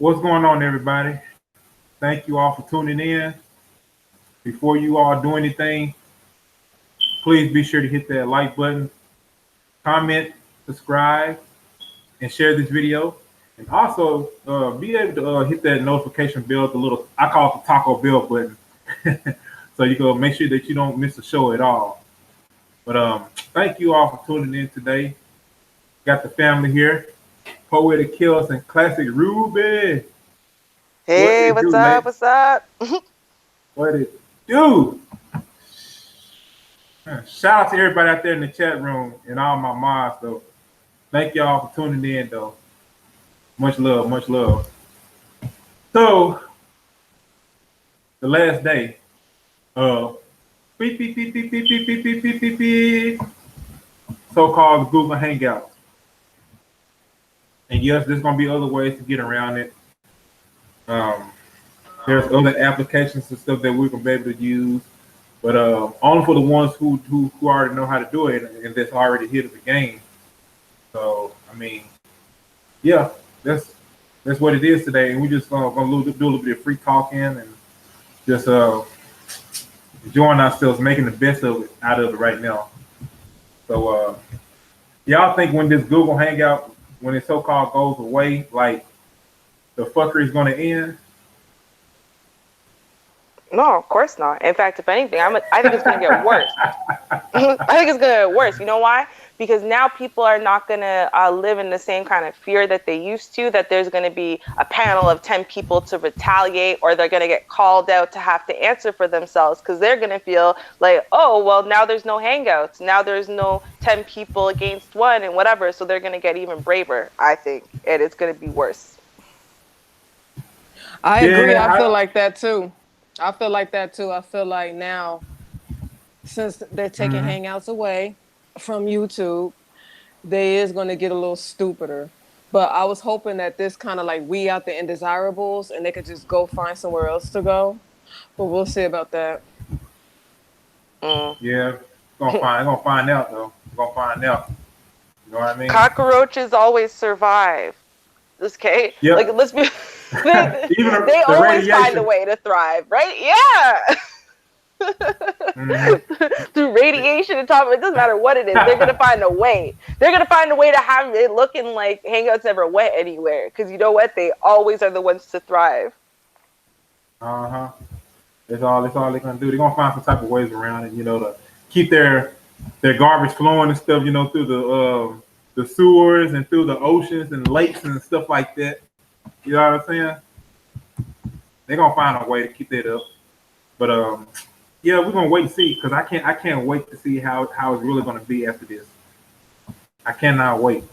What's going on, everybody? Thank you all for tuning in. Before you all do anything, please be sure to hit that like button, comment, subscribe, and share this video. And also be able to hit that notification bell, the little, I call it the Taco Bell button. So you can make sure that you don't miss a show at all. But thank you all for tuning in today. Got the family here. Poetic Kills and Classic Ruby. What Hey, it what's do, up? lady? What's up? What it do? Shout out to everybody out there in the chat room and all my mods, though. Thank y'all for tuning in, though. Much love, much love. So, the last day of beep, beep, beep, beep, beep, beep, beep, beep, beep, beep, beep, so-called Google Hangouts. And yes, there's going to be other ways to get around it. There's other applications and stuff that we're going to be able to use. But only for the ones who already know how to do it and that's already hit of the game. So I mean, yeah, that's what it is today, and we just gonna do a little bit of free talking and just enjoying ourselves, making the best of it out of it right now. So y'all think when this Google Hangout, when it so-called goes away, like the fucker is gonna end? No, of course not. In fact, if anything, I think it's going to get worse. I think it's going to get worse. You know why? Because now people are not going to live in the same kind of fear that they used to, that there's going to be a panel of 10 people to retaliate, or they're going to get called out to have to answer for themselves, because they're going to feel like, oh, well, now there's no Hangouts. Now there's no 10 people against one and whatever. So they're going to get even braver, I think. And it's going to be worse. I agree. I feel like that too. I feel like now, since they're taking Hangouts away from YouTube, they is going to get a little stupider. But I was hoping that this kind of like weed out the indesirables and they could just go find somewhere else to go. But we'll see about that. Yeah, gonna find out though. Gonna find out. You know what I mean? Cockroaches always survive. Okay, Yep. like let's be. They always find a way to thrive, right? Yeah. Through radiation and top, it doesn't matter what it is. They're gonna find a way. They're gonna find a way to have it looking like Hangouts never went anywhere. Because you know what? They always are the ones to thrive. That's all they're gonna do. They're gonna find some type of ways around it, to keep their garbage flowing and stuff, through the sewers and through the oceans and lakes and stuff like that. You know what I'm saying? They're gonna find a way to keep that up. But yeah, we're gonna wait and see, because I can't wait to see how it's really gonna be after this. I cannot wait.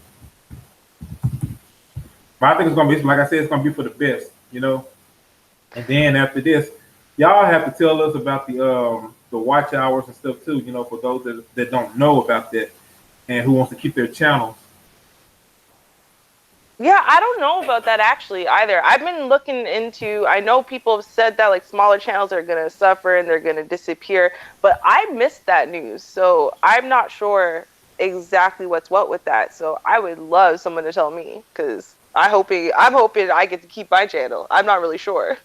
But I think it's gonna be, like I said, it's gonna be for the best, And then after this, y'all have to tell us about the watch hours and stuff too, for those that don't know about that and who wants to keep their channels. Yeah, I don't know about that actually either. I've been looking into, I know people have said that like smaller channels are going to suffer and they're going to disappear, but I missed that news. So I'm not sure exactly what's what with that. So I would love someone to tell me, because I'm hoping I get to keep my channel. I'm not really sure.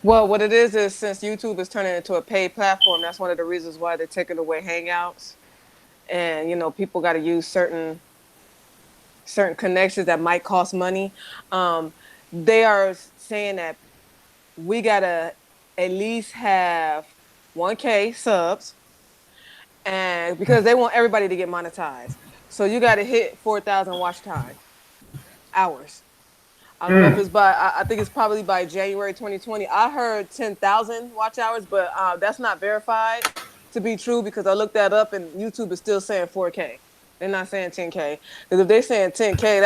Well, what it is since YouTube is turning into a paid platform, that's one of the reasons why they're taking away Hangouts. And, people got to use certain connections that might cost money. They are saying that we gotta at least have 1K subs, and because they want everybody to get monetized, so you got to hit 4,000 watch time hours. I don't know if it's I think it's probably by January 2020. I heard 10,000 watch hours, but that's not verified to be true, because I looked that up and YouTube is still saying 4K. They're not saying 10K. Because if they're saying 10K,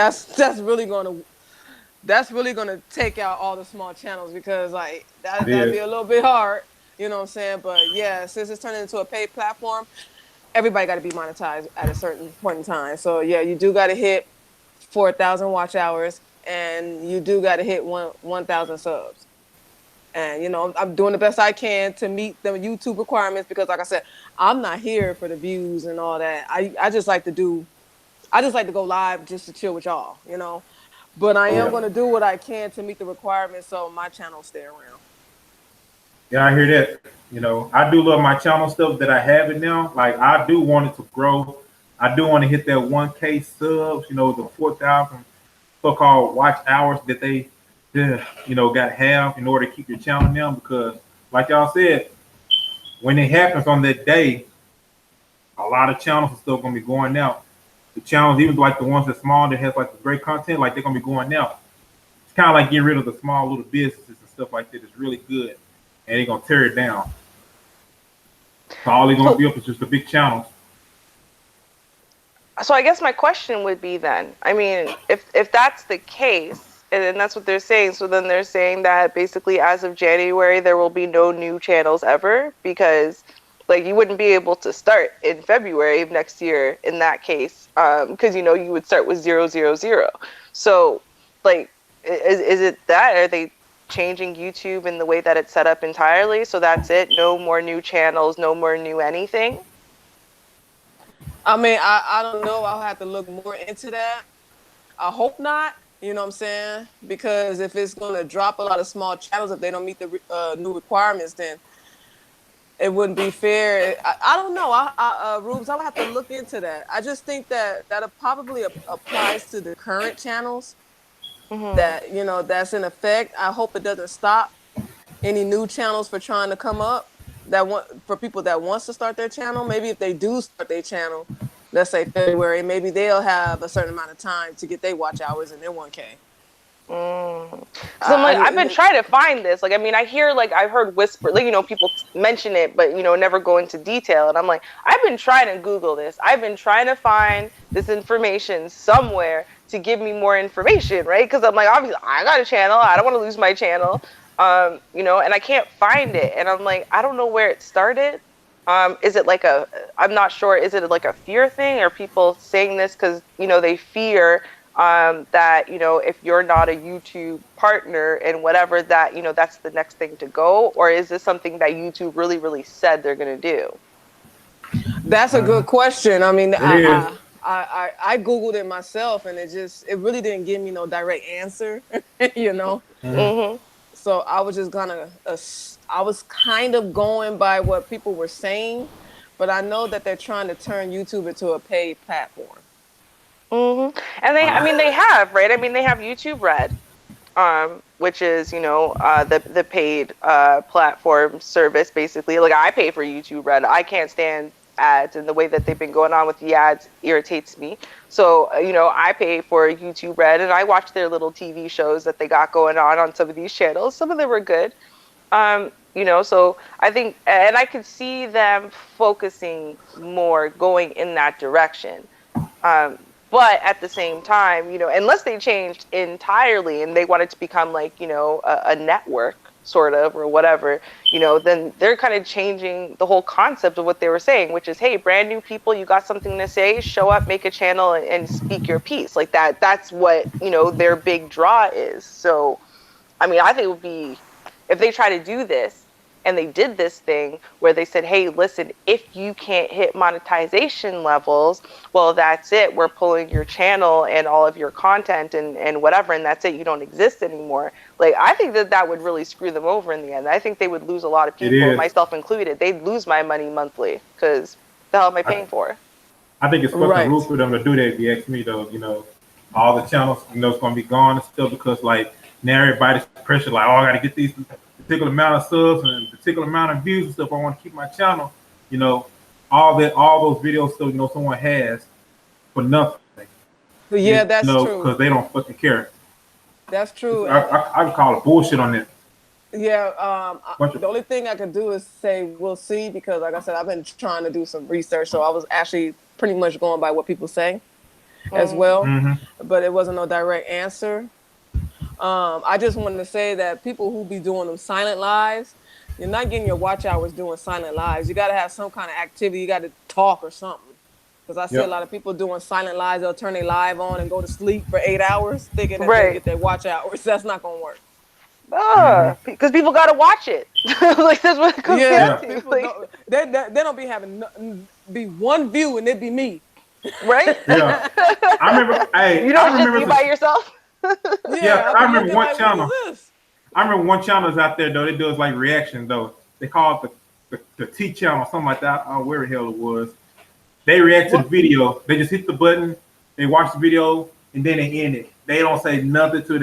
that's really gonna take out all the small channels, because like that'd be a little bit hard. You know what I'm saying? But yeah, since it's turning into a paid platform, everybody got to be monetized at a certain point in time. So yeah, you do got to hit 4,000 watch hours, and you do got to hit 1,000 subs. And, I'm doing the best I can to meet the YouTube requirements, because like I said, I'm not here for the views and all that. I just like to go live just to chill with y'all, But I am Yeah. going to do what I can to meet the requirements so my channel stay around. Yeah, I hear that. I do love my channel stuff that I have it now. Like I do want it to grow. I do want to hit that 1K subs. The 4,000 so-called watch hours that they, got to have in order to keep your channel down. Because, like y'all said, when it happens on that day, a lot of channels are still gonna be going out. The channels, even like the ones that small that has like the great content, like they're gonna be going out. It's kind of like getting rid of the small little businesses and stuff like that. It's really good, and they're gonna tear it down. So all they're gonna So be up is just the big channels. So I guess my question would be then, I mean, if that's the case, and then that's what they're saying, so then they're saying that basically as of January there will be no new channels ever because like you wouldn't be able to start in February of next year in that case, because you would start with 000. So like is it that? Are they changing YouTube in the way that it's set up entirely? So that's it, no more new channels, no more new anything? I mean, I don't know. I'll have to look more into that. I hope not. You know what I'm saying? Because if it's going to drop a lot of small channels, if they don't meet the new requirements, then it wouldn't be fair. I don't know. Rubes, I'll have to look into that. I just think that probably applies to the current channels Hmm. that, that's in effect. I hope it doesn't stop any new channels for trying to come up for people that wants to start their channel. Maybe if they do start their channel, let's say February, maybe they'll have a certain amount of time to get their watch hours and their 1K. Because I'm like, I've been trying to find this. Like, I mean, I've heard whisper, like, people mention it, but, never go into detail. And I'm like, I've been trying to Google this. I've been trying to find this information somewhere to give me more information, right? Because I'm like, obviously, I got a channel. I don't want to lose my channel, and I can't find it. And I'm like, I don't know where it started. Is it like I'm not sure, is it like a fear thing? Or people saying this because, they fear that if you're not a YouTube partner and whatever that that's the next thing to go, or is this something that YouTube really really said they're going to do? That's a good question. I mean, It is. I Googled it myself, and it really didn't give me no direct answer, you know. Mm-hmm. So I was just I was kind of going by what people were saying, but I know that they're trying to turn YouTube into a paid platform. Mm-hmm. And I mean, they have, right? I mean, they have YouTube Red, which is the paid platform service basically. Like I pay for YouTube Red. I can't stand ads, and the way that they've been going on with the ads irritates me. So I pay for YouTube Red, and I watch their little TV shows that they got going on some of these channels. Some of them were good. So I think, and I could see them focusing more going in that direction. Um, but at the same time, unless they changed entirely and they wanted to become like, a network sort of or whatever, then they're kind of changing the whole concept of what they were saying, which is, hey, brand new people, you got something to say, show up, make a channel and speak your piece. Like that's what, their big draw is. So, I mean, I think it would be, if they try to do this and they did this thing where they said, hey, listen, if you can't hit monetization levels, well, that's it. We're pulling your channel and all of your content and whatever, and that's it. You don't exist anymore. Like, I think that would really screw them over in the end. I think they would lose a lot of It people, is. myself included. They'd lose my money monthly because the hell am I paying for? I think it's fucking Right. rude for them to do that. If you ask me, though, all the channels, it's gonna be gone and stuff because like now everybody's pressure, like, oh, I gotta get these particular amount of subs and particular amount of views and stuff. I want to keep my channel, you know, all those videos still, someone has for nothing, Yeah, that's true. because they don't fucking care. That's true. I would call it bullshit on that. Yeah, Bunch of the only thing I could do is say we'll see because, like I said, I've been trying to do some research, so I was actually pretty much going by what people say as well, but it wasn't no direct answer. I just wanted to say that people who be doing them silent lives, you're not getting your watch hours doing silent lives. You got to have some kind of activity. You got to talk or something. Because I see a Yep. lot of people doing silent lives. They'll turn their live on and go to sleep for 8 hours, thinking that they'll Right. get their watch hours. That's not gonna work. Because people got to watch it. Like, that's what it comes Yeah, down to. people Like, don't. They don't be having be one view and it be me. right? Yeah. I remember. Hey, You I know, it's just remember you by yourself. Yeah, I've I been remember looking one like, what channel. is this? I remember one channel is out there though. They do like reaction though. They call it the T channel, something like that. I don't know where the hell it was. They react to the What? video. They just hit the button. They watch the video and then they end it. They don't say nothing to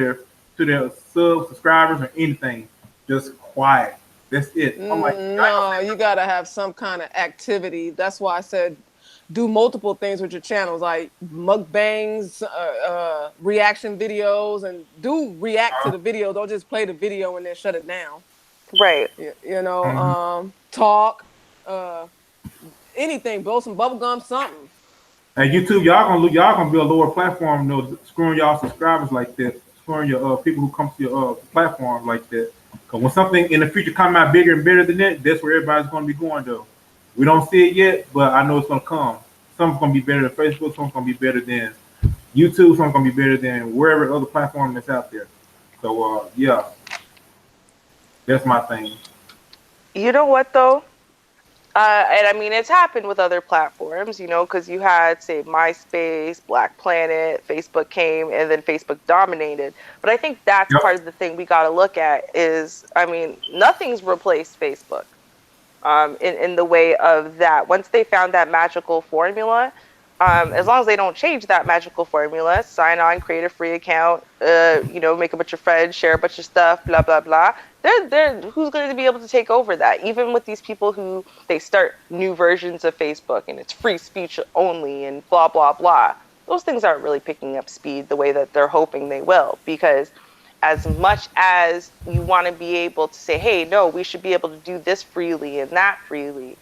their subscribers or anything. Just quiet. That's it. I'm like, I ain't gonna No, say you gotta have some kind of activity. That's why I said do multiple things with your channels, like mukbangs, reaction videos, and do react to the video. Don't just play the video and then shut it down. Right. nothing. Talk, uh, anything, blow some bubble gum, something. And YouTube, y'all gonna be a lower platform, you know, screwing y'all subscribers like that, screwing your people who come to your platform like that. Cause when something in the future come out bigger and better than that, that's where everybody's gonna be going though. We don't see it yet, but I know it's gonna come. Something's gonna be better than Facebook, something's gonna be better than YouTube, something's gonna be better than wherever other platform that's out there. So yeah, that's my thing. You know what though? And I mean, it's happened with other platforms, because you had, say, MySpace, Black Planet, Facebook came, and then Facebook dominated. But I think that's Yep. part of the thing we got to look at is, I mean, nothing's replaced Facebook. In the way of that. Once they found that magical formula, as long as they don't change that magical formula, sign on, create a free account, make a bunch of friends, share a bunch of stuff, blah blah blah. They're who's going to be able to take over that? Even with these people who they start new versions of Facebook and it's free speech only and blah blah blah. Those things aren't really picking up speed the way that they're hoping they will, because as much as you want to be able to say, hey, no, we should be able to do this freely and that freely.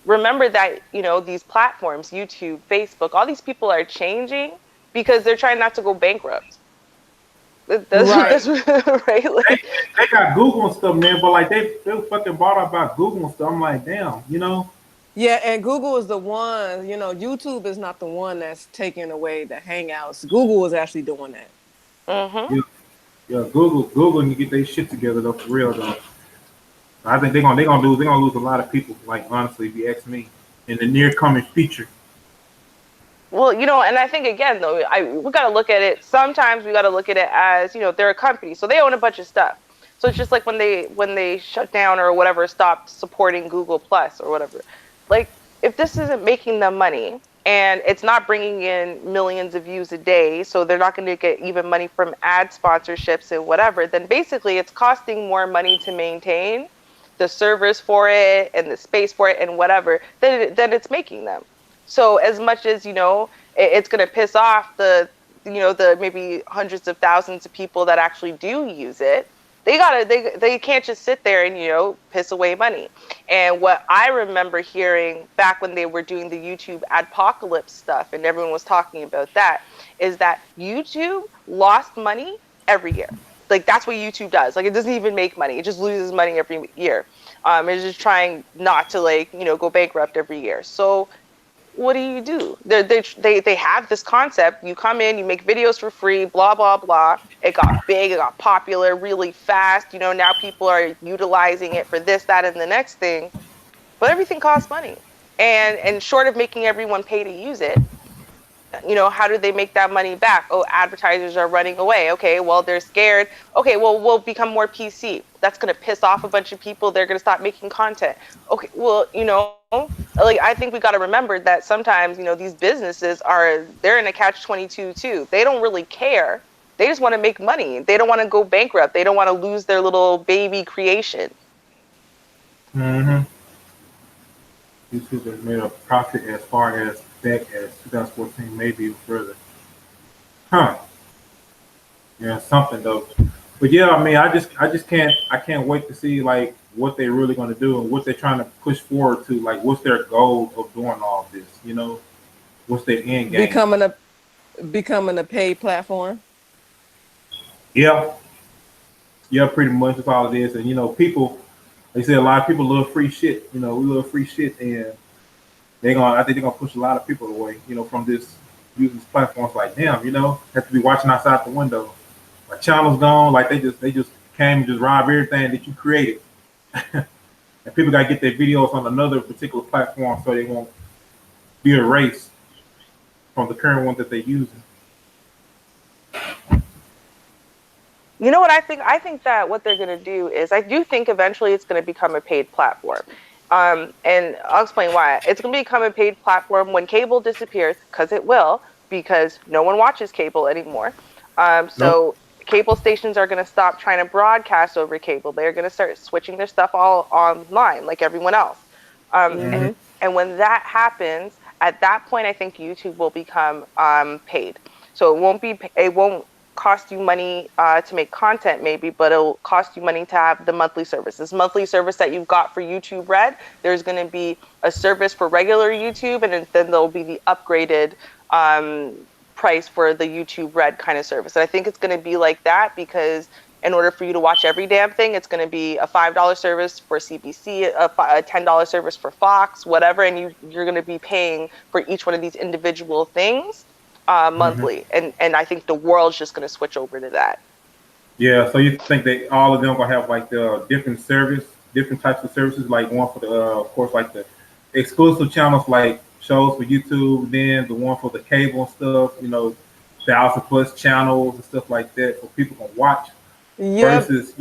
Remember that, these platforms, YouTube, Facebook, all these people are changing because they're trying not to go bankrupt. That's Right. right. They, Like, they got Google and stuff, man, but like they fucking bought up by Google and stuff. I'm like, damn, you know. Yeah, and Google is the one, YouTube is not the one that's taking away the Hangouts. Google is actually doing that. mm-hmm. Yeah, yeah, Google can get their shit together though, for real though. I think they're gonna lose a lot of people. Like honestly, if you ask me, in the near coming future. Well, and I think again though, we got to look at it. Sometimes we got to look at it as, they're a company, so they own a bunch of stuff. So it's just like when they shut down or whatever, stopped supporting Google Plus or whatever. Like, if this isn't making them money and it's not bringing in millions of views a day, so they're not going to get even money from ad sponsorships and whatever, then basically it's costing more money to maintain the servers for it and the space for it and whatever than it's making them. So as much as, it's going to piss off the maybe hundreds of thousands of people that actually do use it, they can't just sit there and, piss away money. And what I remember hearing back when they were doing the YouTube adpocalypse stuff and everyone was talking about that, is that YouTube lost money every year. Like, that's what YouTube does. Like, it doesn't even make money. It just loses money every year. It's just trying not to, like, go bankrupt every year. So what do? They have this concept. You come in, you make videos for free, blah, blah, blah. It got big, it got popular really fast. Now people are utilizing it for this, that, and the next thing. But everything costs money. And short of making everyone pay to use it, how do they make that money back? Oh, advertisers are running away. Okay, well, they're scared. Okay, well, we'll become more PC. That's going to piss off a bunch of people. They're going to stop making content. Okay, well, like, I think we got to remember that sometimes, these businesses they're in a catch-22 too. They don't really care. They just want to make money. They don't want to go bankrupt. They don't want to lose their little baby creation. Mm-hmm. YouTube has made a profit as far as back as 2014, maybe even further. Huh. Yeah, something though. But yeah, I mean, I can't wait to see like what they're really going to do and what they're trying to push forward to. Like, what's their goal of doing all of this? What's their end game? Becoming a paid platform. Yeah, yeah, pretty much that's all it is. And people, they say a lot of people love free shit. We love free shit, and I think they're gonna push a lot of people away. From this using these platforms. Like, damn, have to be watching outside the window. My channel's gone. Like they just came and just robbed everything that you created. And people gotta get their videos on another particular platform so they won't be erased from the current one that they're using. You know what I think? I think that what they're going to do is, I do think eventually it's going to become a paid platform. And I'll explain why. It's going to become a paid platform when cable disappears, because it will, because no one watches cable anymore. Nope. So cable stations are going to stop trying to broadcast over cable. They're going to start switching their stuff all online, like everyone else. Um, Mm-hmm. and when that happens, at that point, I think YouTube will become paid. So it won't cost you money to make content maybe, but it'll cost you money to have the monthly service. This monthly service that you've got for YouTube Red, there's going to be a service for regular YouTube, and then there'll be the upgraded price for the YouTube Red kind of service. And I think it's going to be like that because in order for you to watch every damn thing, it's going to be a $5 service for CBC, a $10 service for Fox, whatever, and you're going to be paying for each one of these individual things Mm-hmm. monthly. And I think the world's just going to switch over to that. Yeah, so you think that all of them gonna have like the different service, different types of services, like one for the, of course, like the exclusive channels, like shows for YouTube, then the one for the cable and stuff, 1,000+ channels and stuff like that, so people can watch Yep. versus,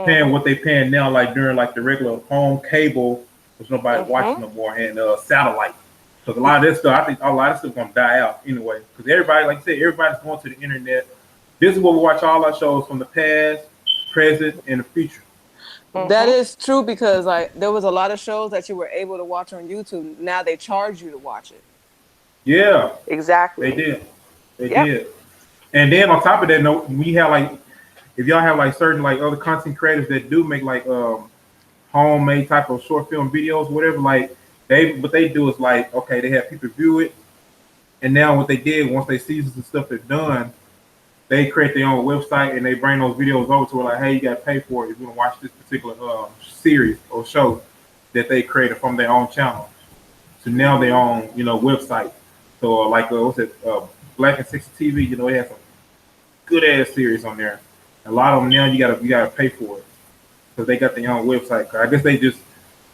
paying Mm-hmm. what they paying now, like during like the regular home cable, which nobody watching Mm-hmm. no more, and satellite. Because a lot of this stuff, I think a lot of stuff gonna die out anyway. Because everybody, like I said, everybody's going to the internet. This is where we watch all our shows from the past, present, and the future. That Mm-hmm. is true because like there was a lot of shows that you were able to watch on YouTube. Now they charge you to watch it. Yeah, they Exactly. did. They Yep. did. And then on top of that, no, we have like, if y'all have like certain like other content creators that do make like homemade type of short film videos, whatever, like what they do is like, okay, they have people view it, and now what they did once they season the stuff is done, they create their own website and they bring those videos over to where like, hey, you got to pay for it if you want to watch this particular series or show that they created from their own channel. So now they own, website. So like what's it, Black and 60 TV, they have some good ass series on there. A lot of them now you gotta pay for it because they got their own website. I guess they just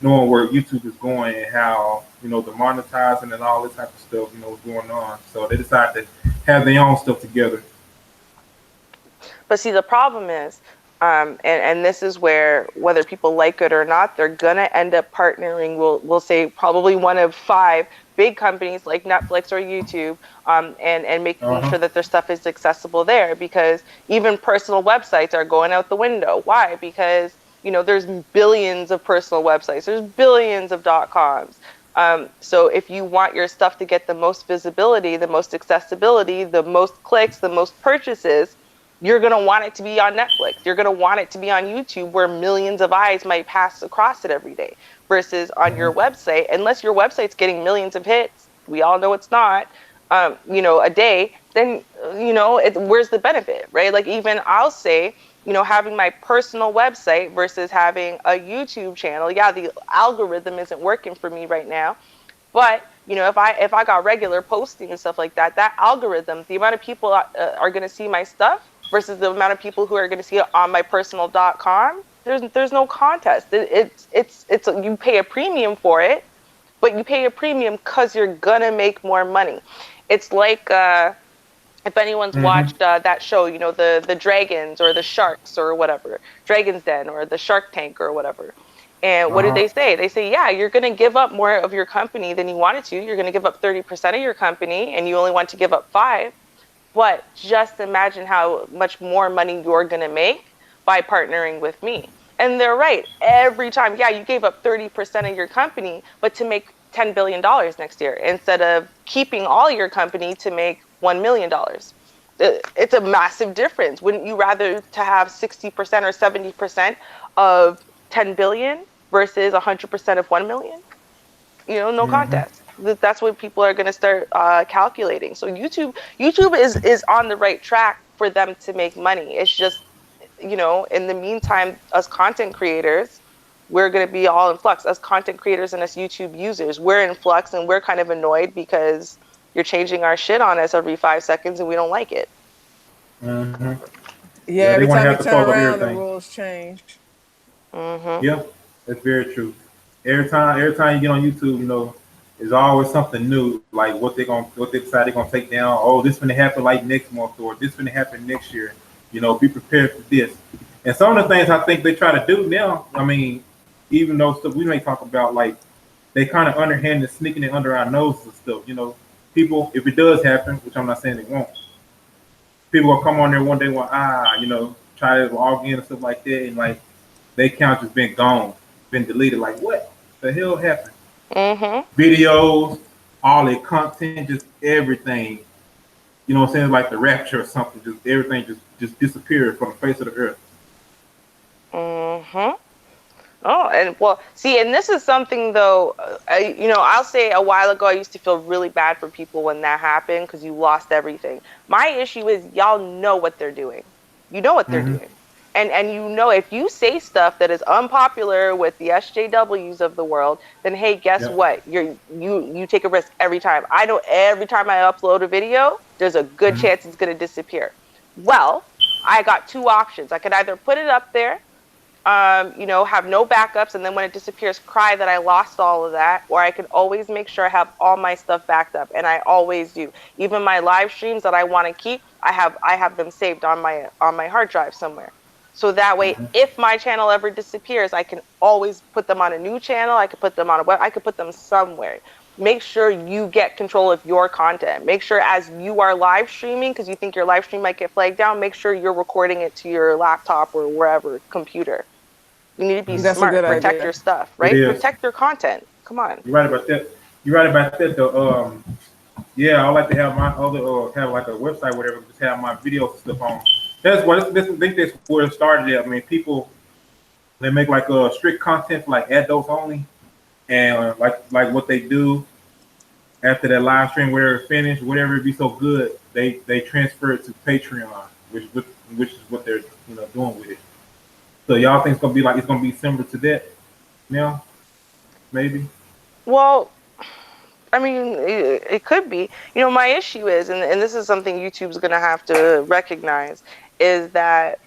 knowing where YouTube is going and how the monetizing and all this type of stuff, is going on. So they decided to have their own stuff together. But see, the problem is, and this is where whether people like it or not, they're gonna end up partnering. We'll say probably one of five big companies like Netflix or YouTube, and Uh making huh. sure that their stuff is accessible there. Because even personal websites are going out the window. Why? Because there's billions of personal websites. There's billions of .coms. So if you want your stuff to get the most visibility, the most accessibility, the most clicks, the most purchases, you're going to want it to be on Netflix. You're going to want it to be on YouTube where millions of eyes might pass across it every day versus on your website. Unless your website's getting millions of hits, we all know it's not, a day, then, where's the benefit, right? Like even I'll say, having my personal website versus having a YouTube channel. Yeah, the algorithm isn't working for me right now, but if I got regular posting and stuff like that, that algorithm, the amount of people are going to see my stuff versus the amount of people who are going to see it on my personal.com, there's no contest. It's you pay a premium for it, but you pay a premium because you're gonna make more money. It's like if anyone's Mm-hmm. watched that show, the dragons or the sharks or whatever, Dragon's Den or the Shark Tank or whatever. And what Uh did huh. they say? They say, yeah, you're going to give up more of your company than you wanted to. You're going to give up 30% of your company and you only want to give up 5. But just imagine how much more money you're going to make by partnering with me. And they're right. Every time, yeah, you gave up 30% of your company, but to make $10 billion next year instead of keeping all your company to make $1 million. It's a massive difference. Wouldn't you rather to have 60% or 70% of 10 billion versus 100% of 1 million? No Mm-hmm. contest. That's what people are going to start calculating. So YouTube is on the right track for them to make money. It's just, in the meantime, us content creators, we're going to be all in flux. As content creators and as YouTube users, we're in flux and we're kind of annoyed because you're changing our shit on us every 5 seconds and we don't like it. Mm-hmm. Yeah, Yeah, they every want to time have you control turn over around, the everything. rules change. Mm-hmm. Yeah, that's very true. Every time you get on YouTube, there's always something new, like what they decide they're gonna take down. Oh, this gonna happen like next month, or this gonna happen next year. Be prepared for this. And some of the things I think they try to do now, I mean, even though stuff we may talk about, like they kind of underhand and sneaking it under our noses and stuff. People, if it does happen, which I'm not saying it won't, people will come on there one day, try to log in and stuff like that, and like their account just been gone, been deleted. Like what the hell happened? Mm-hmm. Videos, all their content, just everything. You know what I'm saying? Like the rapture or something. Just everything just disappeared from the face of the earth. Mm-hmm. Oh, and well, see, and this is something though, I'll say a while ago, I used to feel really bad for people when that happened because you lost everything. My issue is y'all know what they're doing. You know what they're Mm-hmm. doing. And if you say stuff that is unpopular with the SJWs of the world, then hey, guess Yep. what? You take a risk every time. I know every time I upload a video, there's a good Mm-hmm. chance it's going to disappear. Well, I got two options. I could either put it up there have no backups, and then when it disappears, cry that I lost all of that, or I can always make sure I have all my stuff backed up, and I always do. Even my live streams that I want to keep, I have them saved on my hard drive somewhere. So that way, Mm-hmm. if my channel ever disappears, I can always put them on a new channel. I could put them on a web. I could put them somewhere. Make sure you get control of your content. Make sure as you are live streaming, because you think your live stream might get flagged down, make sure you're recording it to your laptop or wherever computer. You need to be That's a good smart. Protect idea. your stuff, It right? is. Protect your content. Come on. You're right about that. You're right about that though. Yeah, I like to have my other have like a website, whatever. Just have my videos and stuff on. That's what I think that's where it started. At. I mean, people they make like strict content for like adults only, and like what they do after that live stream, whatever it finished, whatever it be so good, they transfer it to Patreon, which is what they're doing with it. So y'all think it's gonna be similar to that now, maybe? Well, I mean, it could be. My issue is, and this is something YouTube's going to have to recognize, is that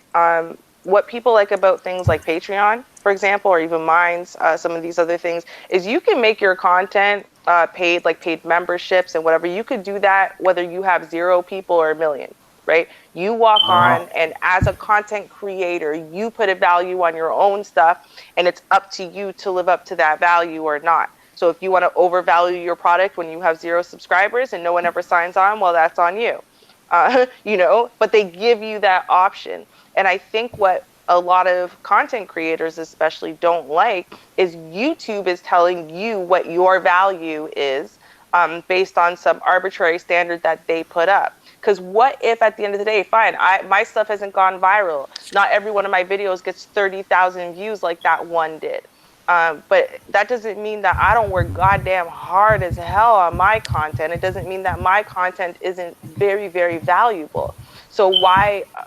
what people like about things like Patreon, for example, or even Minds, some of these other things, is you can make your content paid, like paid memberships and whatever. You could do that whether you have 0 people or a million, right? You walk Uh-huh. on, and as a content creator, you put a value on your own stuff, and it's up to you to live up to that value or not. So if you want to overvalue your product when you have 0 subscribers and no one ever signs on, well, that's on you. But they give you that option. And I think what a lot of content creators especially don't like is YouTube is telling you what your value is based on some arbitrary standard that they put up. Because what if at the end of the day, fine, my stuff hasn't gone viral. Not every one of my videos gets 30,000 views like that one did. But that doesn't mean that I don't work goddamn hard as hell on my content. It doesn't mean that my content isn't very, very valuable. So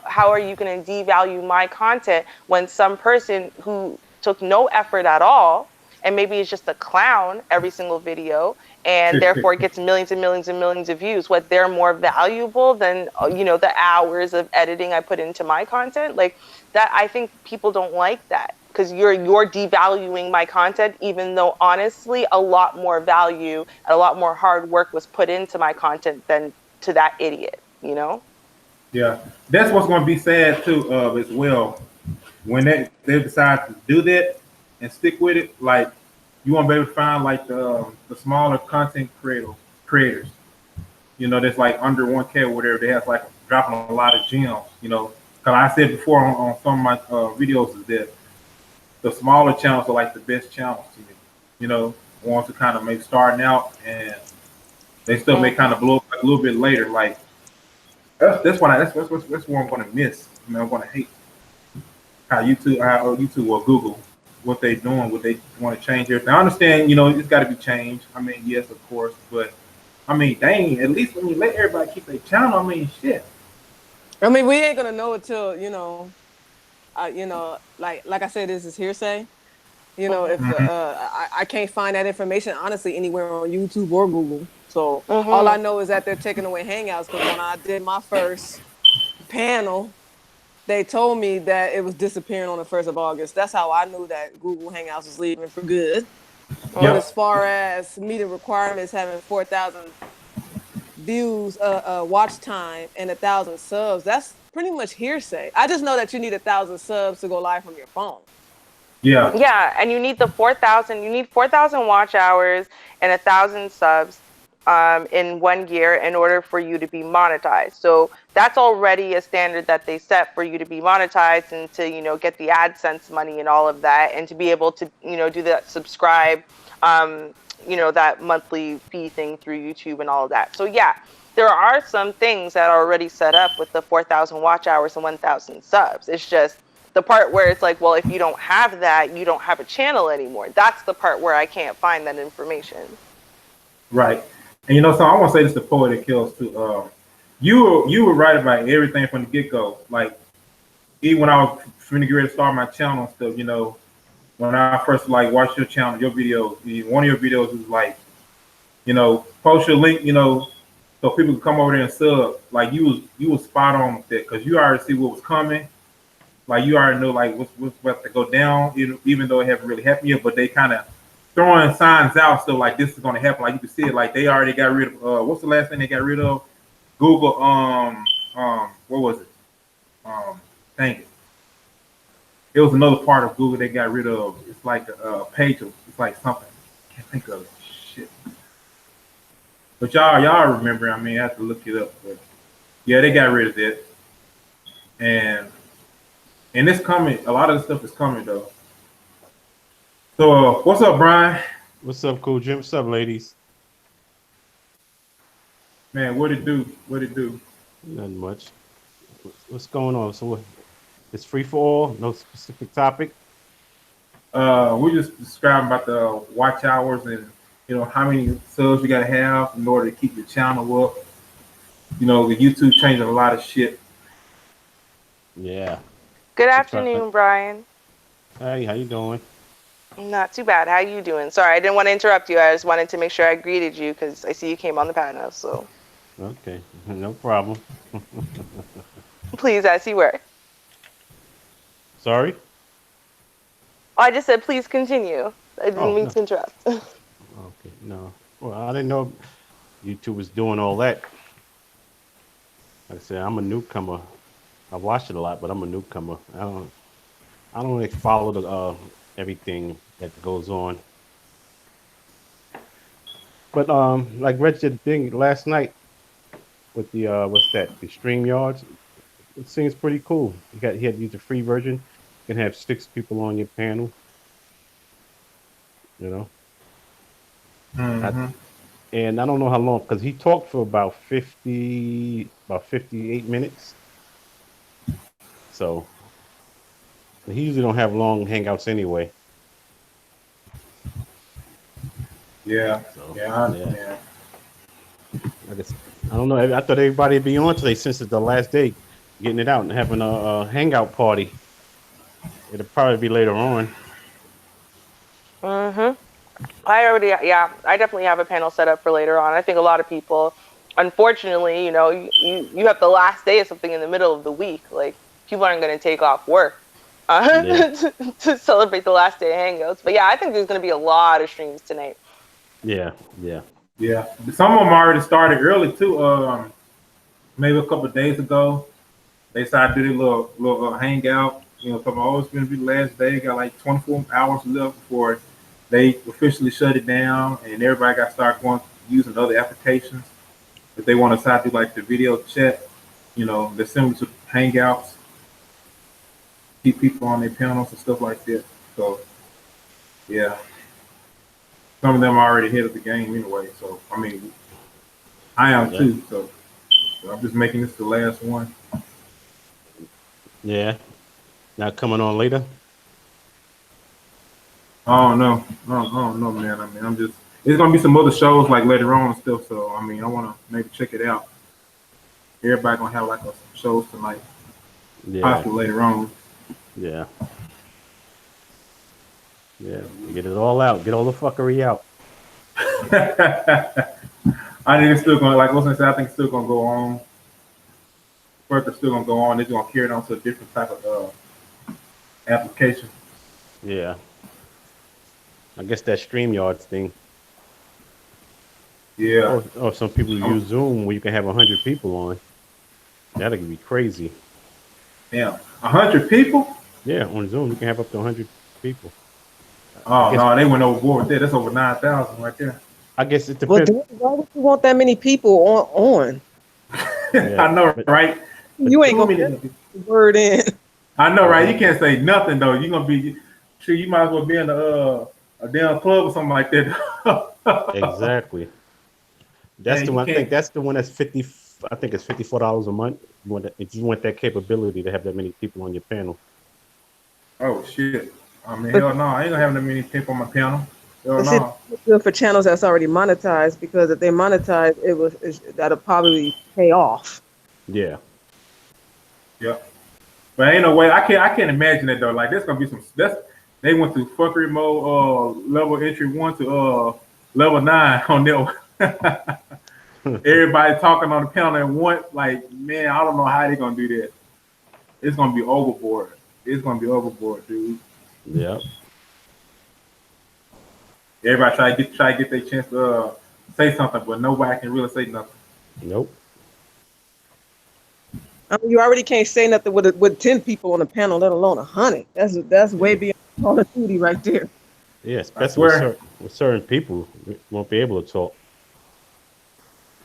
how are you going to devalue my content when some person who took no effort at all, and maybe is just a clown every single video, and therefore it gets millions and millions and millions of views, what they're more valuable than, the hours of editing I put into my content? Like that, I think people don't like that. Because you're devaluing my content, even though honestly a lot more value and a lot more hard work was put into my content than to that idiot. Yeah, that's what's going to be sad too, as well. When they decide to do that and stick with it, like you want to be able to find like the smaller content creators, that's like under 1K or whatever. They have like dropping a lot of gems, Because I said before on some of my videos is that the smaller channels are like the best channels to me, ones to kind of make starting out and they still may kind of Mm-hmm. blow up like a little bit later. Like that's what I'm going to miss. I'm going to hate how YouTube or Google what they doing, what they want to change everything. I understand, it's got to be changed. I mean, yes, of course, but I mean, dang, at least when you let everybody keep their channel, I mean, shit. I mean, we ain't gonna know until like I said, this is hearsay. Mm-hmm. If Hmm. I can't find that information honestly anywhere on YouTube or Google. So all I Mm-hmm. know is that they're taking away Hangouts because when I did my first panel, they told me that it was disappearing on the 1st of August. That's how I knew that Google Hangouts was leaving for good. But Mm. as Yep. far as meeting requirements, having 4,000 views, watch time, and 1,000 subs, that's pretty much hearsay. I just know that you need 1,000 subs to go live from your phone. Yeah. Yeah, and you need the 4,000. You need 4,000 watch hours and 1,000 subs in 1 year in order for you to be monetized. So that's already a standard that they set for you to be monetized and to, get the AdSense money and all of that, and to be able to, do that subscribe, that monthly fee thing through YouTube and all of that. So yeah, there are some things that are already set up with the 4,000 watch hours and 1,000 subs. It's just the part where it's like, well, if you don't have that, you don't have a channel anymore. That's the part where I can't find that information. Right. And so I want to say this to Poet That Kills too. You were right about everything from the get go. Like even when I was trying to get ready to start my channel and stuff, when I first like watched your channel, your videos, one of your videos was like, post your link, so people can come over there and sub. Like you was spot on with that because you already see what was coming. Like you already know like what's about to go down, even though it haven't really happened yet, but they kind of throwing signs out, so like this is going to happen. Like you can see it, like they already got rid of. What's the last thing they got rid of? Google. What was it? Dang it. It was another part of Google they got rid of. It's like a page of. It's like something. I can't think of it. Shit. But y'all remember? I mean, I have to look it up. But yeah, they got rid of that. And it's coming. A lot of the stuff is coming though. So what's up, Brian? What's up, Cool Jim? What's up, ladies? Man, what it do? What it do? Nothing much. What's going on? So it's free for all. No specific topic. We're just describing about the watch hours and how many subs you gotta have in order to keep your channel up. The YouTube changing a lot of shit. Yeah. Good afternoon, Brian. Hey, how you doing? Not too bad. How you doing? Sorry, I didn't want to interrupt you. I just wanted to make sure I greeted you because I see you came on the panel. So. Okay, no problem. Please, as you were. Sorry? Oh, I just said please continue. I didn't mean to interrupt. Okay, no. Well, I didn't know YouTube was doing all that. Like I said, I'm a newcomer. I watched it a lot, but I'm a newcomer. I don't really follow the everything that goes on. But like Reg did the thing last night with the what's that? The StreamYards. It seems pretty cool. He had to use the free version. You can have 6 people on your panel. Mm-hmm. And I don't know how long, because he talked for about 58 minutes. So he usually don't have long hangouts anyway. Yeah. So, Yeah. I guess I don't know. I thought everybody'd be on today since it's the last day, getting it out and having a hangout party. It'll probably be later on. I definitely have a panel set up for later on. I think a lot of people, unfortunately, you have the last day of something in the middle of the week. Like people aren't going to take off work to celebrate the last day of Hangouts. But yeah, I think there's going to be a lot of streams tonight. Yeah. Some of them already started early too. Maybe a couple of days ago, they decided to do their little hangout. It's going to be the last day. Got like 24 hours left before they officially shut it down, and everybody got to start going using other applications if they want to start to do like the video chat. They're similar to Hangouts, keep people on their panels and stuff like that. So, yeah, some of them are already ahead of the game anyway. So, I mean, I am too. So I'm just making this the last one. Yeah. Not coming on later. Oh no, no, man. I mean, I'm just. There's gonna be some other shows like later on and stuff. So I mean, I want to maybe check it out. Everybody gonna have like some shows tonight. Yeah. Possibly later on. Yeah. Get it all out. Get all the fuckery out. I think it's still gonna I think it's still gonna go on. Work is still gonna go on. They're gonna carry it on to a different type of application. Yeah. I guess that StreamYards thing. Yeah. Or some people use Zoom where you can have 100 people on. That'll be crazy. Damn, 100 people? Yeah, on Zoom you can have up to 100 people. I Oh guess no, they went overboard with that. That's over 9,000 right there. I guess it Well, depends. why would you want that many people on? Yeah, I know, but right? You ain't Too gonna many. get the word in. I know, yeah, right? You can't say nothing though. You're gonna be sure. You might as well be in a damn club or something like that. exactly. That's Man, the you one. I think can't. that's the one that's 50. I think it's $54 a month. If you want that capability to have that many people on your panel. Oh shit. I mean, But hell no. I ain't gonna have that many people on my panel. Hell but see, no. it's good for channels that's already monetized because if they monetize, that'll probably pay off. Yeah, Yeah. But ain't no way. I can't imagine that though. Like there's gonna be some. That's they went through fuckery mode. Level entry 1 to level 9 on that. Everybody talking on the panel at once. Like man, I don't know how they gonna do that. It's gonna be overboard. It's gonna be overboard, dude. yeah. Everybody try to get their chance to say something, but nobody can really say nothing. Nope. I mean, you already can't say nothing with 10 people on a panel, let alone 100. That's way Yeah, beyond Call of Duty right there. yeah. I Especially swear. with certain people, you won't be able to talk.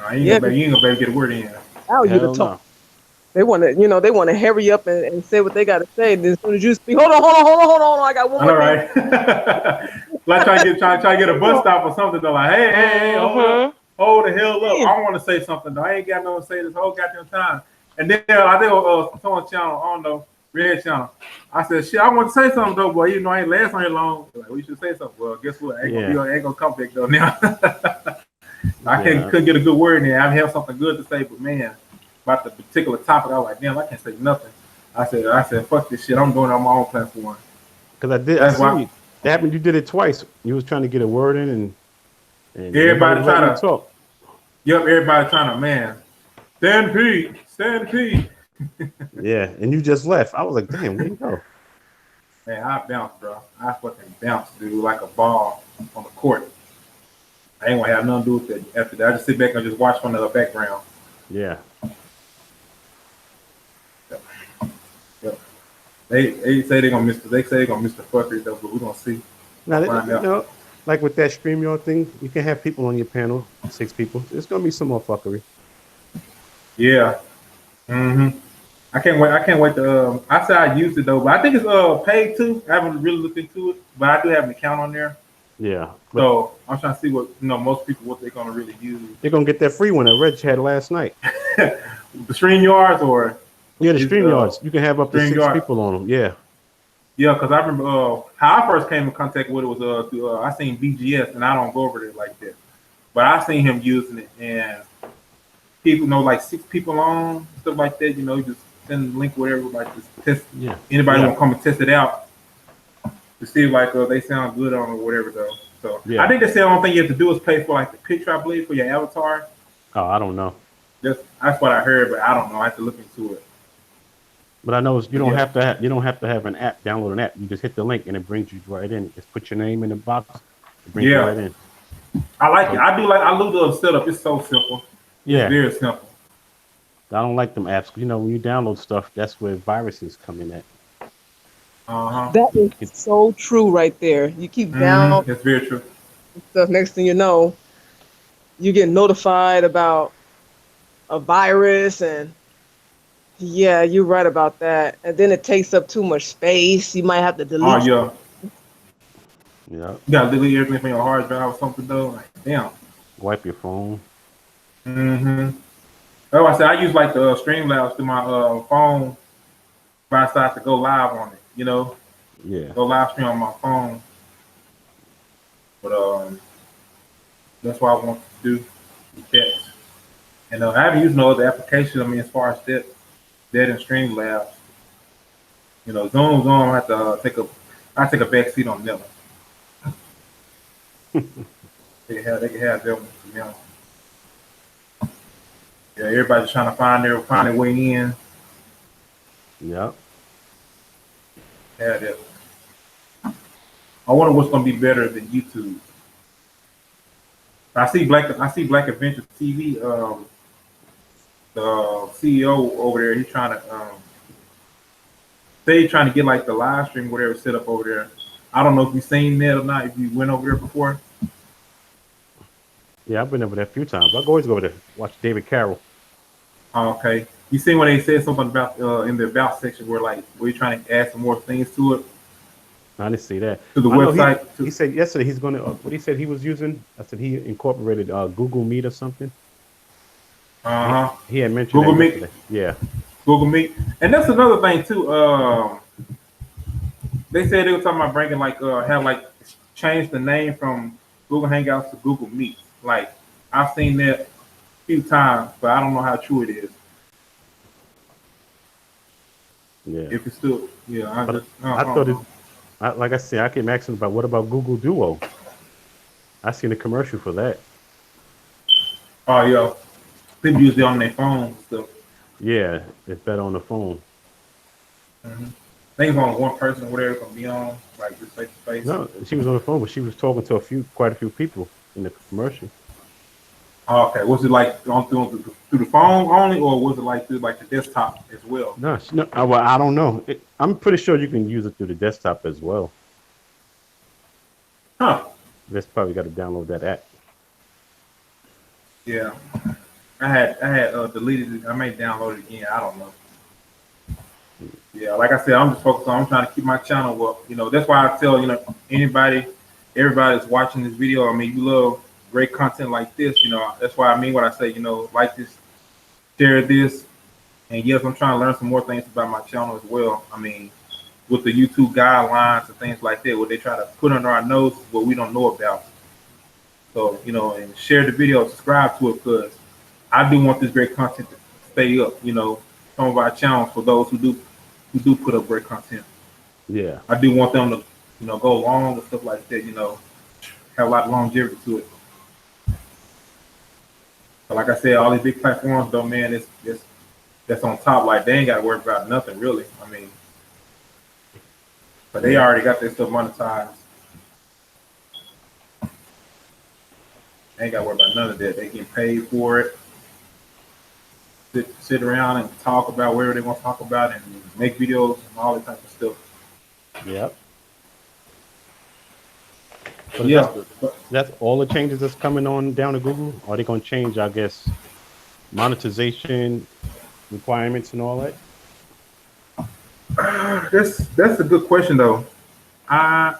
I ain't Yeah, gonna 'cause be, you ain't gonna be able to get a word in. now you to Hell talk. no. They want to hurry up and say what they got to say. And as soon as you speak, hold on, I got one I more know, thing. right? Like trying to get a bus stop or something. They're like, hey, hold up, Mm-hmm. hold the hell up. Man, I want to say something. Though. I ain't got no to say this whole goddamn time. And then I think someone channel, I don't know, red channel. I said, shit, I want to say something though, boy. You know, I ain't last on here long. Like, we should say something. Well, guess what? Yeah, I ain't gonna come back though now. I yeah. couldn't get a good word in there. I have something good to say, but man, about the particular topic, I was like, damn, I can't say nothing. I said, fuck this shit. I'm doing it on my own platform. Because I That's seen why you. That happened. You did it twice. You was trying to get a word in, and nobody everybody was try letting you to, talk. yep, everybody trying to, man, stand P. Yeah, and you just left. I was like, damn, where you go? Man, I bounced, bro. I fucking bounced, dude, like a ball on the court. I ain't gonna have nothing to do with that after that. I just sit back and just watch from the background. Yeah. Yep. Yep. They say they're gonna miss the fuckery though, but we're gonna see. Now, Gonna find out. like with that StreamYard thing, you can have people on your panel, 6 people. It's gonna be some more fuckery. Yeah. Mm-hmm. I can't wait to. I said I used it though, but I think it's paid too. I haven't really looked into it, but I do have an account on there, Yeah, but so I'm trying to see what most people what they're gonna really use. they're gonna get that free one that Reg had last night. The stream yards or Yeah, the is StreamYards. You can have up to stream six yard. people on them. Yeah, Yeah, because I remember how I first came in contact with it was through, I seen BGS and I don't go over there like that, but I seen him using it and people know like 6 people on stuff like that. You just send the link whatever like just test yeah, anybody yeah, want to come and test it out to see like they sound good on or whatever though. So I yeah. think that's the only thing you have to do is pay for like the picture, I believe, for your avatar. Oh, I don't know, That's what I heard, but I don't know. I have to look into it. but I know you But don't yeah, have to have an app. Download an app. You just hit the link and it brings you right in. Just put your name in the box. It brings you yeah, right in. I like it. So I love the setup. It's so simple. It's yeah, very simple. I don't like them apps. When you download stuff, that's where viruses come in at. Uh huh. that is It, so true right there. You keep down Mm-hmm. It's very true. stuff. Next thing you know, you get notified about a virus, and yeah, you're right about that. And then it takes up too much space. You might have to Oh delete. yeah. yeah, You gotta delete everything from your hard drive or something though. Like damn. wipe your phone. Mm-hmm. Oh, I said I use like the Streamlabs to my phone if I decide to go live on it. Yeah, Go live stream on my phone. But that's what I want to do. Yes. And I haven't used no other application. I mean, as far as that and Streamlabs, Zoom, I have to I take a back seat on that one. They can have that one. Yeah, everybody's trying to find their way in. yeah. Yeah, that. I wonder what's gonna be better than YouTube. I see Black Adventure TV. The CEO over there, he's trying to say trying to get like the live stream, whatever set up over there. I don't know if you've seen that or not. If you went over there before. Yeah, I've been over there a few times. I always go over there watch David Carroll. Oh, okay. You seen when they said something about in the about section where like we're trying to add some more things to it I didn't see that. to the I know website. he said yesterday he's going to what he said he was using. I said he incorporated Google Meet or something. Uh-huh. He had mentioned Google that Meet. yesterday. Yeah. Google Meet. And that's another thing too. They said they were talking about bringing like have like change the name from Google Hangouts to Google Meet. Like I've seen that a few times, but I don't know how true it is. Yeah. If it's still, yeah, I thought it. Like I said, I keep asking about what about Google Duo? I seen a commercial for that. Oh yeah, people use it on their phones and stuff. Yeah, it's better on the phone. Mm-hmm. I think it's only one person, whatever, gonna be on, like just face to face. No, she was on the phone, but she was talking to quite a few people in the commercial. Oh, okay, was it like through the phone only, or was it like through like the desktop as well? No, well, I don't know. I'm pretty sure you can use it through the desktop as well. Huh? That's probably got to download that app. Yeah, I had deleted it. I may download it again. I don't know. Yeah, like I said, I'm just focused on. I'm trying to keep my channel up. You know, that's why I tell everybody that's watching this video. I mean, you love great content like this. You know, that's why I mean what I say. You know, like this, share this, and yes, I'm trying to learn some more things about my channel as well. I mean, with the YouTube guidelines and things like that, where they try to put under our nose what we don't know about. So and share the video, subscribe to it, because I do want this great content to stay up. Some of our channels for those who do put up great content. Yeah. I do want them to, go long and stuff like that, have a lot of longevity to it. But like I said, all these big platforms though, man, it's that's on top. Like they ain't gotta worry about nothing really. I mean, but they already got their stuff monetized. They ain't gotta worry about none of that. They get paid for it. Sit around and talk about whatever they want to talk about and make videos and all that type of stuff. Yep. But Yeah. That's all the changes that's coming on down to Google. Are they going to change, I guess, monetization requirements and all that? That's a good question though. I'm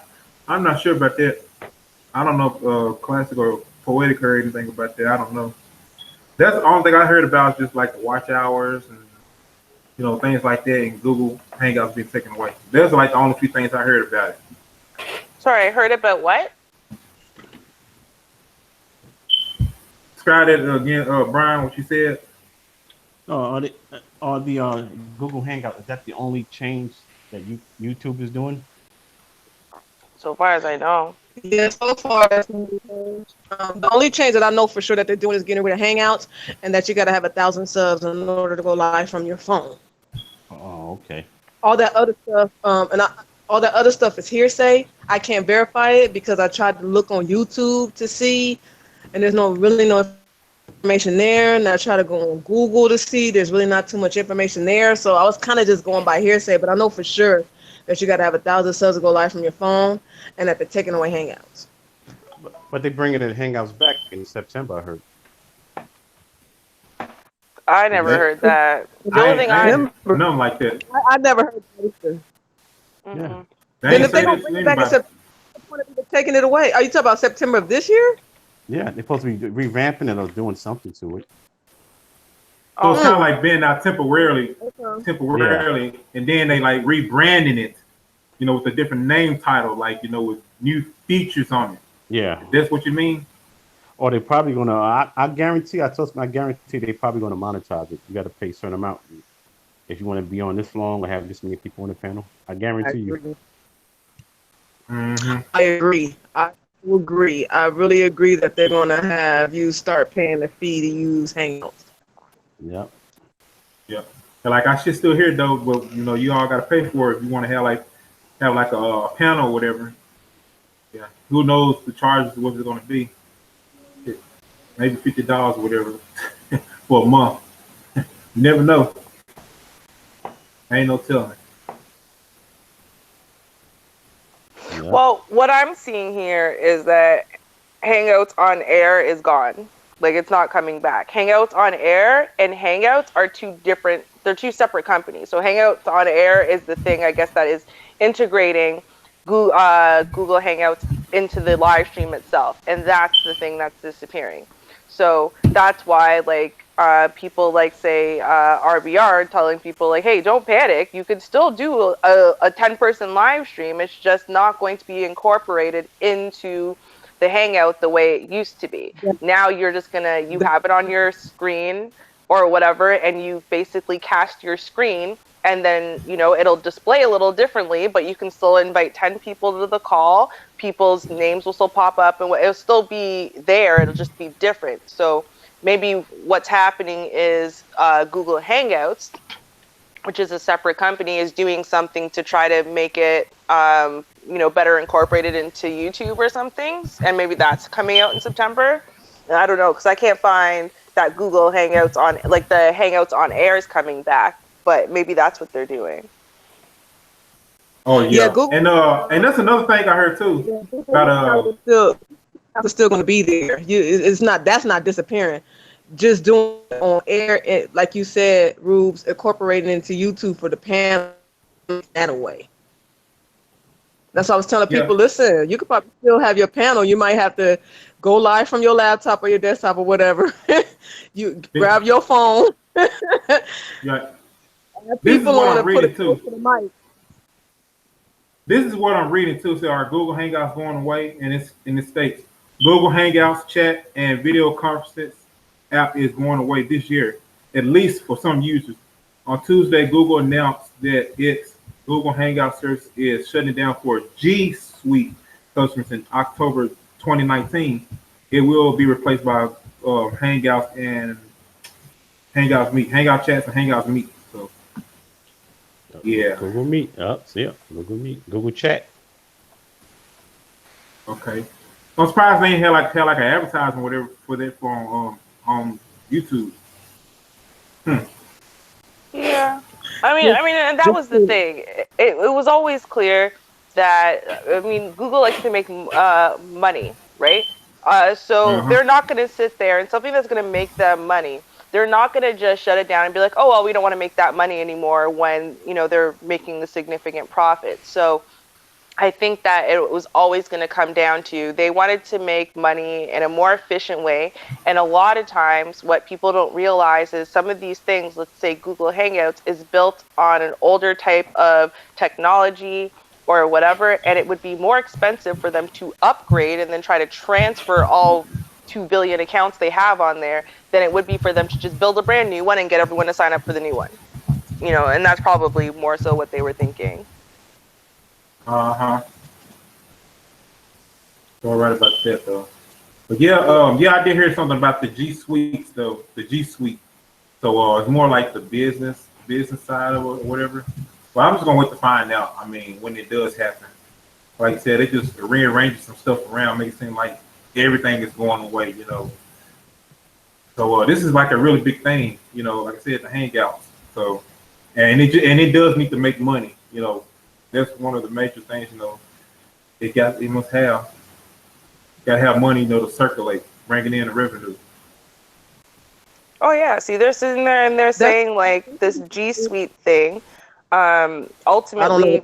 not sure about that. I don't know if classic or poetic heard anything about that. I don't know. That's the only thing I heard about, is just like the watch hours and things like that, and Google Hangouts being taken away. Those are like the only few things I heard about it. Sorry, I heard about what? Describe that again, Brian. What you said? Are the Google Hangout, is that the only change that YouTube is doing? So far as I know. Yeah, so far the only change that I know for sure that they're doing is getting rid of Hangouts, and that you got to have 1,000 subs in order to go live from your phone. Oh, okay. All that other stuff, all that other stuff is hearsay. I can't verify it because I tried to look on YouTube to see, and there's no information there. And I tried to go on Google to see. There's really not too much information there. So I was kind of just going by hearsay, but I know for sure that you got to have 1,000 subs to go live from your phone, and that they're taking away Hangouts. But they bringing the Hangouts back in September, I heard. I never heard that. The only thing nothing like that. I never heard that either. Yeah. Then if they don't bring it back in September, they're taking it away. Are you talking about September of this year? Yeah, they're supposed to be revamping it or doing something to it. So it's kind of like being out temporarily, and then they like rebranding it, with a different name title, like with new features on it. Yeah, that's what you mean. Or they probably gonna. I guarantee. I guarantee they probably gonna monetize it. You got to pay a certain amount if you want to be on this long or have this many people on the panel. I guarantee you. Mm-hmm. I agree. I agree. I really agree that they're gonna have you start paying the fee to use Hangouts. Yep. Yep. And like I should still hear though, but you all got to pay for it if you want to have like a panel or whatever. Yeah. Who knows the charges? What it's going to be? Maybe $50 or whatever for a month. You never know. Ain't no telling. Well, what I'm seeing here is that Hangouts on Air is gone. Like it's not coming back. Hangouts on Air and Hangouts are they're two separate companies. So Hangouts on Air is the thing, I guess, that is integrating Google Hangouts into the live stream itself. And that's the thing that's disappearing. So that's why people like say RBR telling people like, hey, don't panic. You could still do a 10-person live stream. It's just not going to be incorporated into the Hangout the way it used to be. Now you're just you have it on your screen or whatever, and you basically cast your screen, and then it'll display a little differently, but you can still invite 10 people to the call. People's names will still pop up, and it'll still be there. It'll just be different. So maybe what's happening is Google Hangouts, which is a separate company, is doing something to try to make it better incorporated into YouTube or something, and maybe that's coming out in September. And I don't know, because I can't find that Google Hangouts on the Hangouts on Air is coming back, but maybe that's what they're doing. Oh yeah, Google, and that's another thing I heard too about it's still going to be there. That's not disappearing. Just doing it on air, like you said, Rubes, incorporating into YouTube for the panel that away. That's what I was telling people. Listen, you could probably still have your panel. You might have to go live from your laptop or your desktop or whatever. You grab your phone. Yeah. This is what I'm reading too. This is what I'm reading too. So our Google Hangouts going away, and it's in the States. Google Hangouts chat and video conferences app is going away this year, at least for some users. On Tuesday, Google announced that its Google Hangout service is shutting down for G Suite customers in October 2019. It will be replaced by Hangouts and Hangouts Meet, Hangout Chats and Hangouts Meet. So, yeah. Google Meet. Google Meet, Google Chat. Okay. I'm surprised they ain't had like an advertisement, whatever, for that on YouTube. Yeah. I mean, and that was the thing. It was always clear that Google likes to make money, right? So they're not going to sit there and something that's going to make them money. They're not going to just shut it down and be like, oh well, we don't want to make that money anymore when they're making the significant profit. So I think that it was always going to come down to they wanted to make money in a more efficient way. And a lot of times what people don't realize is some of these things, let's say Google Hangouts, is built on an older type of technology or whatever, and it would be more expensive for them to upgrade and then try to transfer all 2 billion accounts they have on there than it would be for them to just build a brand new one and get everyone to sign up for the new one. And that's probably more so what they were thinking. So right about that though. But yeah, I did hear something about the G Suites though. The G Suite. So it's more like the business side or whatever. Well, I'm just gonna wait to find out. I mean, when it does happen. Like I said, they just rearranging some stuff around, make it seem like everything is going away, So this is like a really big thing, like I said, the Hangouts. So and it does need to make money, That's one of the major things, It must got to have money, to circulate, bringing in the revenue. Oh yeah, see, they're sitting there and they're saying like this G Suite thing. Ultimately,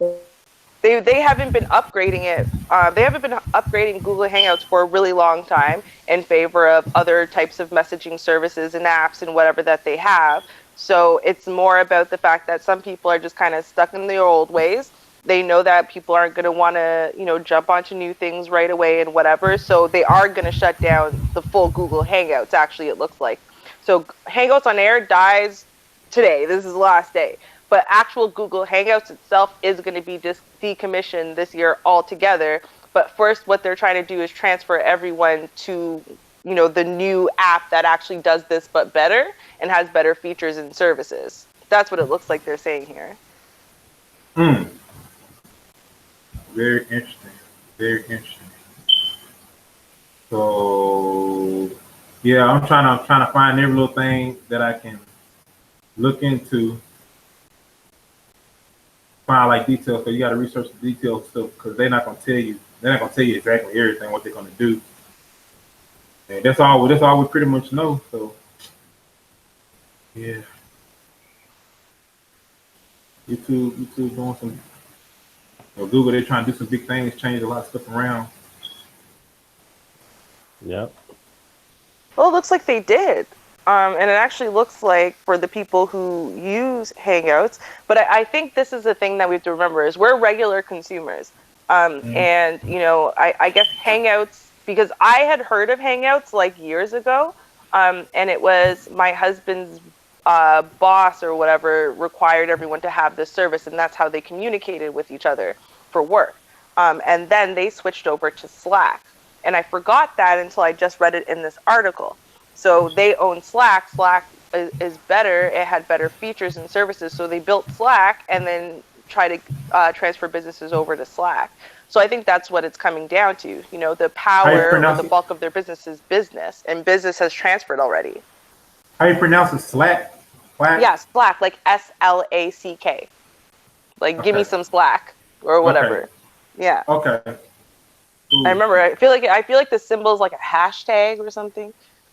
they haven't been upgrading it. They haven't been upgrading Google Hangouts for a really long time in favor of other types of messaging services and apps and whatever that they have. So it's more about the fact that some people are just kind of stuck in their old ways. They know that people aren't going to want to, jump onto new things right away and whatever. So they are going to shut down the full Google Hangouts, actually, it looks like. So Hangouts on Air dies today. This is the last day. But actual Google Hangouts itself is going to be decommissioned this year altogether. But first, what they're trying to do is transfer everyone to, the new app that actually does this but better and has better features and services. That's what it looks like they're saying here. Very interesting. Very interesting. So yeah, I'm trying to find every little thing that I can look into. find like details. So you got to research the details stuff because they're not gonna tell you. They're not gonna tell you exactly everything what they're gonna do. And that's all. That's all we pretty much know. So yeah, YouTube doing some. Google, they're trying to do some big things, change a lot of stuff around. Yep. Well, it looks like they did. And it actually looks like for the people who use Hangouts, but I think this is the thing that we have to remember is we're regular consumers. And, I guess Hangouts, because I had heard of Hangouts like years ago, and it was my husband's boss or whatever required everyone to have this service, and that's how they communicated with each other for work. And then they switched over to Slack. And I forgot that until I just read it in this article. So they own Slack. Slack is better. It had better features and services. So they built Slack and then try to transfer businesses over to Slack. So I think that's what it's coming down to. The power or the bulk of their business is business, and business has transferred already. How you pronounce it? Slack? Slack? Yeah, Slack, like SLACK. Like, okay. Give me some Slack or whatever. Okay. Yeah. Okay. Ooh. I remember. I feel like the symbol is like a hashtag or something,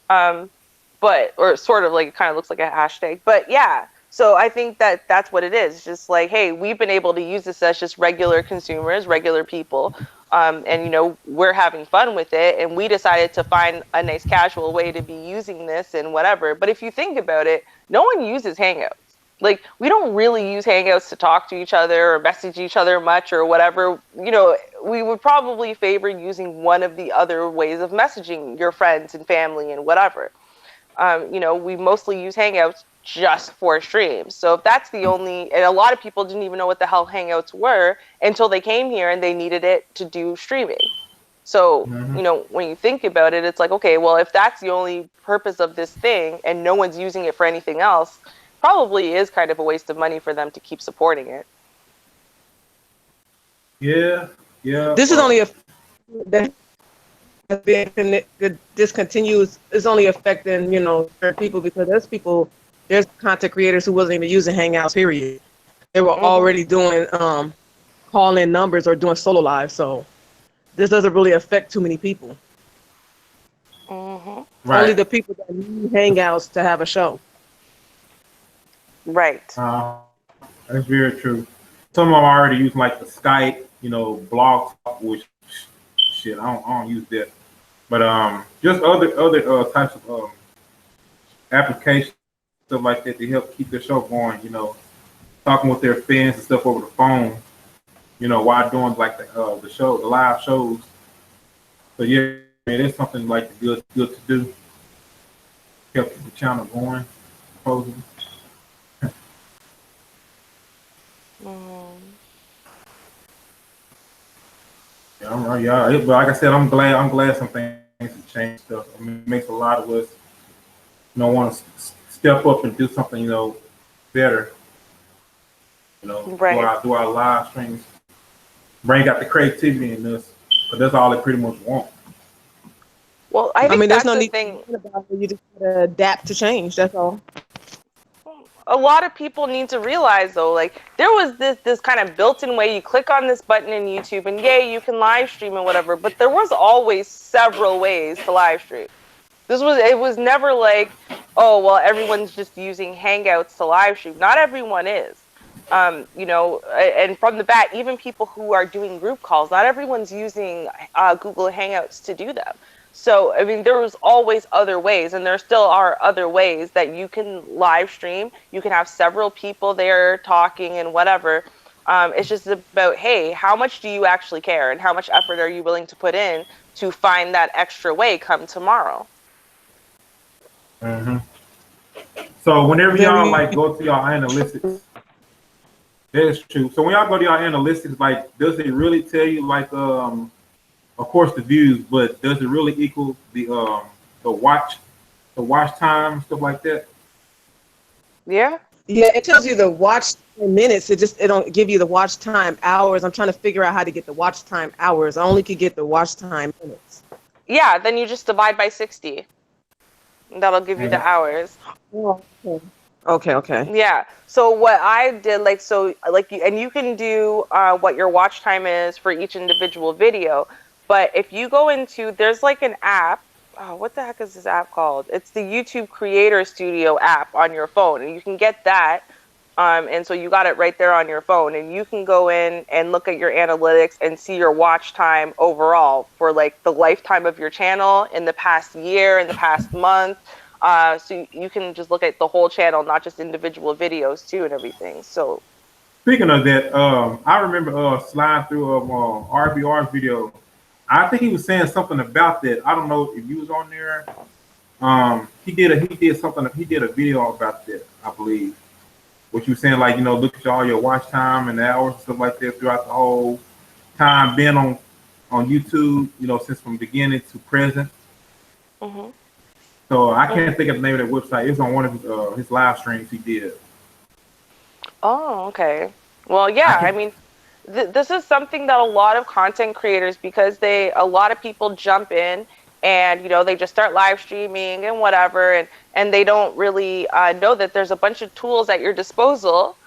or sort of like it kind of looks like a hashtag. But yeah, so I think that's what it is. It's just like, hey, we've been able to use this as just regular consumers, regular people, and we're having fun with it, and we decided to find a nice casual way to be using this and whatever. But if you think about it, no one uses Hangouts. Like, we don't really use Hangouts to talk to each other or message each other much or whatever. We would probably favor using one of the other ways of messaging your friends and family and whatever. We mostly use Hangouts just for streams. So if that's the only, and a lot of people didn't even know what the hell Hangouts were until they came here and they needed it to do streaming. So, when you think about it, it's like, okay, well, if that's the only purpose of this thing and no one's using it for anything else, probably is kind of a waste of money for them to keep supporting it. Yeah. This is only that has been discontinued. Is only affecting certain people because there's content creators who wasn't even using Hangouts. Period. They were already doing call-in numbers or doing solo live. So this doesn't really affect too many people. Right. Only the people that need Hangouts to have a show. Right. That's very true. Some of them are already using like the Skype, blog talk, which shit, I don't use that. But just other types of applications, stuff like that to help keep their show going, talking with their fans and stuff over the phone, while doing like the show, the live shows. So yeah, it's something like good to do. Help keep the channel going, supposedly. Yeah, but like I said, I'm glad some things have changed. Stuff. I mean, it makes a lot of us, want to step up and do something, better. Right. Do our live streams, bring out the creativity in us, but that's all they pretty much want. Well, I mean, there's no the need thing. About it. You just gotta adapt to change. That's all. A lot of people need to realize though, like there was this kind of built-in way you click on this button in YouTube and yay, you can live stream and whatever, but there was always several ways to live stream. It was never like, oh, well, everyone's just using Hangouts to live stream. Not everyone is. And from the bat, even people who are doing group calls, not everyone's using Google Hangouts to do them. So, I mean, there was always other ways, and there still are other ways that you can live stream. You can have several people there talking and whatever. It's just about, hey, how much do you actually care, and how much effort are you willing to put in to find that extra way come tomorrow? Mm-hmm. So whenever y'all like go to y'all analytics, that is true. So when y'all go to y'all analytics, like, does it really tell you like of course the views, but does it really equal the watch time, stuff like that? Yeah. Yeah, it tells you the watch minutes. It don't give you the watch time hours. I'm trying to figure out how to get the watch time hours. I only could get the watch time minutes. Yeah, then you just divide by 60. That'll give you the hours. Oh, okay. Okay. Yeah. So what I did, like, so like, and you can do what your watch time is for each individual video. But if you go into, there's like an app. Oh, what the heck is this app called? It's the YouTube Creator Studio app on your phone, and you can get that. And so you got it right there on your phone, and you can go in and look at your analytics and see your watch time overall for like the lifetime of your channel in the past year, in the past month. So you can just look at the whole channel, not just individual videos too and everything. So Speaking of that, I remember sliding through RBR's video. I think he was saying something about that. I don't know if you was on there. He did a video about that, I believe. What you were saying, like, look at all your watch time and hours and stuff like that throughout the whole time being on YouTube, since from beginning to present. mhm. So I can't think of the name of that website. It's on one of his live streams he did. Oh, okay. Well, I yeah, I can mean, this is something that a lot of content creators, because a lot of people jump in and, they just start live streaming and whatever, and they don't really know that there's a bunch of tools at your disposal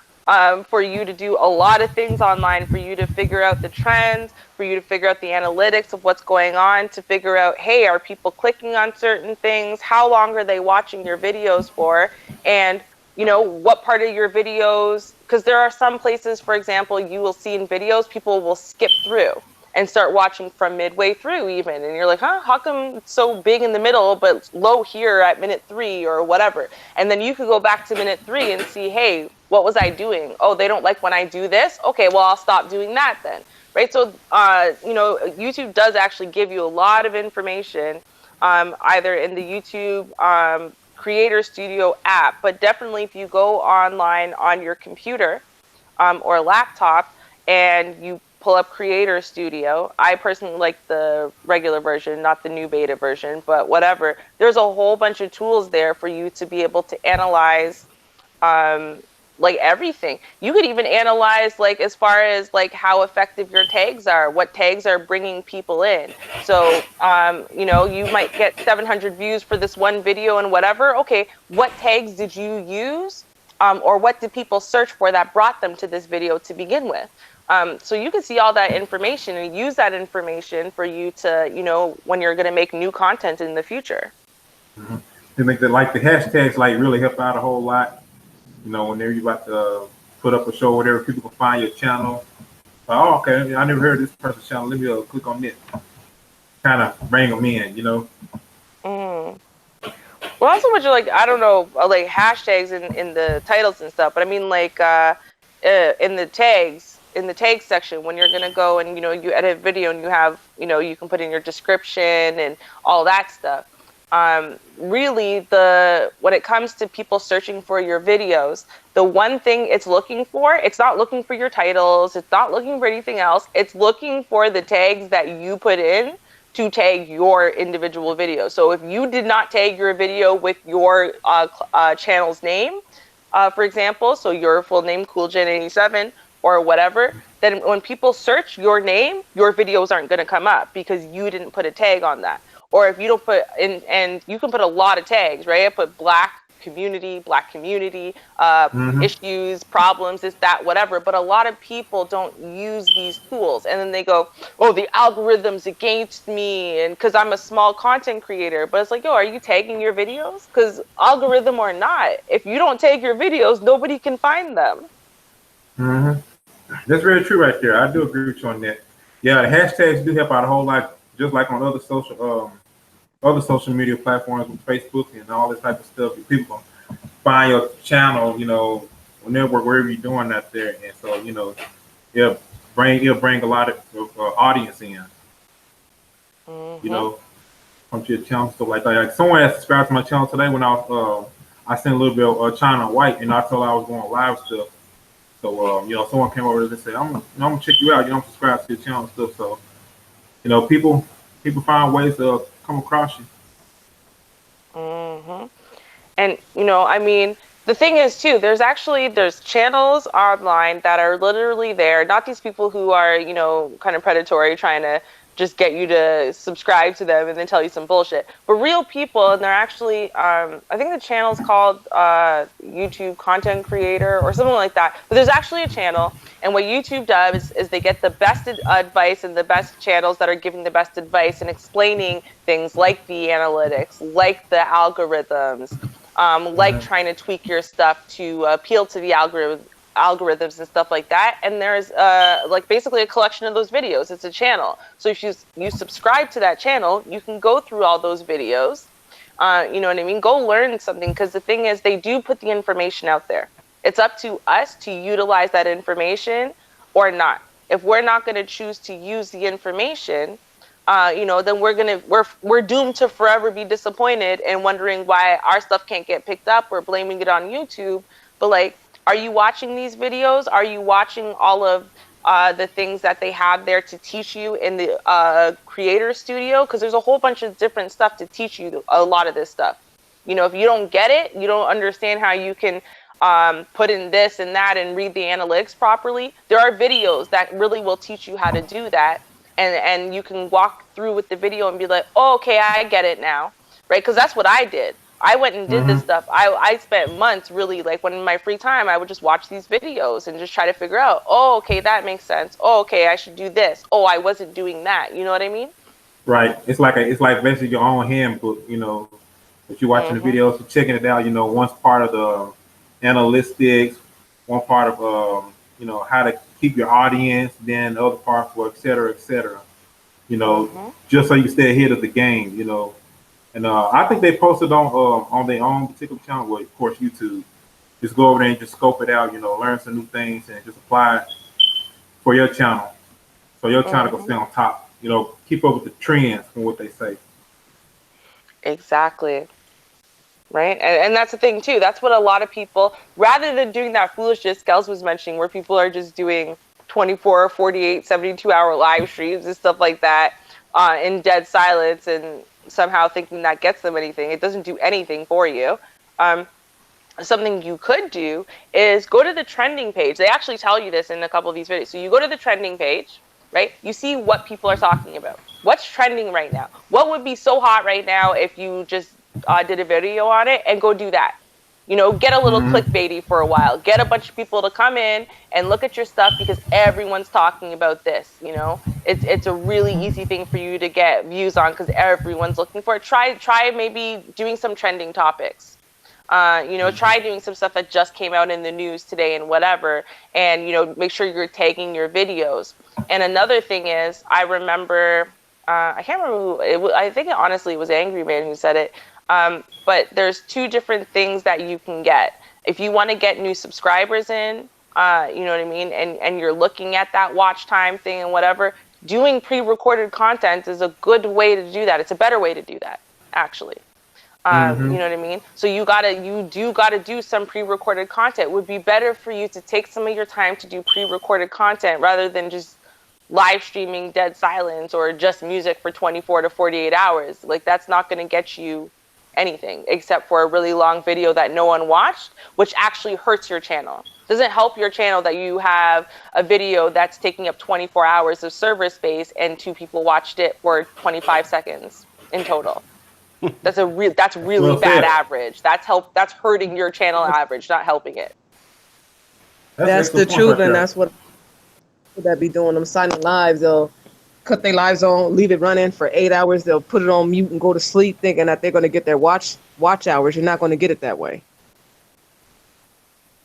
for you to do a lot of things online, for you to figure out the trends, for you to figure out the analytics of what's going on, to figure out, hey, are people clicking on certain things? How long are they watching your videos for? And what part of your videos, because there are some places, for example, you will see in videos, people will skip through and start watching from midway through even. And you're like, huh, how come it's so big in the middle, but low here at minute 3 or whatever? And then you could go back to minute 3 and see, hey, what was I doing? Oh, they don't like when I do this. Okay, well, I'll stop doing that then. Right. So, YouTube does actually give you a lot of information, either in the YouTube Creator Studio app, but definitely if you go online on your computer or laptop and you pull up Creator Studio, I personally like the regular version, not the new beta version, but whatever. There's a whole bunch of tools there for you to be able to analyze um, like everything. You could even analyze like as far as like how effective your tags are, what tags are bringing people in. So, you might get 700 views for this one video and whatever. Okay, what tags did you use? Or what did people search for that brought them to this video to begin with? So you can see all that information and use that information for you to, when you're going to make new content in the future. Mm-hmm. I think that like the hashtags like really help out a whole lot. Whenever you about to put up a show, whatever, people can find your channel. Oh, okay, I never heard of this person's channel. Let me click on it. Kind of bring them in. Mm. Well, not so much like, I don't know, like hashtags in the titles and stuff, but I mean like in the tag section, when you're gonna go and you edit a video and you have you can put in your description and all that stuff. Really, when it comes to people searching for your videos, the one thing it's looking for, it's not looking for your titles, it's not looking for anything else. It's looking for the tags that you put in to tag your individual video. So if you did not tag your video with your channel's name, for example, so your full name, CoolGen87 or whatever, then when people search your name, your videos aren't going to come up because you didn't put a tag on that. Or if you don't put in, and you can put a lot of tags, right? I put black community, Mm-hmm. issues, problems, this, that, whatever. But a lot of people don't use these tools. And then they go, oh, the algorithm's against me. And because I'm a small content creator. But it's like, yo, are you tagging your videos? Because algorithm or not, if you don't tag your videos, nobody can find them. Mm-hmm. That's very true right there. I do agree with you on that. Yeah, the hashtags do help out a whole lot, just like on other social media platforms with Facebook and all this type of stuff. People can find your channel, whenever wherever you're doing that there, and so it'll bring a lot of audience in. Mm-hmm. Come to your channel, stuff like that. Like someone has subscribed to my channel today when I sent a little bit of China White, and I told her I was going live stuff. So someone came over and said, I'm gonna check you out. Subscribe to your channel and stuff. So people find ways to come across you. Mm-hmm. And I mean, the thing is too, there's channels online that are literally there, not these people who are kind of predatory, trying to just get you to subscribe to them and then tell you some bullshit. But real people, and they're actually, I think the channel's called YouTube Content Creator or something like that. But there's actually a channel, and what YouTube does is they get the best advice and the best channels that are giving the best advice and explaining things like the analytics, like the algorithms, like trying to tweak your stuff to appeal to the algorithms and stuff like that. And there's like basically a collection of those videos. It's a channel. So if you subscribe to that channel, you can go through all those videos. You know what I mean? Go learn something, because the thing is, they do put the information out there. It's up to us to utilize that information or not. If we're not going to choose to use the information, you know, then we're doomed to forever be disappointed and wondering why our stuff can't get picked up or blaming it on YouTube. But like, are you watching these videos? Are you watching all of the things that they have there to teach you in the creator studio? Because there's a whole bunch of different stuff to teach you a lot of this stuff. You know, if you don't get it, you don't understand how you can put in this and that and read the analytics properly, there are videos that really will teach you how to do that. And you can walk through with the video and be like, oh, okay, I get it now, right? Because that's what I did. I went and did this stuff. I spent months really, like, when in my free time, I would just watch these videos and just try to figure out, oh, okay, that makes sense. Oh, okay, I should do this. Oh, I wasn't doing that. You know what I mean? Right. It's like basically your own handbook, you know, that you're watching the videos, checking it out, you know, one's part of the analytics, one part of, you know, how to keep your audience, then the other part for et cetera, you know, just so you can stay ahead of the game, you know. And I think they posted on their own particular channel, well, of course, YouTube. Just go over there and just scope it out, you know, learn some new things and just apply it for your channel. So your channel can stay on top, you know, keep up with the trends from what they say. Exactly. Right. And that's the thing, too. That's what a lot of people, rather than doing that foolishness Gels was mentioning, where people are just doing 24, 48, 72-hour live streams and stuff like that in dead silence and somehow thinking that gets them anything. It doesn't do anything for you. Something you could do is go to the trending page. They actually tell you this in a couple of these videos. So you go to the trending page, right? You see what people are talking about. What's trending right now? What would be so hot right now if you just did a video on it, and go do that? You know, get a little clickbaity for a while. Get a bunch of people to come in and look at your stuff because everyone's talking about this. You know, it's a really easy thing for you to get views on because everyone's looking for it. Try maybe doing some trending topics. You know, try doing some stuff that just came out in the news today and whatever, and, you know, make sure you're tagging your videos. And another thing is, I remember, I can't remember who, I think it honestly was Angry Man who said it, but there's two different things that you can get. If you want to get new subscribers in, you know what I mean, and you're looking at that watch time thing and whatever, doing pre-recorded content is a good way to do that. It's a better way to do that, actually. You know what I mean? So you do gotta do some pre-recorded content. It would be better for you to take some of your time to do pre-recorded content rather than just live streaming dead silence or just music for 24 to 48 hours. Like, that's not going to get you anything except for a really long video that no one watched, which actually hurts your channel. Doesn't help your channel that you have a video that's taking up 24 hours of server space and 2 people watched it for 25 seconds in total. That's really bad average. That's hurting your channel average, not helping it. That's the truth, and that's what that be doing. Them signing lives, they'll cut their lives on, leave it running for 8 hours. They'll put it on mute and go to sleep, thinking that they're going to get their watch hours. You're not going to get it that way.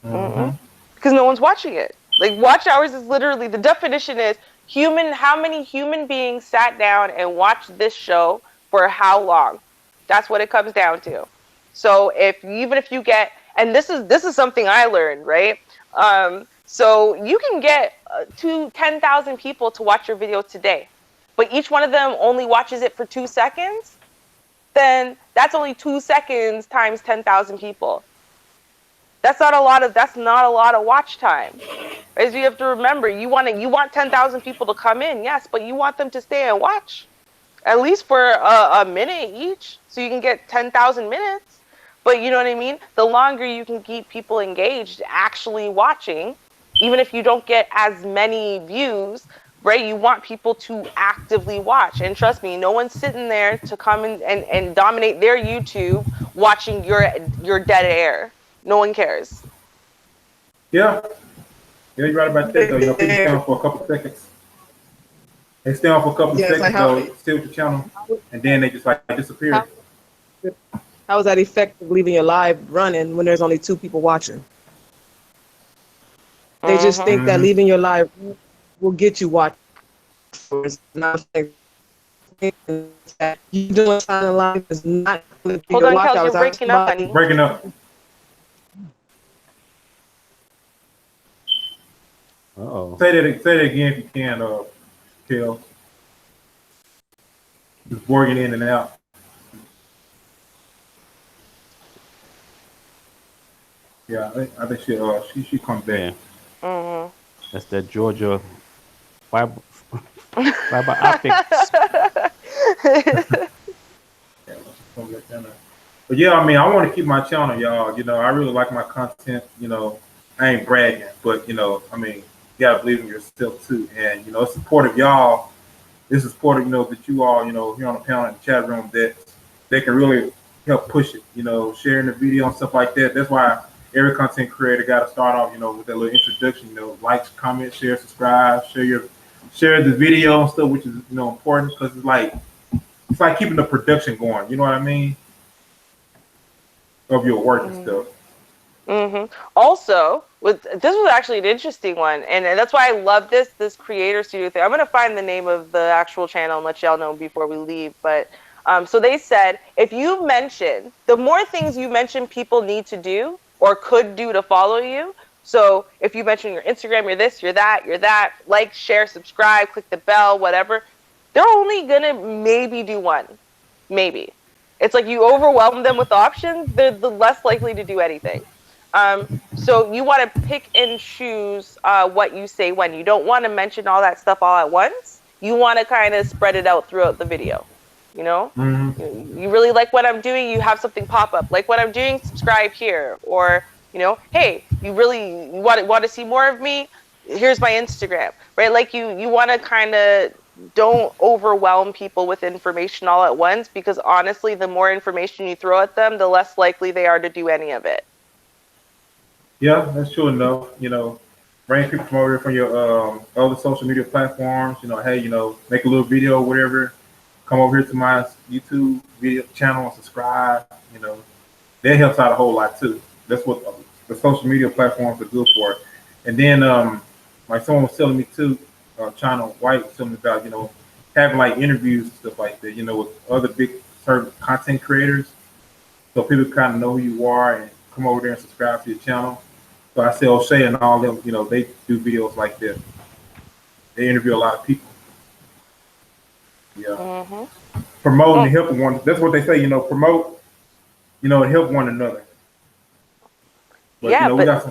Because no one's watching it. Like, watch hours is literally, the definition is how many human beings sat down and watched this show for how long? That's what it comes down to. So even if you get, and this is something I learned, right? So you can get 10,000 people to watch your video today, but each one of them only watches it for 2 seconds. Then that's only 2 seconds times 10,000 people. That's not a lot of watch time. As you have to remember, you want 10,000 people to come in, yes, but you want them to stay and watch. At least for a minute each, so you can get 10,000 minutes. But you know what I mean? The longer you can keep people engaged, actually watching, even if you don't get as many views, right? You want people to actively watch. And trust me, no one's sitting there to come and dominate their YouTube watching your dead air. No one cares. Yeah, yeah, you're right about that though. You know, people stay on for a couple seconds. They stay on for a couple Yeah, it's like seconds though, stay with the channel, and then they just like how disappear. how is that effective leaving your live running when there's only 2 people watching? They just think that Mm-hmm. leaving your live will get you watchers. And I'm saying that you doing silent live is not going to be Hold your on, watch Kels, you're hours. breaking up, honey. Breaking up. Uh-oh. Say that again if you can, Kel. Just working in and out. Yeah, I think she comes back. Yeah. Mm-hmm. That's that Georgia fiber, fiber optics. Yeah, come back down there. But yeah, I mean, I want to keep my channel, y'all. You know, I really like my content. You know, I ain't bragging, but you know, I mean, you gotta believe in yourself too. And you know, it's supportive y'all. This is supportive, you know, that you all, you know, here on the panel in the chat room that they can really help push it. You know, sharing the video and stuff like that. That's why every content creator got to start off, you know, with that little introduction. You know, like, comment, share, subscribe, share the video and stuff, which is important because it's like keeping the production going. You know what I mean? Of your work and stuff. Also, this was actually an interesting one, and that's why I love this creator studio thing. I'm gonna find the name of the actual channel and let y'all know before we leave. But so they said if you mention the more things you mention, people need to do or could do to follow you. So if you mention your Instagram, you're this, you're that, like, share, subscribe, click the bell, whatever, they're only gonna maybe do one, maybe. It's like you overwhelm them with options, they're the less likely to do anything. So you want to pick and choose what you say when. You don't want to mention all that stuff all at once. You want to kind of spread it out throughout the video. You know, Mm-hmm. you really like what I'm doing, you have something pop up. Like what I'm doing, subscribe here. Or, hey, you really want to see more of me? Here's my Instagram, right? Like you want to kind of don't overwhelm people with information all at once, because honestly, the more information you throw at them, the less likely they are to do any of it. Yeah, that's true enough. You know, bring people from over here from your other social media platforms. You know, hey, make a little video, or whatever. Come over here to my YouTube video channel and subscribe. You know, that helps out a whole lot too. That's what the social media platforms are good for. And then, like someone was telling me too, China White was telling me about having like interviews and stuff like that. With other big certain content creators, so people kind of know who you are and come over there and subscribe to your channel. So I say O'Shea and all them, they do videos like that. They interview a lot of people. Yeah. Mm-hmm. Promoting and helping one. That's what they say, promote, and help one another. But yeah, we got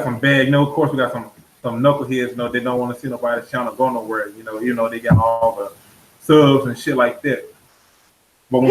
some bad, of course we got some knuckleheads, they don't want to see nobody's channel go nowhere, even though they got all the subs and shit like that. But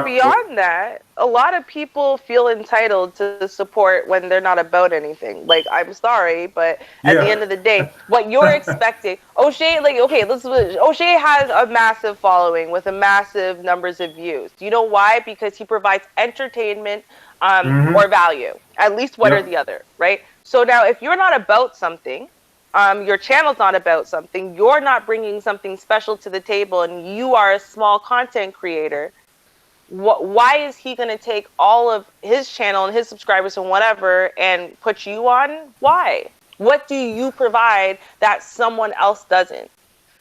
beyond that, a lot of people feel entitled to support when they're not about anything. Like, I'm sorry, but at the end of the day, what you're expecting, O'Shea, O'Shea has a massive following with a massive numbers of views. You know why? Because he provides entertainment or value, at least one or the other, right? So now, if you're not about something, your channel's not about something, you're not bringing something special to the table, and you are a small content creator, why is he going to take all of his channel and his subscribers and whatever and put you on? Why? What do you provide that someone else doesn't?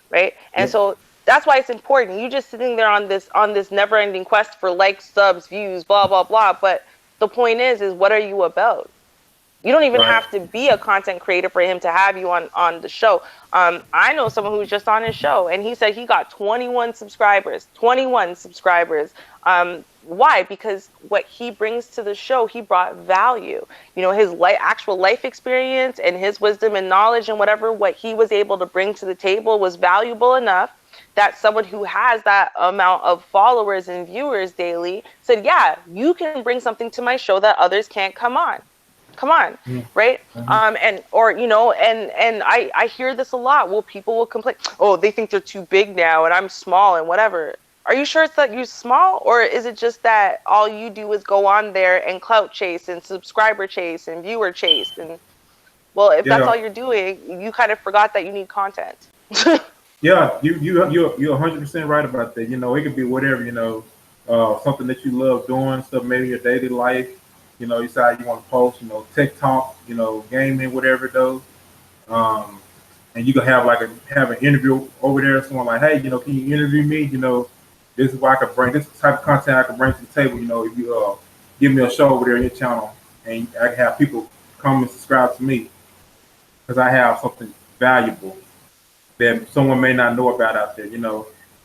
Right? And so that's why it's important. You just sitting there on this never-ending quest for likes, subs, views, blah, blah, blah. But the point is what are you about? You don't even have to be a content creator for him to have you on the show. I know someone who was just on his show, and he said he got 21 subscribers. 21 subscribers. Why? Because what he brings to the show, he brought value. His actual life experience and his wisdom and knowledge and whatever, what he was able to bring to the table was valuable enough that someone who has that amount of followers and viewers daily said, yeah, you can bring something to my show that others can't come on. Come on, right? And or and I hear this a lot. Well, people will complain. Oh, they think they're too big now, and I'm small and whatever. Are you sure it's that you're small, or is it just that all you do is go on there and clout chase and subscriber chase and viewer chase? And well, if that's all Yeah, you're doing, you kind of forgot that you need content. yeah, you're 100% right about that. It could be whatever. Something that you love doing, stuff maybe your daily life. You decide you want to post. TikTok. Gaming, whatever it does. Um, and you can have an interview over there. Someone like, hey, can you interview me? This is what I could bring. This type of content I can bring to the table. If you give me a show over there on your channel, and I can have people come and subscribe to me because I have something valuable that someone may not know about out there.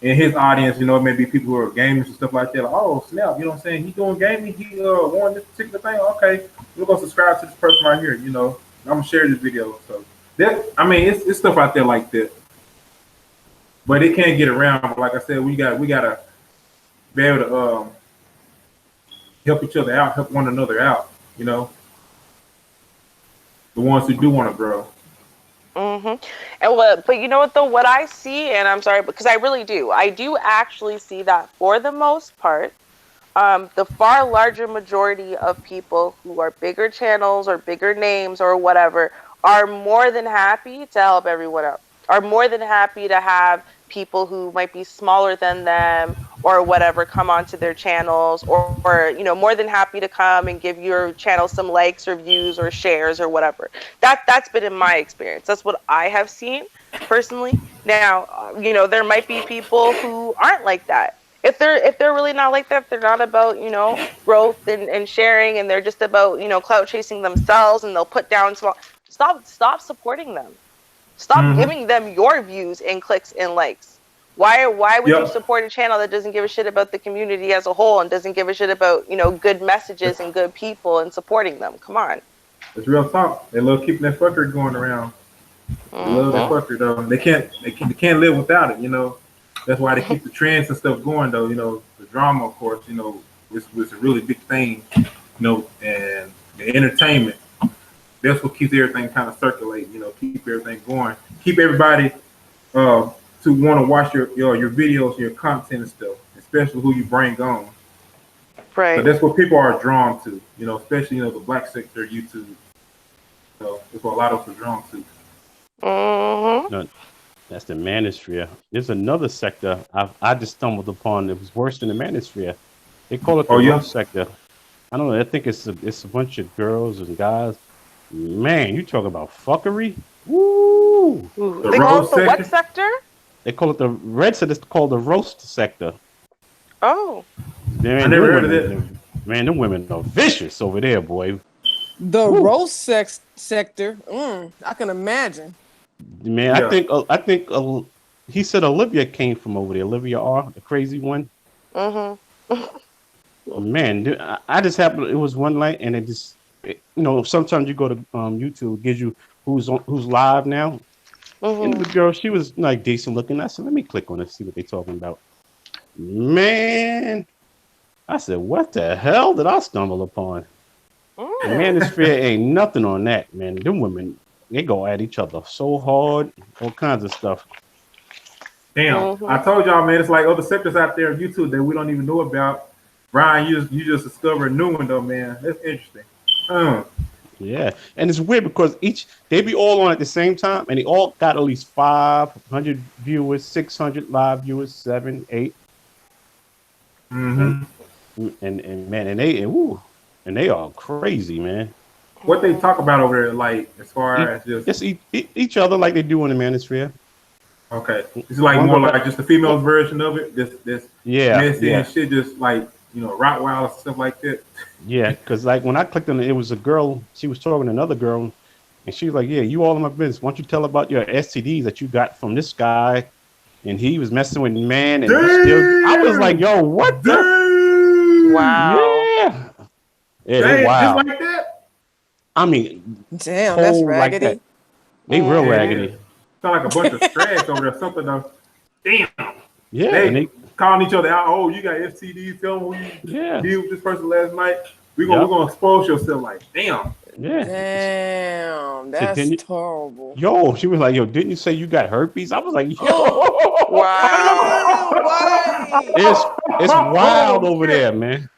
In his audience, it may be people who are gamers and stuff like that. Like, oh snap, what I'm saying? He doing gaming. He won this particular thing. Okay, we're gonna subscribe to this person right here. I'm gonna share this video. So it's stuff out there like that, but it can't get around. But like I said, we gotta be able to help each other out, help one another out. The ones who do want to grow. And but you know what though? What I see, and I'm sorry, because I really do. I do actually see that for the most part, the far larger majority of people who are bigger channels or bigger names or whatever are more than happy to help everyone out. Are more than happy to have people who might be smaller than them or whatever come onto their channels, or more than happy to come and give your channel some likes or views or shares or whatever. That's been in my experience. That's what I have seen personally. Now, there might be people who aren't like that. If they're really not like that, if they're not about growth and sharing, and they're just about clout chasing themselves, and they'll put down small. Stop supporting them. Stop giving them your views and clicks and likes. Why would you Yep. support a channel that doesn't give a shit about the community as a whole and doesn't give a shit about good messages and good people and supporting them? Come on. It's real talk. They love keeping that fucker going around. They love that fucker though. They can't live without it. That's why they keep the trends and stuff going though. The drama, of course. Was a really big thing. And the entertainment. That's what keeps everything kind of circulating. Keep everything going. Keep everybody to want to watch your videos, your content and stuff, especially who you bring on. So Right. that's what people are drawn to. Especially the black sector YouTube. So that's what a lot of us are drawn to. Mm-hmm. No, that's the manosphere. There's another sector I just stumbled upon. It was worse than the manosphere. They call it the Oh yeah. roast sector. I don't know. I think it's a bunch of girls and guys. Man, you talk about fuckery. Woo! The They call it roast the what sector. sector? They call it the red sector. It's called the roast sector. Oh. Man, I never heard of it. Man, them women are vicious over there, boy. The Woo. roast sector. I can imagine. Man, Yeah. I think he said Olivia came from over there. Olivia R, the crazy one. Man, dude, I just happened. It was one night, and sometimes you go to YouTube, it gives you who's live now. And the girl, she was like decent looking. I said, let me click on it, see what they're talking about. Man, I said, what the hell did I stumble upon? The manosphere ain't nothing on that, man. Them women, they go at each other so hard, all kinds of stuff. Damn. I told y'all, man, it's like other sectors out there on YouTube that we don't even know about. Brian, you just discovered a new one though, man. That's interesting. Yeah, and it's weird because they be all on at the same time, and they all got at least 500 viewers, 600 live viewers, 7, 8. And man, and they are crazy, man. What they talk about over there, like as far as just Each other like they do in the manosphere. okay, it's like more like just the females version of it. This messy and shit, just like Rottweiler stuff like that. Yeah, because like when I clicked on it, it was a girl. She was talking to another girl, and she was like, "Yeah, you all in my business. Why don't you tell about your STDs that you got from this guy?" And he was messing with man, and I was like, "Yo, what the? Wow. Yeah, Damn, wow. just like that. I mean, Damn, that's raggedy. Like that. They real raggedy. Sound like a bunch of trash over there. Something though. Damn. Yeah, they calling each other out. Oh, you got STDs. Tell them who you deal with this person last night. We're gonna expose yourself. Like, damn. Yeah. Damn, Said, that's terrible. Yo, she was like, yo, didn't you say you got herpes? I was like, yo. Wow. Why? It's wild Oh, over shit. there, man.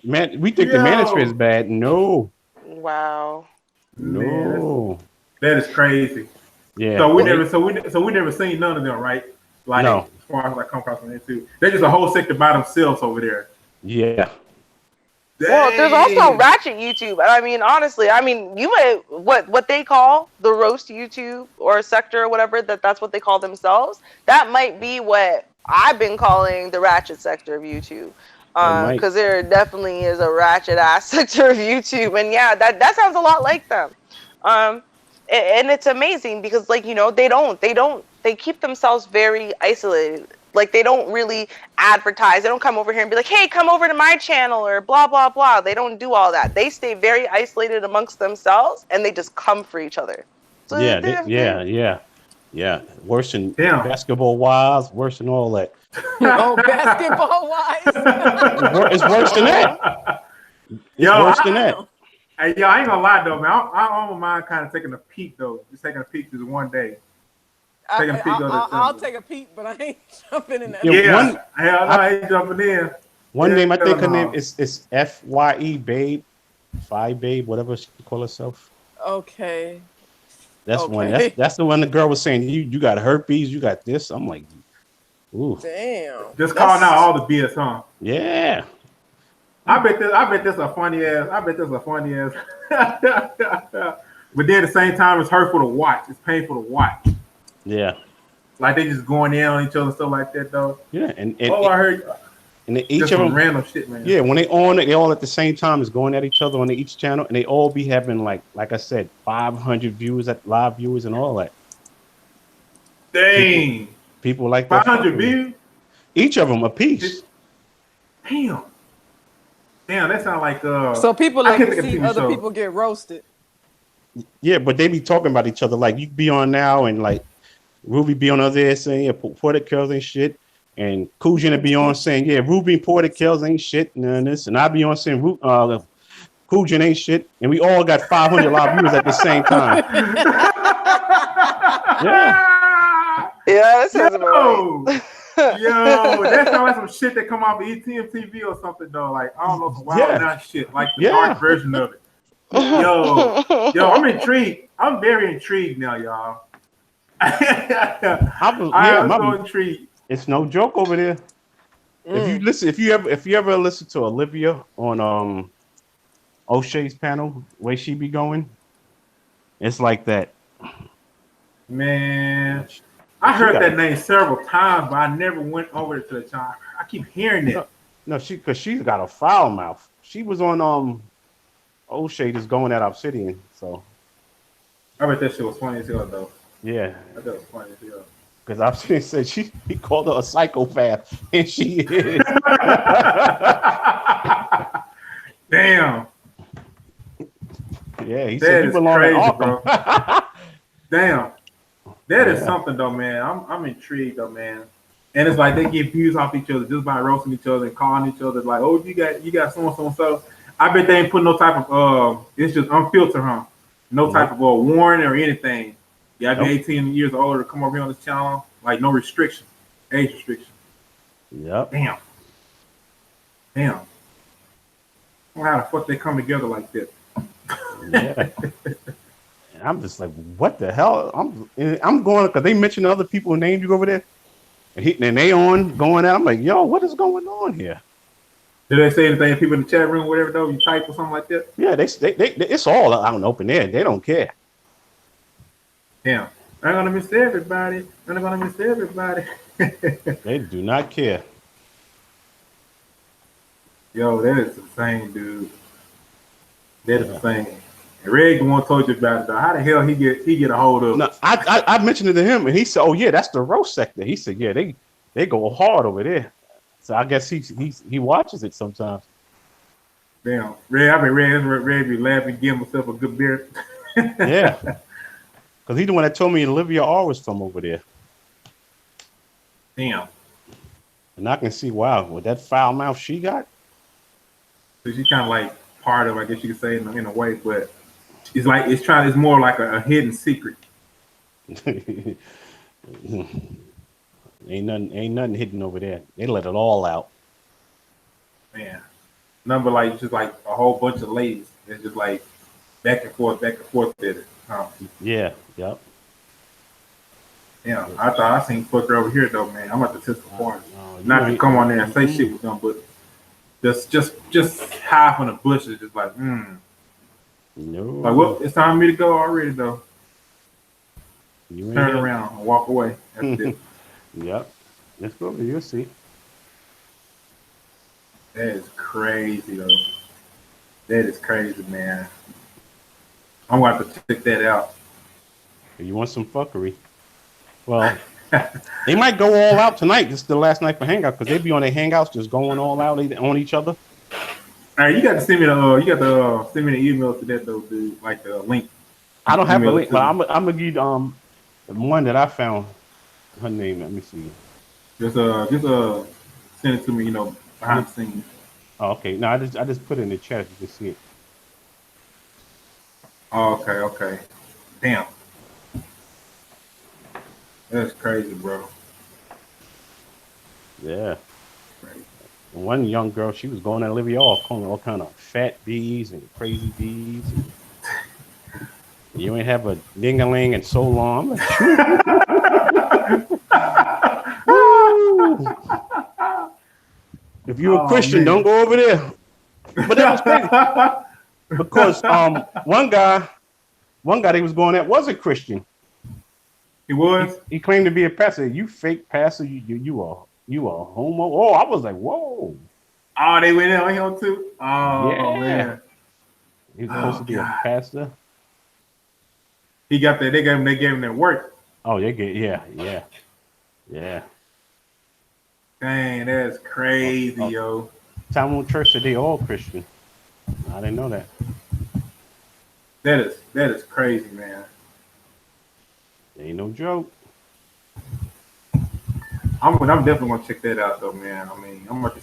Man, we think the manosphere is Yo, bad. No, Wow. man, no. that is crazy. Yeah, So we and never, they so we never seen none of them, right? Like no. as far as I come across on there too, they're just a whole sector by themselves over there. Yeah, Well, there's also Dang. ratchet YouTube. I mean, honestly, I mean, you might what they call the roast YouTube or sector or whatever that's what they call themselves. That might be what I've been calling the ratchet sector of YouTube. it might. Because there definitely is a ratchet ass sector of YouTube, and yeah, that sounds a lot like them. Um, and it's amazing because like they keep themselves very isolated. Like they don't really advertise. They don't come over here and be like, "Hey, come over to my channel" or blah blah blah. They don't do all that. They stay very isolated amongst themselves and they just come for each other. So Yeah, yeah. Worse than Damn. basketball wives, worse than all that. Oh, basketball wise. It's worse than that. It's Yo, worse than that. Hey, yo, I ain't gonna lie though, man. I don't mind kind of taking a peek though. Just taking a peek this one day. Taking a peek of this. I'll take a peek, but I ain't jumping in that. Yeah, hell no, I ain't jumping in. One name, I think her no. name is FYE Babe, Fi Babe, whatever she call herself. Okay. That's one. That's the one the girl was saying. You got herpes. You got this. I'm like, ooh, Damn. Just calling out all the BS, huh? yeah. I bet this a funny ass. I bet this a funny ass. But then at the same time, it's hurtful to watch. It's painful to watch. Yeah. Like they just going in on each other, stuff like that, though. Yeah, and I heard. and each Just of some them random shit, man. Yeah, when they on it, they all at the same time is going at each other on each channel, and they all be having like I said, 500 views at live viewers and all that. Dang. People like that. 500 views. Each of them a piece. Damn. Damn, that sounds like So people like I can't to think of see TV other show. people get roasted. Yeah, but they be talking about each other. Like you be on now, and like Ruby be on over there saying, yeah, Porter Kills ain't shit. And Kujin be on saying, yeah, Ruby and Porter Kills ain't shit. And this. And I be on saying, Kujin ain't shit. And we all got 500 live viewers at the same time. Yeah. Yeah, that sounds about right. Yo, that sounds like some shit that come off of ETM or something, though. Like, I don't know, some wild nut shit. Like the dark version of it. Yo, I'm intrigued. I'm very intrigued now, y'all. I'm so intrigued. It's no joke over there. If you ever listen to Olivia on O'Shea's panel, the way she be going, it's like that. Man, I heard that name several times, but I never went over to the channel. I keep hearing it. No, because she's got a foul mouth. She was on O'Shea just going at Obsidian, so I bet that shit was funny as hell, though. Yeah, I bet it was funny as hell. Because Obsidian said he called her a psychopath, and she is. Damn. Yeah, he said you belong crazy, at Arkham. bro. Damn. That is something, though, man. I'm intrigued, though, man. And it's like they get views off each other just by roasting each other and calling each other like, "Oh, you got so and so and so." I bet they ain't put no type of it's just unfiltered, huh? No type of warning or anything. You gotta be 18 years older to come over here on this channel. Like no restriction, age restriction. Yep. Damn. I don't know how the fuck they come together like this. Yeah. I'm just like, what the hell? I'm going because they mentioned other people's names over there, and they on going out. I'm like, yo, what is going on here? Did they say anything? People in the chat room, whatever, though, you type or something like that? Yeah, they it's all out and open there. They don't care. Damn, I'm gonna miss everybody. I'm gonna miss everybody. They do not care. Yo, that is insane, dude. That is insane. And Red the one told you about it, though. How the hell he get a hold of it? No, I mentioned it to him, and he said, "Oh yeah, that's the roast sector." He said, "Yeah, they go hard over there." So I guess he watches it sometimes. Damn, Red be laughing, giving himself a good beer. Yeah, because he's the one that told me Olivia R was from over there. Damn. And I can see, wow, with that foul mouth she got. So she's kind of like part of, I guess you could say, in a way, but It's more like a hidden secret. Ain't nothing hidden over there. They let it all out. Man, number like just like a whole bunch of ladies. It's just like back and forth at it. Yeah, yep. Yeah, I thought I seen fucker over here though, man. I'm about to test the porn. Not to ain't- come on there and say shit with them, but just high from the bushes, just like, No. Like, well, it's time for me to go already though. You ain't Turn here. around and walk away. That's it. Yep. Let's go over. You'll see. That is crazy though. That is crazy, man. I'm gonna have to check that out. You want some fuckery? Well, they might go all out tonight. This is the last night for Hangout because they be on their Hangouts just going all out on each other. All right, you got to send me send me the email to that though, dude. Like the link. I don't have the Email it link, to but me. I'm gonna give the one that I found. Her name. Let me see. Just send it to me. Behind the scenes. Oh, okay. No, I just put it in the chat. You can see it. Oh, okay. Damn. That's crazy, bro. Yeah. Crazy. One young girl, she was going at Olivia all calling all kind of fat bees and crazy bees. And you ain't have a ding-a-ling in so long. I'm like, woo. If you're a Christian, man. don't go over there. But that was crazy because one guy they was going at was a Christian. He was. He claimed to be a pastor. You fake pastor. You are homo. Oh, I was like, whoa. Oh, they went in on him too. Oh Yeah. man. He was supposed to be a pastor. He got that. They gave him that work. Oh, yeah. Dang, that's crazy, yo. Talmud Church said they all Christian. I didn't know that. That is crazy, man. Ain't no joke. I'm definitely gonna check that out though, man. I mean, I'm gonna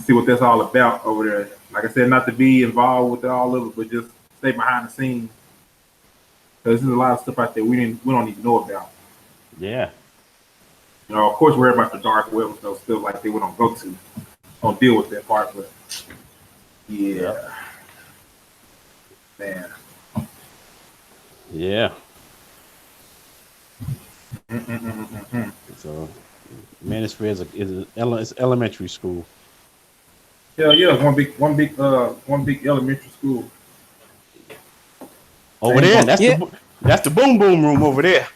see what that's all about over there. Like I said, not to be involved with all of it, but just stay behind the scenes. Because there's a lot of stuff out there we don't even know about. Yeah. Of course, we're about the dark web and stuff still like we don't go to. Don't deal with that part, but yeah. Man. Yeah. Mm-mm-mm-mm-mm. So, Manosphere is elementary school. Yeah. One big elementary school. Over there, that's the boom boom room over there.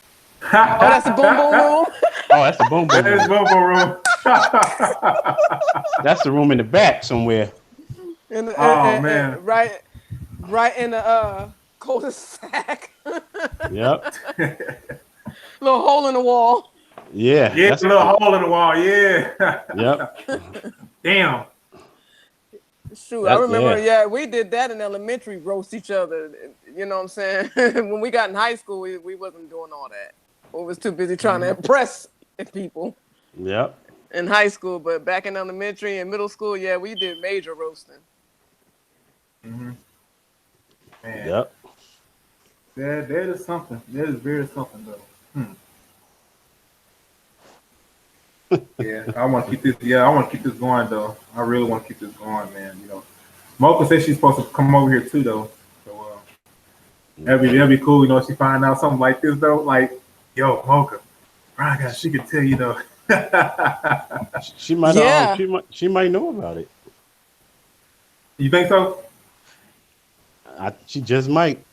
Oh, that's the boom boom room. Oh, that's the boom boom That is room. boom boom room. That's the room in the back somewhere. Man. Right in the cul-de-sac. Yep. Little hole in the wall. Yeah. Yeah, that's a little hole in the wall. Yeah. Yep. Shoot, That's, I remember. Yeah, we did that in elementary, roast each other. You know what I'm saying? When we got in high school, we wasn't doing all that. We was too busy trying to impress people. Yep. In high school, but back in elementary and middle school, yeah, we did major roasting. Mm-hmm. Man. Yep. That is something. That is very something though. Yeah, I want to keep this. Yeah, I want to keep this going though. I really want to keep this going, man. Mocha said she's supposed to come over here too though. So that'd be cool. If she find out something like this though, like, yo, Mocha, Brian, she could tell you though. She might. Yeah. She might know about it. You think so? She just might.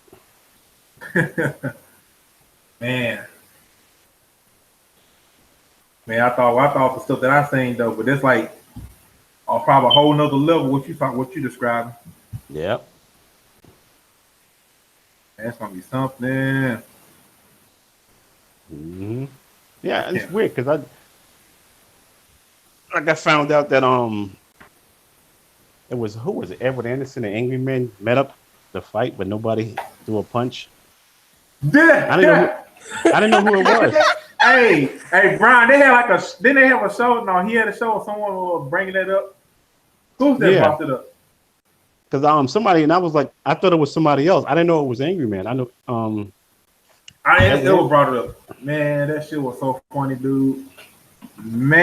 Man, I thought the stuff that I seen though, but it's like probably a whole nother level. What you describing? Yep. That's gonna be something. Mm-hmm. Yeah, it's weird because I found out that who was it? Edward Anderson and Angry Men met up to fight, but nobody threw a punch. Yeah. I didn't know who it was. Hey, Brian, they had didn't they have a show? No, he had a show. Someone was bringing that up. Who's that brought it up? because somebody, and I was like, I thought it was somebody else. I didn't know it was Angry Man. I know I that ever was brought it up. Man, that shit was so funny, dude.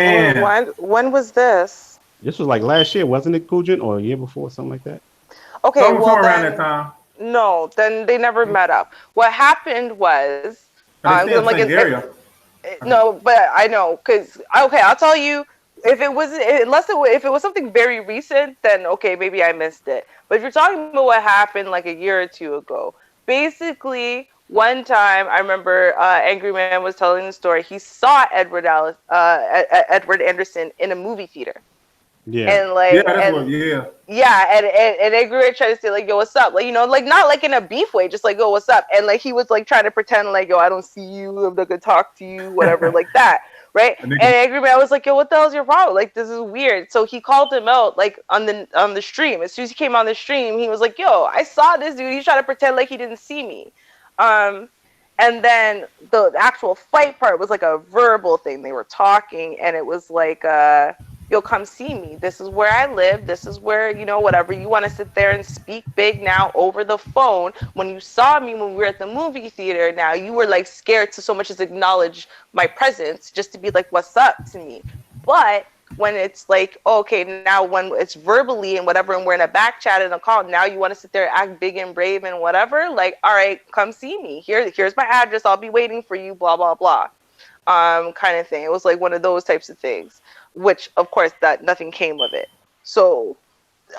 Hold on, Man, when was this? this was like last year, wasn't it, Kujin, or a year before, something like that? Okay, well somewhere around that then, time. no, then they never met up. What happened was, But they stay because in I'm the like, same area. no, but I know, because okay, I'll tell you. If it was, if it was something very recent, then okay, maybe I missed it. But if you're talking about what happened like a year or two ago, basically, one time I remember Angry Man was telling the story. He saw Edward Anderson in a movie theater, Yeah. and Yeah, like, that's what. and Yeah, yeah, and Edgar Wright tried to say like, yo, what's up? Like, like not like in a beef way, just like, yo, what's up? And like he was like trying to pretend like, yo, I don't see you, I'm not gonna talk to you, whatever, like that, right? and nigga, And Angry Man was like, yo, what the hell's your problem? Like, this is weird. So he called him out like on the stream. As soon as he came on the stream, he was like, yo, I saw this dude. He's trying to pretend like he didn't see me. Um, and then the actual fight part was like a verbal thing. They were talking, and it was like, you'll come see me. This is where I live. This is where, whatever. You want to sit there and speak big now over the phone. When you saw me when we were at the movie theater, now you were like scared to so much as acknowledge my presence just to be like, what's up to me. But when it's like, okay, now when it's verbally and whatever, and we're in a back chat and a call, now you want to sit there, act big and brave and whatever, like, all right, come see me. Here's my address. I'll be waiting for you, blah, blah, blah. Kind of thing. It was like one of those types of things, which of course that nothing came of it. So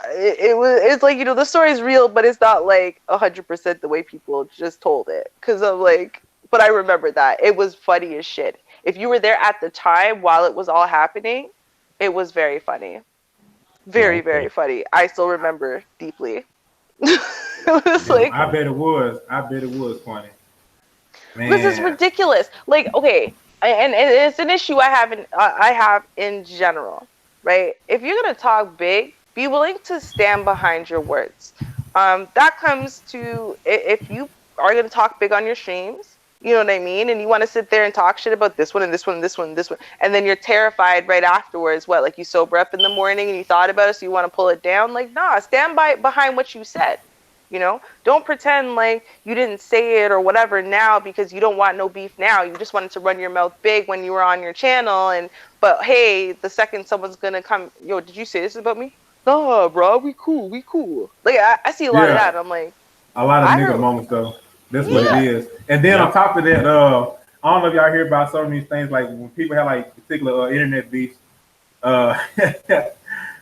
it's like, the story is real, but it's not like 100% the way people just told it. Because I'm like, but I remember that it was funny as shit. If you were there at the time while it was all happening, it was very funny, Oh, very okay. very funny. I still remember deeply. It was like, I bet it was. I bet it was funny. because it's Man, ridiculous. Like, okay, and it's an issue I have in general, right? If you're gonna talk big, be willing to stand behind your words. That comes to if you are gonna talk big on your streams, you know what I mean, and you want to sit there and talk shit about this one and this one and this one and this one, and then you're terrified right afterwards. What, like you sober up in the morning and you thought about it, so you want to pull it down? Like, nah, stand behind what you said. Don't pretend like you didn't say it or whatever now because you don't want no beef now. You just wanted to run your mouth big when you were on your channel, but hey, the second someone's gonna come, yo, did you say this about me? Nah, bro, we cool, we cool. Like, I see a lot of yeah, that, and I'm like, a lot of I nigga heard, moments though. That's what it yeah. Yeah. is. And then on Yep. top of that, I don't know if y'all hear about some of these things like when people have like particular internet beefs. Uh,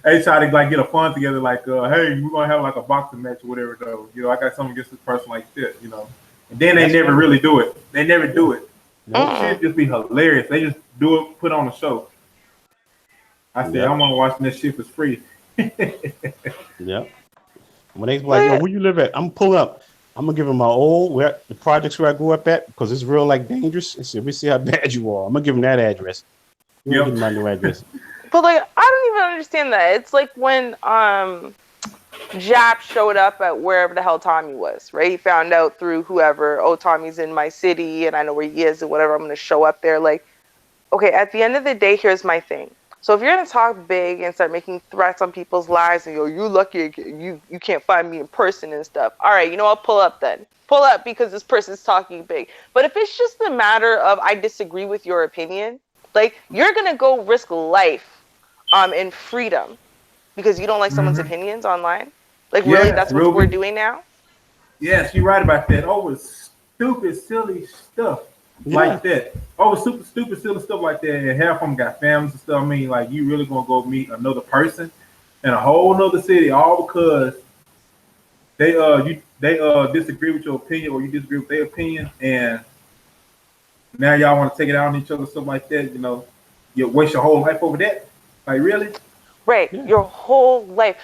they try to like get a fund together, like, hey, we're gonna have like a boxing match or whatever. Though, I got something against this person like this, and then they That's never funny. really do it. They never Yeah. do it. Nope. Mm-mm. Shit just be hilarious. They just do it, put on a show. I said, Yep. I'm gonna watch this shit for free. Yep. When they like, yo, But where you live at? I'm pulling up. I'm gonna give them my old where the projects where I grew up at because it's real like dangerous. And see, we see how bad you are. I'm gonna give them that address. I'm gonna give Yep. them my new address. like, I don't even understand that. It's like when Jap showed up at wherever the hell Tommy was, right? He found out through whoever, oh, Tommy's in my city and I know where he is and whatever, I'm going to show up there. Like, okay, at the end of the day, here's my thing. So if you're going to talk big and start making threats on people's lives and you're lucky you can't find me in person and stuff. All right, I'll pull up then. Pull up because this person's talking big. But if it's just a matter of I disagree with your opinion, like you're going to go risk life in freedom because you don't like someone's Hmm. opinions online. Like, really, Yeah, that's what we're Ruby. doing now? Yes, you're right about that. Over stupid, silly stuff Yeah. like that. Over super stupid, silly stuff like that. And half of them got families and stuff. I mean, like you really gonna go meet another person in a whole nother city all because they disagree with your opinion or you disagree with their opinion and now y'all want to take it out on each other, stuff like that. You waste your whole life over that. Like really? Right. Yeah. Your whole life.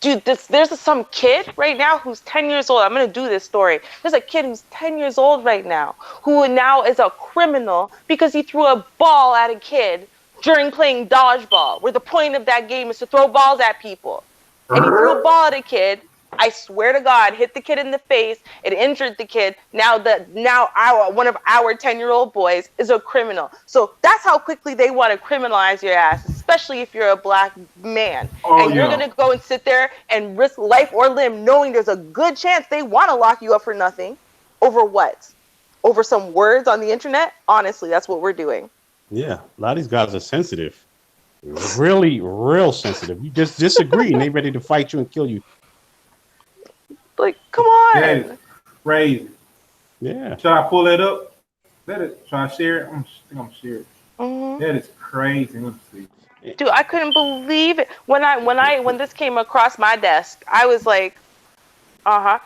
Dude, there's some kid right now who's 10 years old. I'm going to do this story. There's a kid who's 10 years old right now who now is a criminal because he threw a ball at a kid during playing dodgeball, where the point of that game is to throw balls at people. And he threw a ball at a kid. I swear to God, hit the kid in the face. It injured the kid. Now one of our 10-year-old boys is a criminal. So that's how quickly they want to criminalize your ass, especially if you're a black man. Oh And you're yeah. going to go and sit there and risk life or limb knowing there's a good chance they want to lock you up for nothing. Over what? Over some words on the internet? Honestly, that's what we're doing. Yeah, a lot of these guys are sensitive. Really, real sensitive. You just disagree and they ready to fight you and kill you. Like, come That is on. crazy. Yeah. Should I pull that up? Should I share it? I think I'm gonna share it. Mhm. That is crazy. Let's see. Dude, I couldn't believe it when this came across my desk. I was like,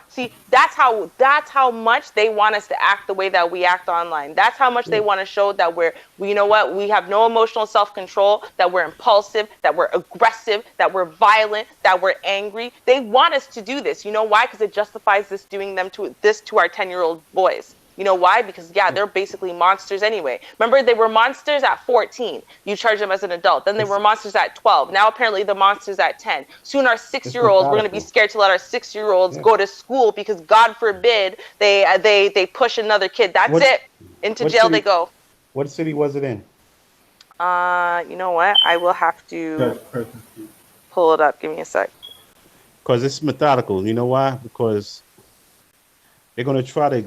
see, that's how much they want us to act the way that we act online. That's how much they want to show that you know what, we have no emotional self-control, that we're impulsive, that we're aggressive, that we're violent, that we're angry. They want us to do this. You know why? Because it justifies doing this to our 10-year-old boys. You know why? Because, yeah, they're basically monsters anyway. Remember, they were monsters at 14. You charge them as an adult. Then they were monsters at 12. Now, apparently, the monsters at 10. Soon, our 6-year-olds, we're going to be scared to let our 6-year-olds go to school because, God forbid, they push another kid. That's it. Into jail they go. What city was it in? You know what? I will have to pull it up. Give me a sec. Because it's methodical. You know why? Because they're going to try to...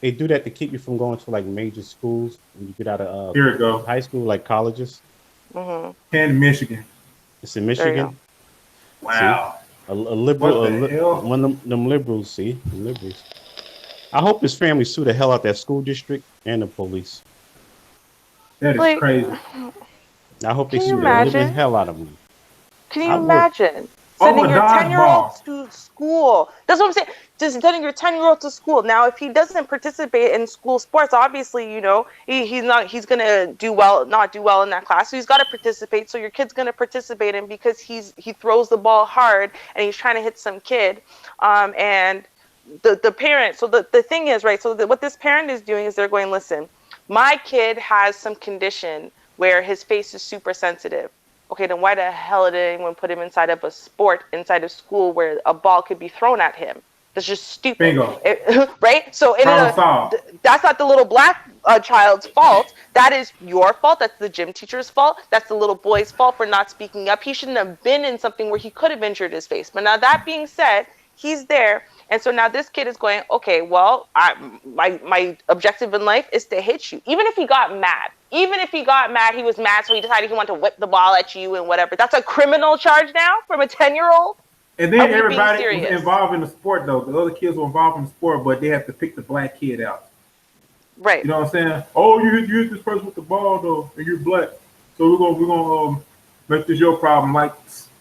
They do that to keep you from going to like major schools when you get out of Here it goes. high school, like colleges. Mm-hmm. In Michigan. It's in Michigan. Wow. See? A liberal, one of them liberals. See, the liberals. I hope his family sue the hell out that school district and the police. That is crazy. I hope they sue the living hell out of them. Can you imagine sending your 10-year-old to school? That's what I'm saying. Just sending your 10-year-old to school. Now, if he doesn't participate in school sports, obviously, you know, he's gonna not do well in that class. So he's got to participate. So your kid's gonna participate in because he throws the ball hard and he's trying to hit some kid. And the parent. So the thing is, right. So what this parent is doing is they're going, listen, my kid has some condition where his face is super sensitive. Okay, then why the hell did anyone put him inside of a sport inside of school where a ball could be thrown at him? That's just stupid. Bingo. Right? So that's not the little black child's fault. That is your fault. That's the gym teacher's fault. That's the little boy's fault for not speaking up. He shouldn't have been in something where he could have injured his face. But now that being said, he's there. And so now this kid is going, okay, well, my objective in life is to hit you. Even if he got mad. He was mad, so he decided he wanted to whip the ball at you and whatever. That's a criminal charge now from a 10-year-old? And then everybody was involved in the sport, though. The other kids were involved in the sport, but they have to pick the black kid out. Right. You know what I'm saying? Oh, you hit this person with the ball, though, and you're black. So we're gonna make this your problem. Like,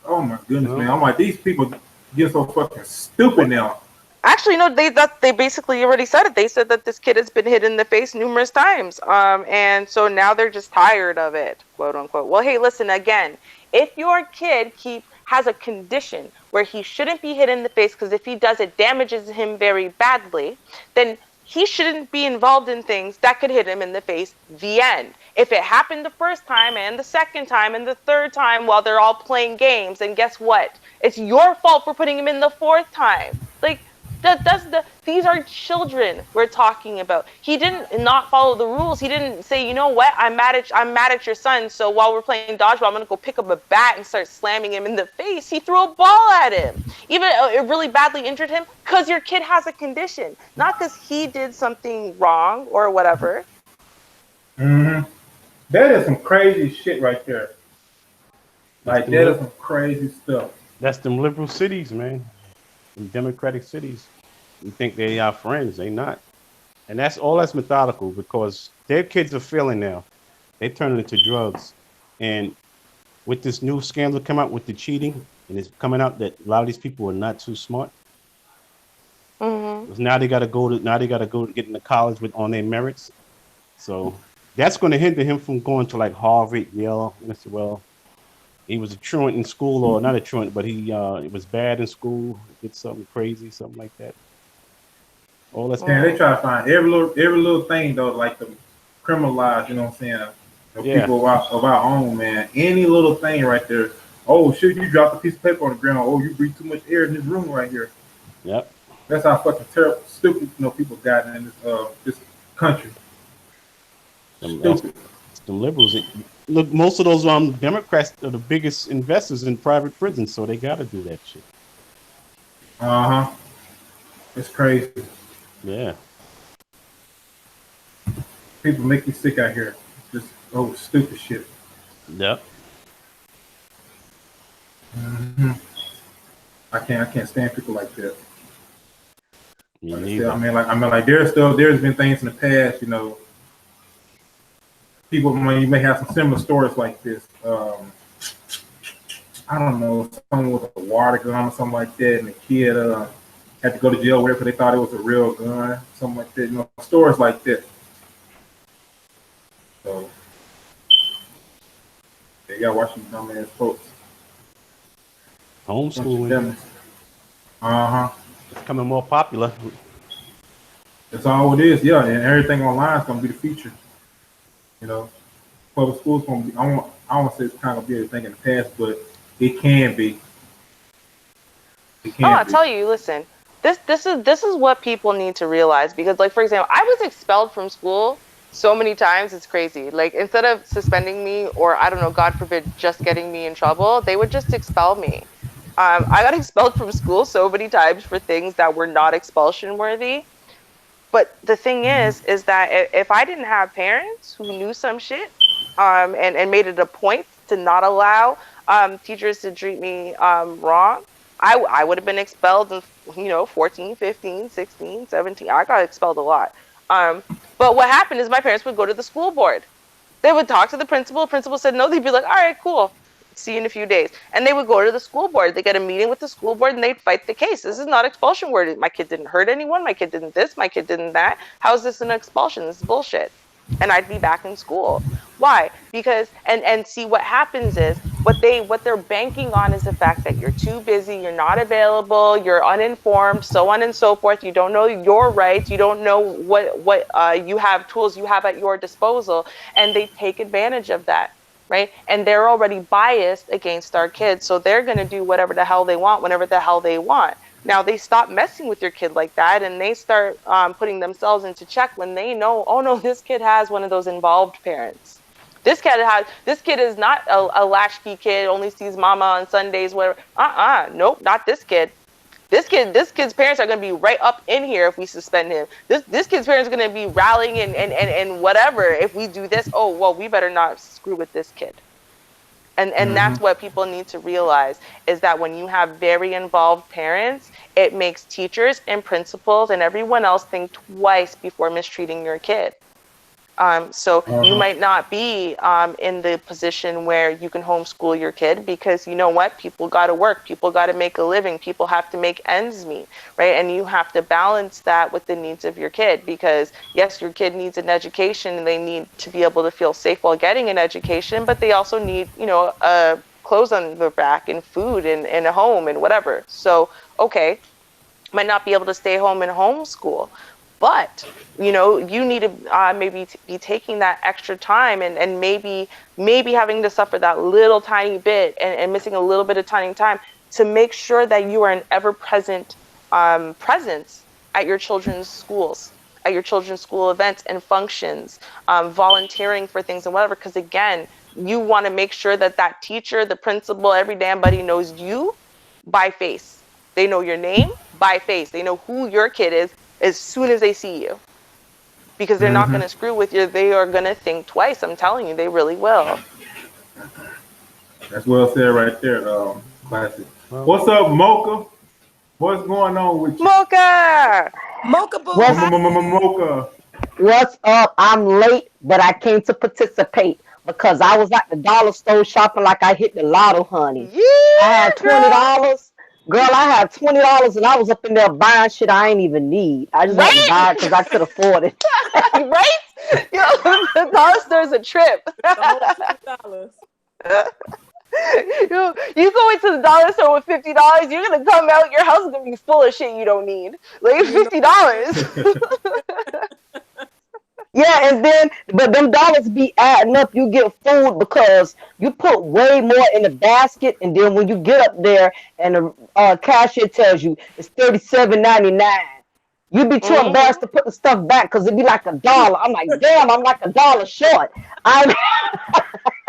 oh my goodness, man! I'm like, these people get so fucking stupid now. Actually, no, they basically already said it. They said that this kid has been hit in the face numerous times. And so now they're just tired of it, quote unquote. Well, hey, listen, again, if your kid has a condition where he shouldn't be hit in the face because if he does, it damages him very badly, then he shouldn't be involved in things that could hit him in the face. The end. If it happened the first time and the second time and the third time while they're all playing games, and guess what? It's your fault for putting him in the fourth time. Like, these are children we're talking about. He didn't not follow the rules. He didn't say, you know what, I'm mad at your son, so while we're playing dodgeball, I'm gonna go pick up a bat and start slamming him in the face. He threw a ball at him. Even it really badly injured him because your kid has a condition, not because he did something wrong or whatever. Mm-hmm. That is some crazy shit right there. Like, that is some crazy stuff. That's them liberal cities, man. Democratic cities. You think they are friends, they not. And that's methodical because their kids are failing now. They turn it into drugs. And with this new scandal come out with the cheating, and it's coming out that a lot of these people are not too smart. Mm-hmm. Now they gotta go to get into college on their merits. So that's gonna hinder him from going to like Harvard, Yale. And I said, well, he was a truant in school, or not a truant, but he was bad in school, did something crazy, something like that. All that's they try to find every little thing though, like the criminalize, you know what I'm saying? The people of our own, man. Any little thing right there Oh shit, you dropped a piece of paper on the ground. Oh, you breathe too much air in this room right here. Yep. That's how fucking terrible, stupid, people got in this country. That's Stupid. them liberals. Look, most of those Democrats are the biggest investors in private prisons, so they got to do that shit. Uh huh. It's crazy. Yeah. People make you sick out here. Just stupid shit. Yep. Hmm. I can't stand people like that. Me Like I neither. said, like there's been things in the past, people you may have some similar stories like this. I don't know, someone with a water gun or something like that, and the kid had to go to jail with it because they thought it was a real gun, something like that. Stories like that. So yeah, you gotta watch these dumbass folks. Homeschooling. Uh huh. It's becoming more popular. That's all it is. Yeah, and everything online is gonna be the future. Public schools gonna be. I don't want to say it's kind of be everything in the past, but it can be. It Oh, can I'll be. tell you, listen, this is what people need to realize, because, like, for example, I was expelled from school so many times, it's crazy. Like, instead of suspending me, or I don't know, God forbid, just getting me in trouble, they would just expel me. I got expelled from school so many times for things that were not expulsion worthy. But the thing Hmm. is that if I didn't have parents who knew some shit, and made it a point to not allow teachers to treat me wrong, I would have been expelled in 14, 15, 16, 17. I got expelled a lot. Um, but what happened is my parents would go to the school board. They would talk to the principal. The principal said no. They'd be like, all right, cool. See you in a few days. And they would go to the school board. They get a meeting with the school board and they'd fight the case. This is not expulsion word. My kid didn't hurt anyone. My kid didn't this. My kid didn't that. How is this an expulsion? This is bullshit. And I'd be back in school. Why? Because and see, what happens is what they're banking on is the fact that you're too busy, you're not available, you're uninformed, so on and so forth. You don't know your rights, you don't know what you have tools you have at your disposal, and they take advantage of that. Right. And they're already biased against our kids. So they're going to do whatever the hell they want, whenever the hell they want. Now they stop messing with your kid like that, and they start putting themselves into check when they know, oh no, this kid has one of those involved parents. This kid is not a latchkey kid, only sees mama on Sundays, whatever. Nope, not this kid. This kid's parents are going to be right up in here if we suspend him. This kid's parents are going to be rallying and whatever if we do this. Oh well, we better not screw with this kid. And Hmm. that's what people need to realize, is that when you have very involved parents, it makes teachers and principals and everyone else think twice before mistreating your kid. So you Uh-huh. might not be in the position where you can homeschool your kid, because you know what? People got to work. People got to make a living. People have to make ends meet, right? And you have to balance that with the needs of your kid, because yes, your kid needs an education and they need to be able to feel safe while getting an education, but they also need, clothes on their back and food and a home and whatever. So, okay, might not be able to stay home and homeschool, but you need to maybe be taking that extra time, and maybe having to suffer that little tiny bit, and missing a little bit of tiny time to make sure that you are an ever present presence at your children's schools, at your children's school events and functions, volunteering for things and whatever, because again, you want to make sure that that teacher, the principal, every damn buddy knows you by face. They know your name by face. They know who your kid is as soon as they see you, because they're not Hmm. going to screw with you. They are going to think twice. I'm telling you, they really will. That's well said right there, classic. Well, What's up, Mocha? What's going on with you, Mocha! Mocha Boo, What's hi. Mocha? what's up? I'm late, but I came to participate because I was at the dollar store shopping like I hit the lotto, honey. I Yeah, had twenty girl. dollars. Girl, I had $20 and I was up in there buying shit I ain't even need. I just had to Right? buy it because I could afford it. Right? Yo, the dollar store's a trip. The whole $20. You go into the dollar store with $50, you're gonna come out, your house is gonna be full of shit you don't need. Like You know, $50. Yeah, and then but them dollars be adding up. You get food because you put way more in the basket, and then when you get up there and the cashier tells you it's $37.99, you be too embarrassed Mm-hmm. to put the stuff back because it be like $1. I'm like, damn, I'm like $1 short. I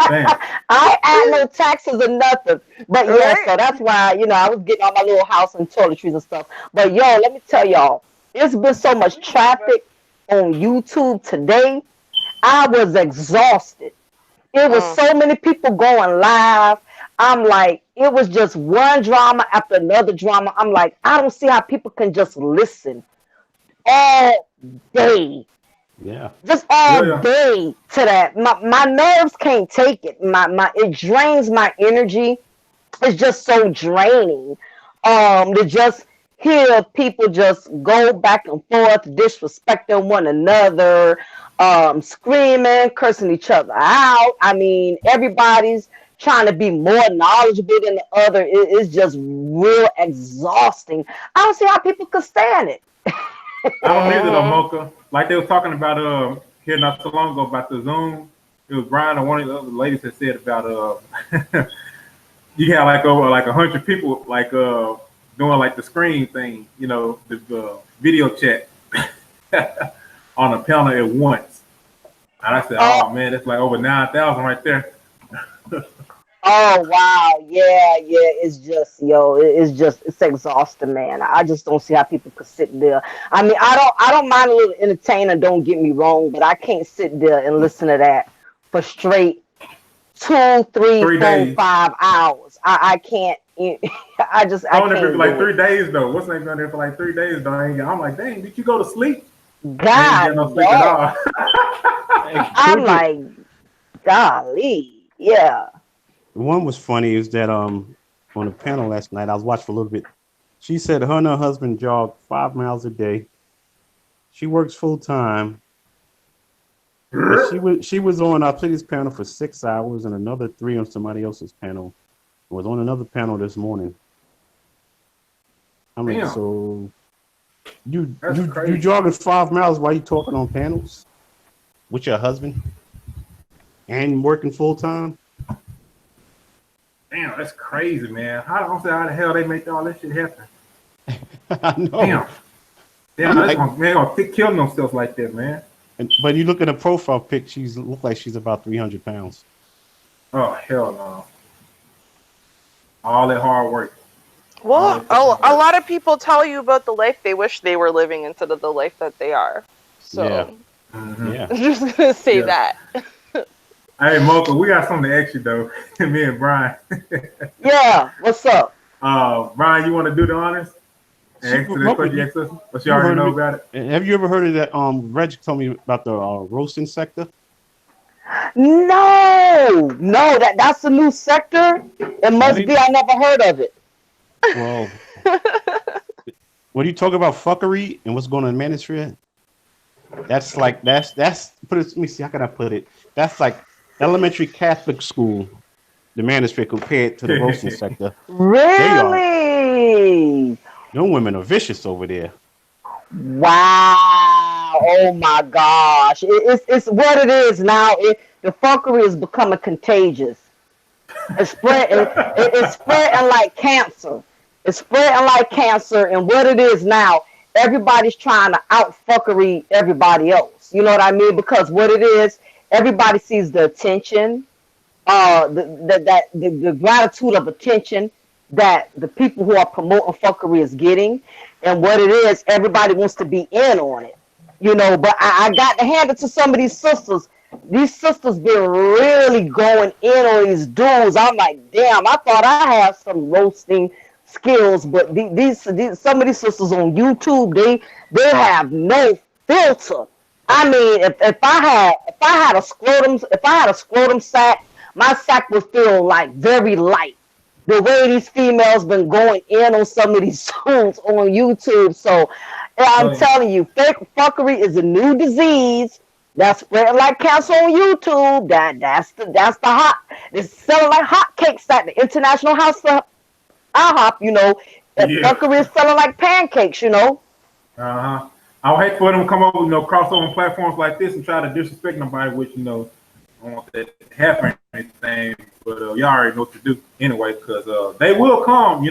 Damn. I ain't add no taxes or nothing. But yeah, Right? so that's why, I was getting all my little house and toiletries and stuff. But yo, let me tell y'all, it's been so much traffic on YouTube today. I was exhausted. It was Mm. so many people going live. I'm like, it was just one drama after another drama. I'm like, I don't see how people can just listen all day, Yeah. just all Yeah. day to that. My nerves can't take it. My it drains my energy. It's just so draining. To just hear people just go back and forth, disrespecting one another, screaming, cursing each other out. I mean, everybody's trying to be more knowledgeable than the other. It's just real exhausting. I don't see how people could stand it. I don't either though, Mm-hmm. Mocha. Like they was talking about here not so long ago about the Zoom. It was Brian or one of the other ladies that said about you had like over like 100 people like doing like the screen thing, the video chat on a panel at once. And I said, Oh, oh man, that's like over 9,000 right there. oh wow, yeah. It's just it's exhausting, man. I just don't see how people could sit there. I mean, I don't mind a little entertainer. Don't get me wrong, but I can't sit there and listen to that for straight two, three, Three four, days. 5 hours. I can't. I Going there for can't like do it. 3 days though. What's name going there for like 3 days though? I'm like, dang, did you go to sleep? I ain't getting no God sleep at dang. all. Hey, I'm like, golly, yeah. one was funny is that on the panel last night, I was watching for a little bit. She said her and her husband jog 5 miles a day. She works full time, but she was on our Play panel for 6 hours and another three on somebody else's panel. Was on another panel this morning. I'm like, Damn, so you that's you you crazy. jogging 5 miles while you talking on panels with your husband and working full time? Damn, that's crazy, man. I don't see how the hell they make all this shit happen. I know. Damn. Damn, I'm that's like, gonna, man, gonna keep killing themselves like that, man. but you look at her profile pic, she's look like she's about 300 pounds. Oh hell no. All that hard work. All Well, that fucking a work. lot of people tell you about the life they wish they were living instead of the life that they are. Yeah, So Hmm. yeah. I'm just gonna say Yeah. that. Hey Mocha, we got something to ask you though. Me and Brian. Yeah, what's up? Brian, you wanna do the honors? And answer the Mocha, question you asked us? But you you already heard of know it? about it. Have you ever heard of that? Reg told me about the roasting sector. No, that's a new sector. It That must be. ain't I never heard of it. well. When you talk about fuckery and what's going on in Manosphere, that's like that's put it. Let me see. How can I put it? That's like elementary Catholic school. The Manosphere compared to the roasting sector, they are. Really? No women are vicious over there. Wow. Oh my gosh. It's what it is now. The fuckery is becoming contagious. It's spreading like cancer. It's spreading like cancer. And what it is now, everybody's trying to out fuckery everybody else. You know what I mean? Because what it is, everybody sees the attention, the gratitude of attention that the people who are promoting fuckery is getting, and what it is, everybody wants to be in on it, But I got to hand it to some of these sisters. These sisters been really going in on these dudes. I'm like, damn, I thought I had some roasting skills, but these some of these sisters on YouTube, they have no filter. I mean, if I had a scrotum sack, my sack would feel like very light. The way these females been going in on some of these dudes on YouTube. So I'm Oh yeah. telling you, fake fuckery is a new disease that's spreading like cancer on YouTube. That's the hot. It's selling like hotcakes at the International House of IHOP. Yeah. Fuckery is selling like pancakes. Uh-huh. I would hate for them to come over, cross over platforms like this and try to disrespect nobody, which, I don't want that to happen or anything, but y'all already know what to do anyway, because they will come,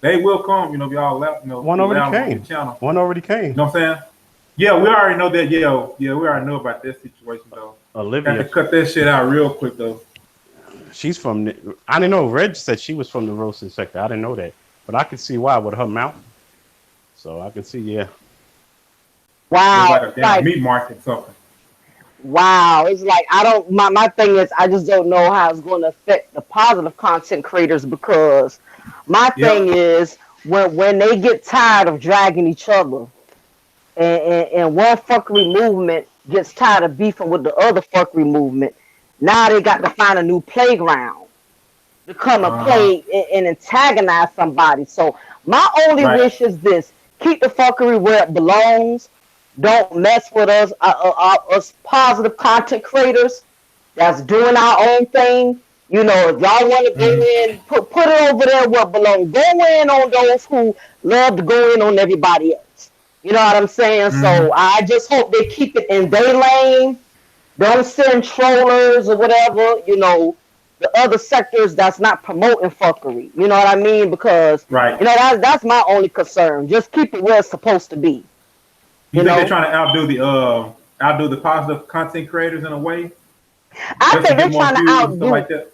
They will come, if y'all loud, One loud already on your came. channel. One already You came. know what I'm saying? Yeah, we already know that. Yeah, we already know about that situation, though. Got Olivia, to cut that shit out real quick, though. she's from. I didn't know. Reg said she was from the roasting sector. I didn't know that, but I can see why with her mouth. So I can see, yeah. It's Wow. like a damn Like, meat market or something. wow. It's like I don't my thing is I just don't know how it's gonna affect the positive content creators because my thing Yep. is when they get tired of dragging each other and one fuckery movement gets tired of beefing with the other fuckery movement, now they got to find a new playground to come and Uh huh. play and antagonize somebody. So my only Right. wish is this: keep the fuckery where it belongs. Don't mess with us positive content creators that's doing our own thing. If y'all want to go Mm-hmm. in, put it over there where it belongs. Go in on those who love to go in on everybody else. You know what I'm saying? So Mm-hmm. I just hope they keep it in their lane. Don't send trollers or whatever, the other sectors that's not promoting fuckery. You know what I mean? Because, Right. that's my only concern. Just keep it where it's supposed to be. You You think they're know? trying to outdo the positive content creators in a way, I just to think they're get more trying to views and stuff outdo. like that?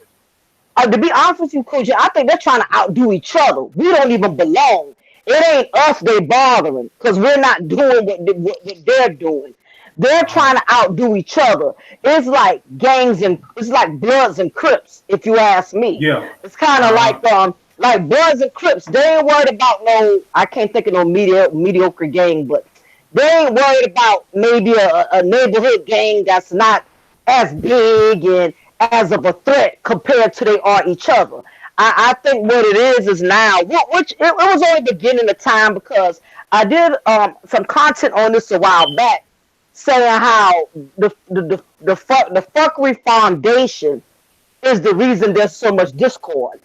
To be honest with you, Coach, I think they're trying to outdo each other. We don't even belong. It ain't us they bothering because we're not doing what they're doing. They're Uh-huh. trying to outdo each other. It's like gangs and it's like Bloods and Crips, if you ask me. Yeah. It's kind of Uh-huh. like Bloods and Crips. They ain't worried about no. I can't think of no mediocre gang, but they ain't worried about maybe a neighborhood gang that's not as big and as of a threat compared to they are each other. I think what it is now, which it was only beginning of time because I did some content on this a while back, saying how the fuckery foundation is the reason there's so much discord.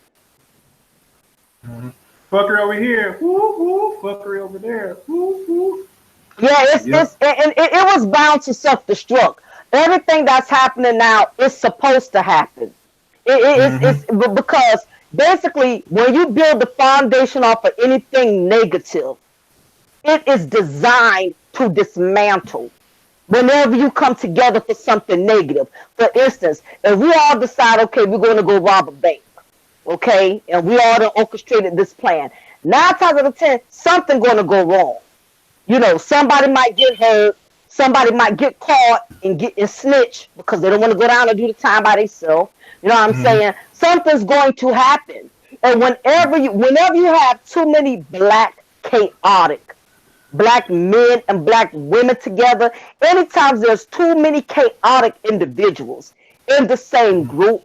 Mm-hmm. Fuckery over here. Woo woo. Fuckery over there. Woo woo. Yeah, it's Yep. and it was bound to self destruct. Everything that's happening now is supposed to happen. Mm-hmm. Because basically when you build the foundation off of anything negative, it is designed to dismantle. Whenever you come together for something negative, for instance, if we all decide, okay, we're going to go rob a bank, okay, and we all done orchestrated this plan. 9 times out of 10, something going to go wrong. Somebody might get hurt, somebody might get caught and get and snitch because they don't want to go down and do the time by themselves. You know what I'm Mm-hmm. saying? Something's going to happen. And whenever you have too many chaotic black men and black women together, anytime there's too many chaotic individuals in the same group,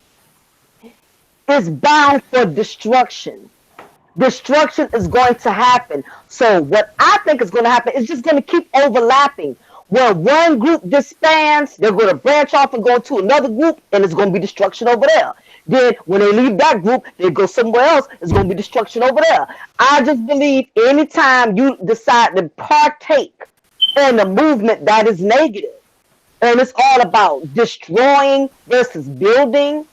it's bound for destruction. Destruction is going to happen. So what I think is going to happen is just going to keep overlapping. When one group disbands, they're going to branch off and go to another group, and it's going to be destruction over there. Then when they leave that group, they go somewhere else, it's going to be destruction over there. I just believe anytime you decide to partake in a movement that is negative, and it's all about destroying versus building,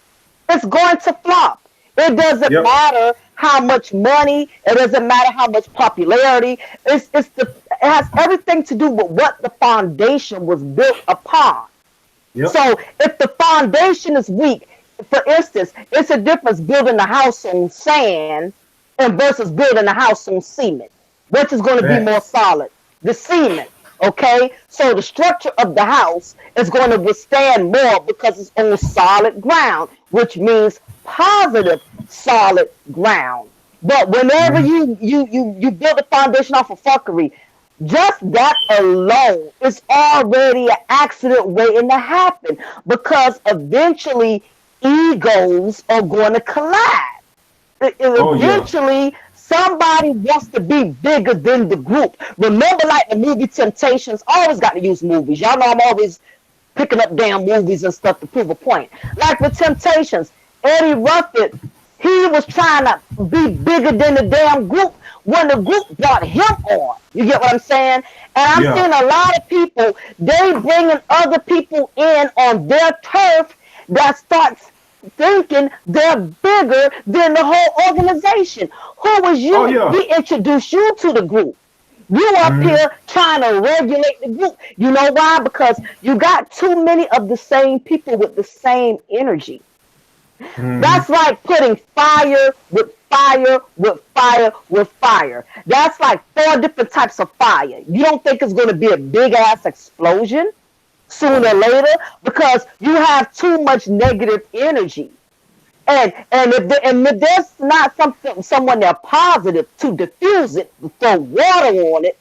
it's going to flop. It doesn't Yep. matter how much money. It doesn't matter how much popularity. It has everything to do with what the foundation was built upon. Yep. So if the foundation is weak, for instance, it's a difference building a house on sand and versus building a house on cement. Which is going to be more Facts. solid? The cement. Okay, so the structure of the house is going to withstand more because it's on solid ground, which means positive solid ground. But whenever Mm-hmm. you build a foundation off of fuckery, just that alone is already an accident waiting to happen because eventually egos are going to collide. Oh yeah. Eventually somebody wants to be bigger than the group. Remember, like the movie Temptations, I always got to use movies. Y'all know I'm always picking up damn movies and stuff to prove a point. Like with Temptations, Eddie Ruffin, He was trying to be bigger than the damn group when the group brought him on. You get what I'm saying? And I'm Yeah. seeing a lot of people, they bringing other people in on their turf that starts thinking they're bigger than the whole organization. Who was Oh you? yeah. We introduced you to the group. You up Mm-hmm. here trying to regulate the group. You know why? Because you got too many of the same people with the same energy. Mm-hmm. That's like putting fire with fire with fire with fire. That's like four different types of fire. You don't think it's going to be a big ass explosion sooner or later because you have too much negative energy. And if there's not someone there positive to diffuse it, to throw water on it,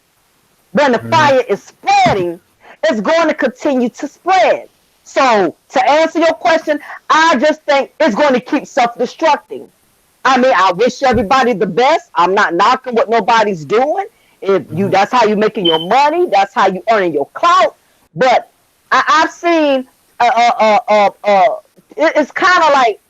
when the Mm-hmm. fire is spreading, it's going to continue to spread. So to answer your question, I just think it's going to keep self-destructing. I mean, I wish everybody the best. I'm not knocking what nobody's doing. If you, Mm-hmm. that's how you making your money. That's how you earning your clout. But I've seen, it's kind of like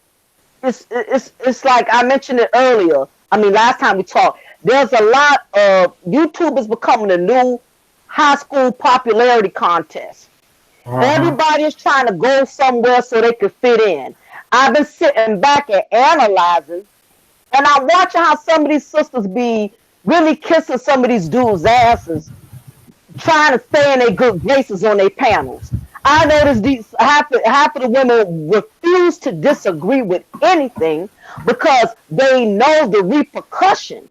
it's like I mentioned it earlier. I mean, last time we talked, there's a lot of YouTubers becoming the new high school popularity contest. Uh-huh. Everybody is trying to go somewhere so they can fit in. I've been sitting back and analyzing, and I'm watching how some of these sisters be really kissing some of these dudes' asses trying to stay in their good graces on their panels. I noticed these half of the women refuse to disagree with anything because they know the repercussion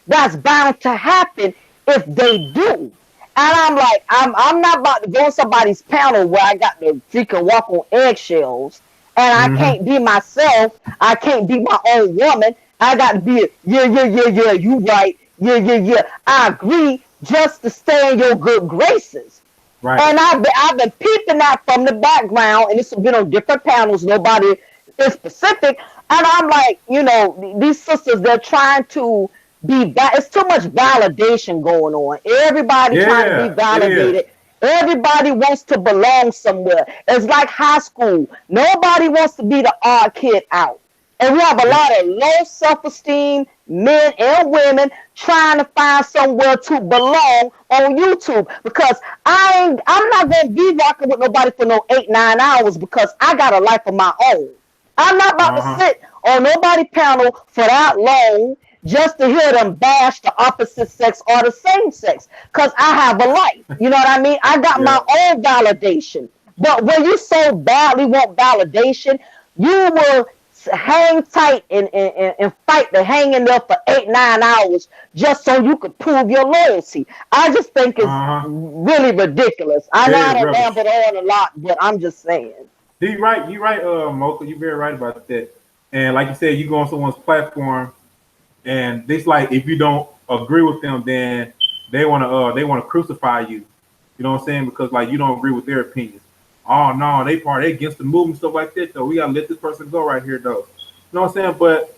that's bound to happen if they do. And I'm like, I'm not about to go on somebody's panel where I got to freaking walk on eggshells and I Mm-hmm. can't be myself. I can't be my own woman. I got to be yeah, you right. Yeah. I agree just to stay in your good graces. Right. And I've been peeping that from the background, and it's been on different panels. Nobody is specific, and I'm like, these sisters, they're trying to be. It's too much validation going on. Everybody trying to be Yeah, it is. validated. Everybody wants to belong somewhere. It's like high school. Nobody wants to be the odd kid out. And we have a Yep. lot of low self-esteem men and women trying to find somewhere to belong on YouTube because I'm not gonna be rocking with nobody for no 8-9 hours because I got a life of my own. I'm not about to Uh-huh. sit on nobody panel for that long just to hear them bash the opposite sex or the same sex because I have a life. You know what I mean? I got my Yeah. own validation. But when you so badly want validation, you will hang tight and fight to hang in there for 8-9 hours just so you could prove your loyalty. I just think it's Uh-huh. really ridiculous. I It know is I don't rubbish. ramble on a lot, but I'm just saying. You right, Mocha, you very right about that. And like you said, you go on someone's platform and it's like if you don't agree with them, then they wanna crucify you. You know what I'm saying? Because like you don't agree with their opinions. Oh no, they against the movement, stuff like that though. We gotta let this person go right here though. You know what I'm saying? But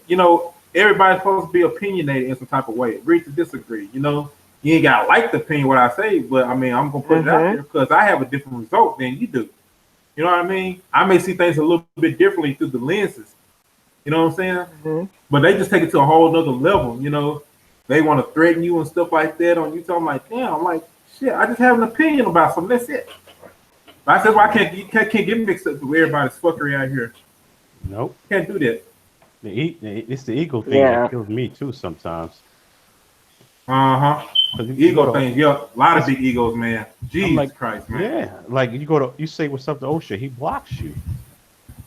everybody's supposed to be opinionated in some type of way. Agree to disagree. You ain't gotta like the opinion what I say, but I mean I'm gonna put it out Mm-hmm. there because I have a different result than you do. You know what I mean? I may see things a little bit differently through the lenses. You know what I'm saying? Mm-hmm. But they just take it to a whole nother level. They want to threaten you and stuff like that on YouTube. I'm like, damn. I'm like, shit. I just have an opinion about something. That's it. I said, why can't you can't get mixed up with everybody's fuckery out here? Nope. Can't do that. It's the ego thing that Yeah. kills me too sometimes. Uh huh. Because you go Ego to things. Yeah, a lot of it's big egos, man. I'm Jesus like, Christ, man. yeah, like you say what's up to OSHA, he blocks you.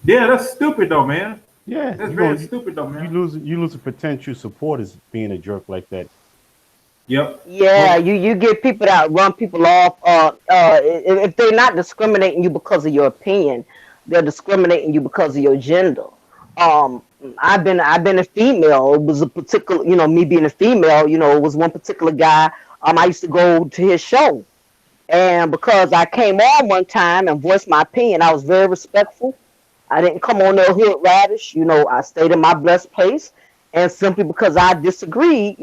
Yeah, that's stupid though, man. Yeah, That's very stupid though, man. you lose a potential supporters being a jerk like that. Yep. Yeah, Well, you get people that run people off. If they're not discriminating you because of your opinion, they're discriminating you because of your gender. Um, I've been a female. It was a particular, me being a female. It was one particular guy. I used to go to his show, and because I came on one time and voiced my opinion, I was very respectful. I didn't come on there hood radish. I stayed in my blessed place. And simply because I disagreed,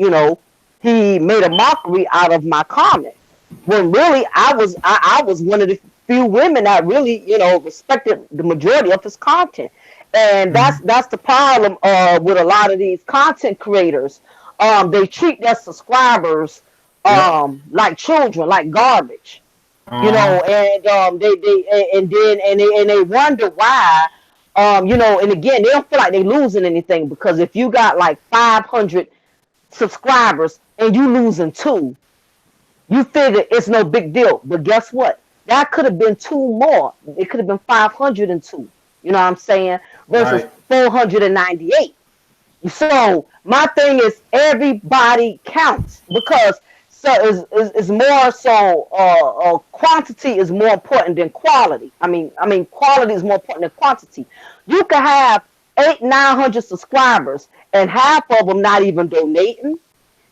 he made a mockery out of my comment. When really I was one of the few women that really, respected the majority of his content. And Mm-hmm. that's the problem with a lot of these content creators. They treat their subscribers Yep. like children, like garbage. Uh-huh. And they wonder why. And again, they don't feel like they're losing anything, because if you got like 500 subscribers and you losing two, you figure it's no big deal. But guess what? That could have been two more. It could have been 502. You know what I'm saying? Versus Right. 498. So my thing is, everybody counts, because so is more so quantity is more important than quality. I mean quality is more important than quantity. You can have 800-900 subscribers and half of them not even donating,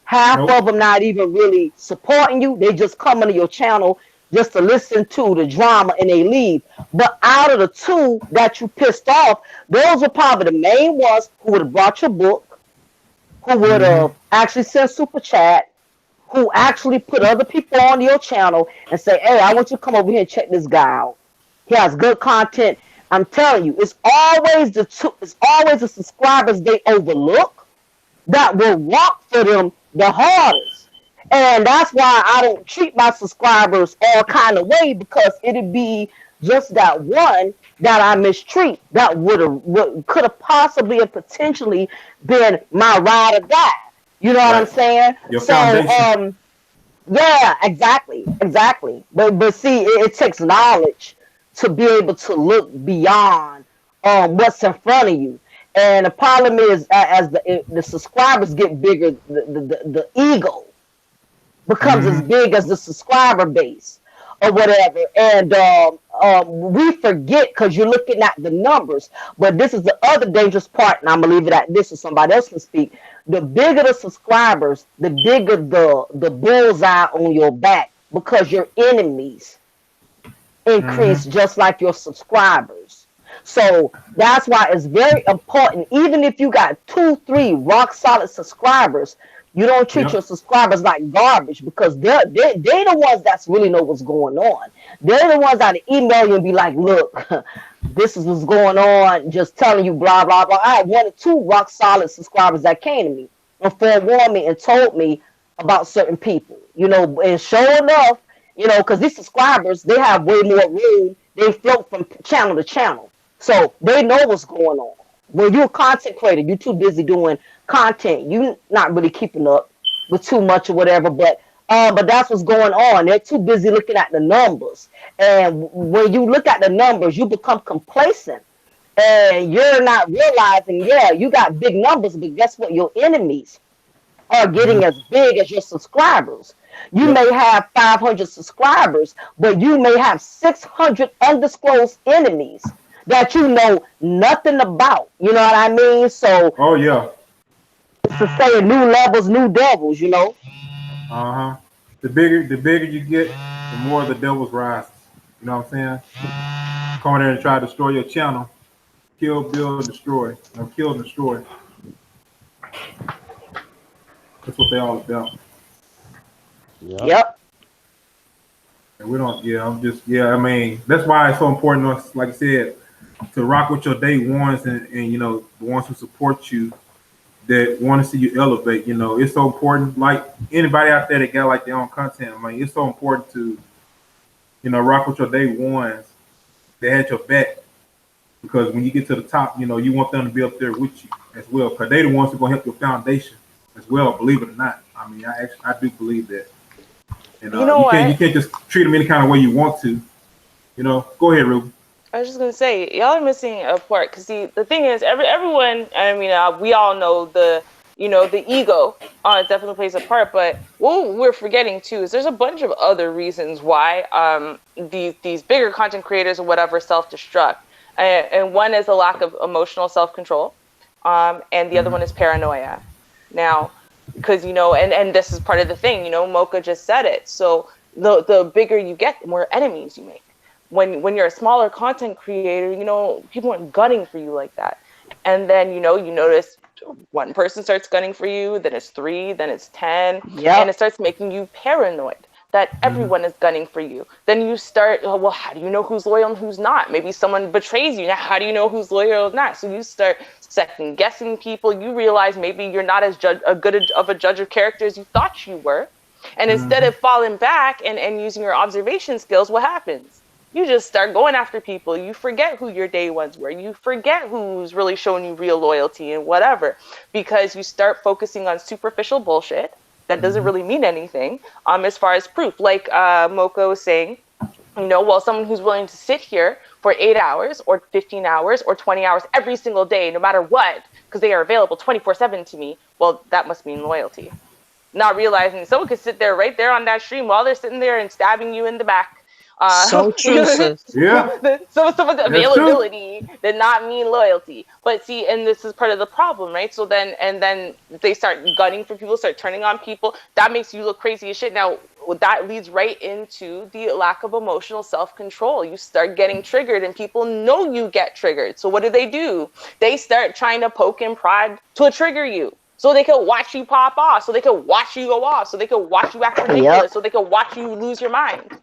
half Nope. of them not even really supporting you. They just come into your channel just to listen to the drama and they leave. But out of the two that you pissed off, those are probably the main ones who would have brought your book, who would Mm-hmm. have actually sent super chat, who actually put other people on your channel and say, hey, I want you to come over here and check this guy out. He has good content. I'm telling you, it's always the subscribers they overlook that will walk for them the hardest. And that's why I don't treat my subscribers all kind of way, because it'd be just that one that I mistreat that could have possibly and potentially been my ride or die. You know what I'm Right. saying? Your So foundation. yeah, exactly. But see, it takes knowledge to be able to look beyond what's in front of you. And the problem is, as the subscribers get bigger, the ego becomes as Mm-hmm. big as the subscriber base or whatever. And we forget, because you're looking at the numbers. But this is the other dangerous part, and I'm gonna leave it at this so somebody else can speak. The bigger the subscribers, the bigger the bullseye on your back, because your enemies increase Mm-hmm. just like your subscribers. So that's why it's very important. Even if you got 2, 3 rock solid subscribers, you don't treat your Yep. subscribers like garbage, because they're the ones that's really know what's going on. They're the ones that email you and be like, look, this is what's going on, just telling you blah blah blah. I had 1 or 2 rock solid subscribers that came to me and forewarned me and told me about certain people, and sure enough, because these subscribers, they have way more room. They float from channel to channel. So they know what's going on. When you're a content creator, you're too busy doing content. You're not really keeping up with too much or whatever. But that's what's going on. They're too busy looking at the numbers. And when you look at the numbers, you become complacent. And you're not realizing, yeah, you got big numbers, but guess what? Your enemies are getting Mm-hmm. as big as your subscribers. You Yep. may have 500 subscribers, but you may have 600 undisclosed enemies that you know nothing about. You know what I mean? So Oh yeah. it's to say new levels, new devils. Uh-huh. The bigger you get, the more the devil's rises. You know what I'm saying? Come in there and try to destroy your channel. Kill, build, destroy. Kill and destroy. That's what they all about. Yep. Yep. And we don't, yeah, I'm just, yeah, I mean, that's why it's so important to us, like I said, to rock with your day ones and the ones who support you that want to see you elevate. It's so important. Like anybody out there that got like their own content, I mean, it's so important to, rock with your day ones. They had your back because when you get to the top, you want them to be up there with you as well because they the ones who are gonna help your foundation as well. Believe it or not, I mean, I do believe that. And You know you can't just treat them any kind of way you want to. Go ahead, Ruben. I was just gonna say, y'all are missing a part. Cause see, the thing is, everyone. I mean, we all know the ego definitely plays a part. But what we're forgetting too is there's a bunch of other reasons why these bigger content creators or whatever self-destruct. And one is a lack of emotional self-control, and the other Mm-hmm. one is paranoia. Now, because and this is part of the thing. Mocha just said it. So the bigger you get, the more enemies you make. When you're a smaller content creator, people aren't gunning for you like that. And then, you notice one person starts gunning for you, then it's 3, then it's 10, and Yep. it starts making you paranoid. that everyone is gunning for you. Then you start, oh, well, how do you know who's loyal and who's not? Maybe someone betrays you. Now, how do you know who's loyal or not? So you start second guessing people. You realize maybe you're not as good of a judge of character as you thought you were. And instead of falling back and using your observation skills, what happens? You just start going after people. You forget who your day ones were. You forget who's really showing you real loyalty and whatever, because you start focusing on superficial bullshit that doesn't really mean anything as far as proof. Like Mocha was saying, well, someone who's willing to sit here for 8 hours or 15 hours or 20 hours every single day, no matter what, because they are available 24/7 to me, well, that must mean loyalty. Not realizing someone could sit there right there on that stream while they're sitting there and stabbing you in the back. So true, sis. Yeah. Someone's availability did not mean loyalty. But see, and this is part of the problem, right? So then they start gunning for people, start turning on people. That makes you look crazy as shit. Now, that leads right into the lack of emotional self-control. You start getting triggered and people know you get triggered. So what do? They start trying to poke and prod to trigger you. So they can watch you pop off, so they can watch you go off, so they can watch you act ridiculous, so they can watch you lose your mind.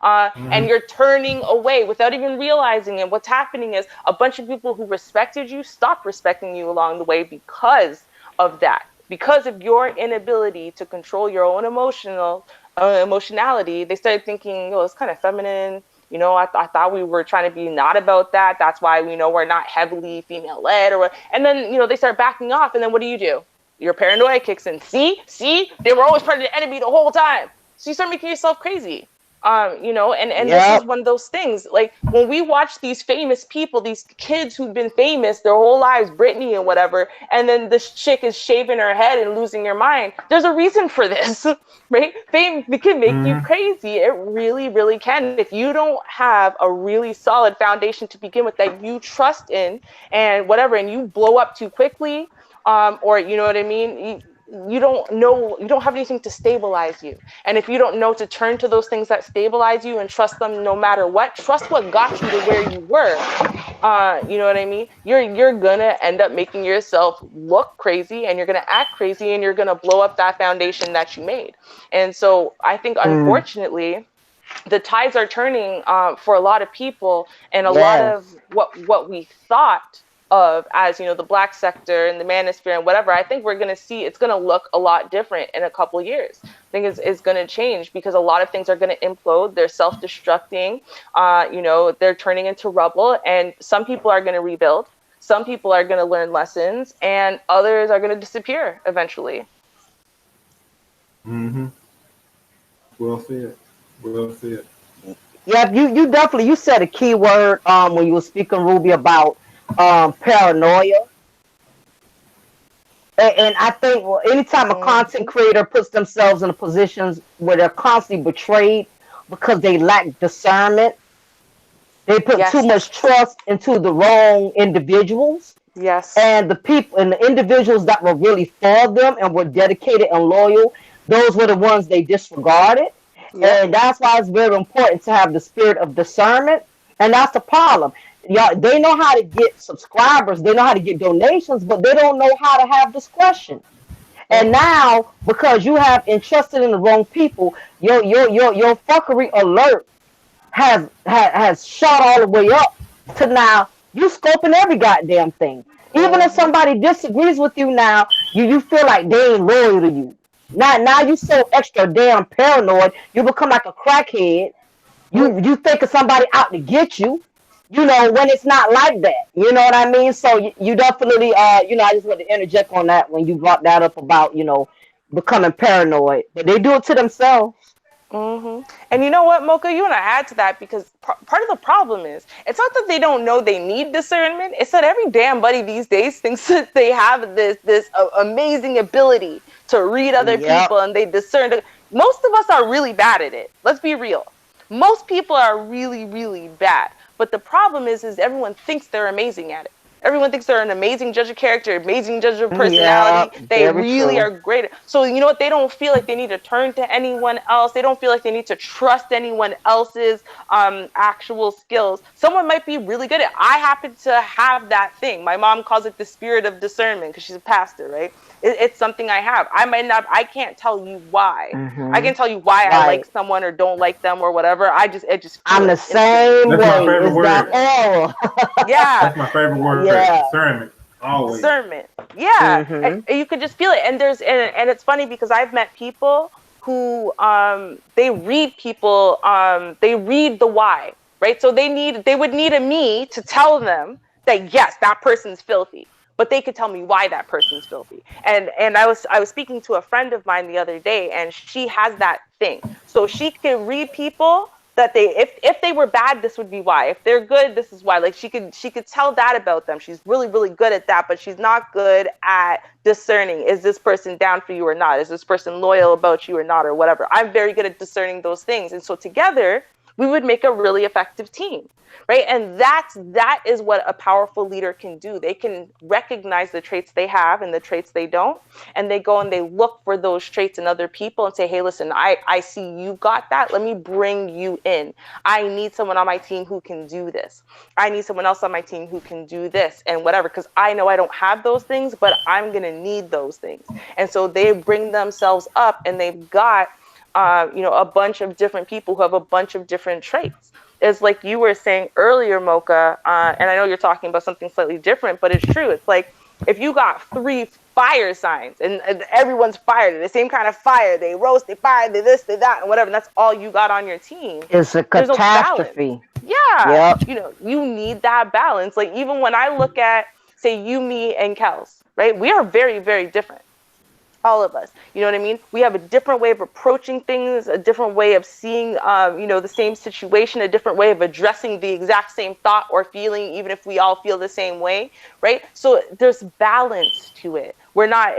And you're turning away without even realizing it. What's happening is a bunch of people who respected you stopped respecting you along the way because of that. Because of your inability to control your own emotionality, they started thinking, it's kind of feminine. I thought we were trying to be not about that. That's why we're not heavily female led and then, they start backing off. And then what do? Your paranoia kicks in. See, they were always part of the enemy the whole time. So you start making yourself crazy. And this is one of those things. Like when we watch these famous people, these kids who've been famous their whole lives, Britney and whatever, and then this chick is shaving her head and losing her mind. There's a reason for this, right? Fame can make you crazy. It really, really can. If you don't have a really solid foundation to begin with that you trust in and whatever, and you blow up too quickly, or you know what I mean? You don't have anything to stabilize you. And if you don't know to turn to those things that stabilize you and trust them no matter what, trust what got you to where you were. You know what I mean? You're gonna end up making yourself look crazy and you're gonna act crazy and you're gonna blow up that foundation that you made. And so I think unfortunately the tides are turning for a lot of people, and a lot of what we thought of as the black sector and the manosphere and whatever, I think we're going to see it's going to look a lot different in a couple of years. I think it's going to change because a lot of things are going to implode. They're self-destructing. They're turning into rubble, and some people are going to rebuild. Some people are going to learn lessons, and others are going to disappear eventually. Well said. Yeah, you definitely, you said a key word when you were speaking, Ruby, about paranoia. And I think anytime a content creator puts themselves in positions where they're constantly betrayed because they lack discernment, they put too much trust into the wrong individuals. Yes. And the people and the individuals that were really for them and were dedicated and loyal, those were the ones they disregarded. And that's why it's very important to have the spirit of discernment. And that's the problem. They know how to get subscribers, they know how to get donations, but they don't know how to have discretion. And now, because you have entrusted in the wrong people, your fuckery alert has shot all the way up to now you scoping every goddamn thing. Even if somebody disagrees with you now, you feel like they ain't loyal to you. Now you so extra damn paranoid, you become like a crackhead. You think of somebody out to get you, when it's not like that. You know what I mean? So you definitely, I just want to interject on that when you brought that up about, becoming paranoid. But they do it to themselves. And you know what, Mocha, you want to add to that, because part of the problem is it's not that they don't know they need discernment. It's that every damn buddy these days thinks that they have this amazing ability to read other people and they discern. Most of us are really bad at it. Let's be real. Most people are really, really bad. But the problem is everyone thinks they're amazing at it. Everyone thinks they're an amazing judge of character, amazing judge of Yeah, personality. They very really true. are great. So you know what? They don't feel like they need to turn to anyone else. They don't feel like they need to trust anyone else's actual skills. Someone might be really good at. I happen to have that thing. My mom calls it the spirit of discernment because she's a pastor, right? It's something I have. I might not. I can't tell you why. I Hmm. can tell you why I like Right. someone or don't like them or whatever. I just I'm feel the it instantly. same That's my way. favorite It's that word. aura. Yeah, That's my favorite word. Yeah. Discernment. Always. discernment. Yeah, Hmm. and you could just feel it. And and it's funny because I've met people who they read people they read the why, right? So they would need a me to tell them that yes, that person's filthy, but they could tell me why that person's filthy. And I was speaking to a friend of mine the other day, and she has that thing. So she can read people that they if they were bad, this would be why. If they're good, this is why. Like she could tell that about them. She's really really good at that, but she's not good at discerning, is this person down for you or not, is this person loyal about you or not, or whatever. I'm very good at discerning those things, and so together we would make a really effective team, right? And that is what a powerful leader can do. They can recognize the traits they have and the traits they don't, and they go and they look for those traits in other people and say, hey, listen, I see you got that, let me bring you in. I need someone on my team who can do this. I need someone else on my team who can do this and whatever, because I know I don't have those things, but I'm going to need those things. And so they bring themselves up, and they've got a bunch of different people who have a bunch of different traits. It's like you were saying earlier, Mocha, and I know you're talking about something slightly different, but it's true. It's like if you got 3 fire signs and everyone's fired, the same kind of fire, they roast, they fire, they this, they that, and whatever, and that's all you got on your team, It's a there's no balance. catastrophe. Yeah, Yep. you need that balance. Like even when I look at, say, you, me, and Kels, right? We are very, very different, all of us. You know what I mean? We have a different way of approaching things, a different way of seeing the same situation, a different way of addressing the exact same thought or feeling, even if we all feel the same way, right? So there's balance to it. We're not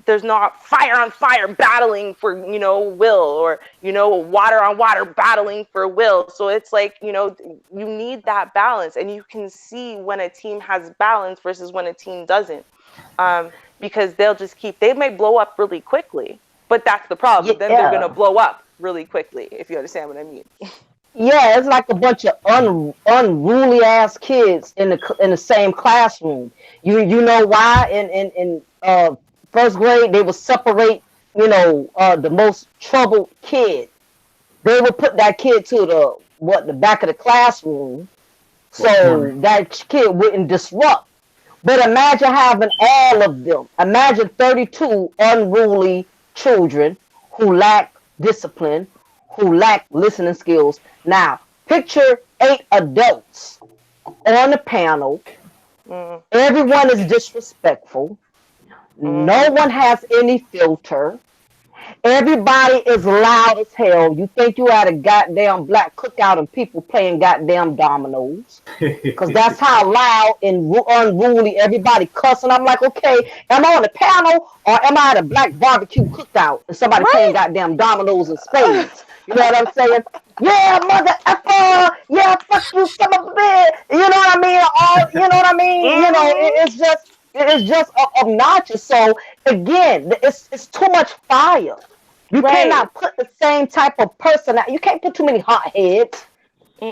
there's not fire on fire battling for will, or water on water battling for will. So it's like you need that balance, and you can see when a team has balance versus when a team doesn't. Because they may blow up really quickly, but that's the problem. Then they're going to Yeah. blow up really quickly, if you understand what I mean. Yeah, it's like a bunch of unruly ass kids in the same classroom. You know why? In first grade they would separate, the most troubled kid. They would put that kid to the back of the classroom so that kid wouldn't disrupt. But imagine having all of them. Imagine 32 unruly children who lack discipline, who lack listening skills. Now, picture 8 adults on the panel. Mm, Everyone is disrespectful. No mm-hmm. one has any filter. Everybody is loud as hell. You think you at a goddamn black cookout and people playing goddamn dominoes. Because that's how loud and unruly everybody cussing. I'm like, okay, am I on the panel or am I at a black barbecue cookout and somebody playing Right? goddamn dominoes and spades? You know what I'm saying? Yeah, mother effer. Yeah, fuck you, son of a bitch. You know what I mean? You know what I mean? Mm-hmm. It's just obnoxious. So again, it's too much fire. You Right. cannot put the same type of person out. You can't put too many hot heads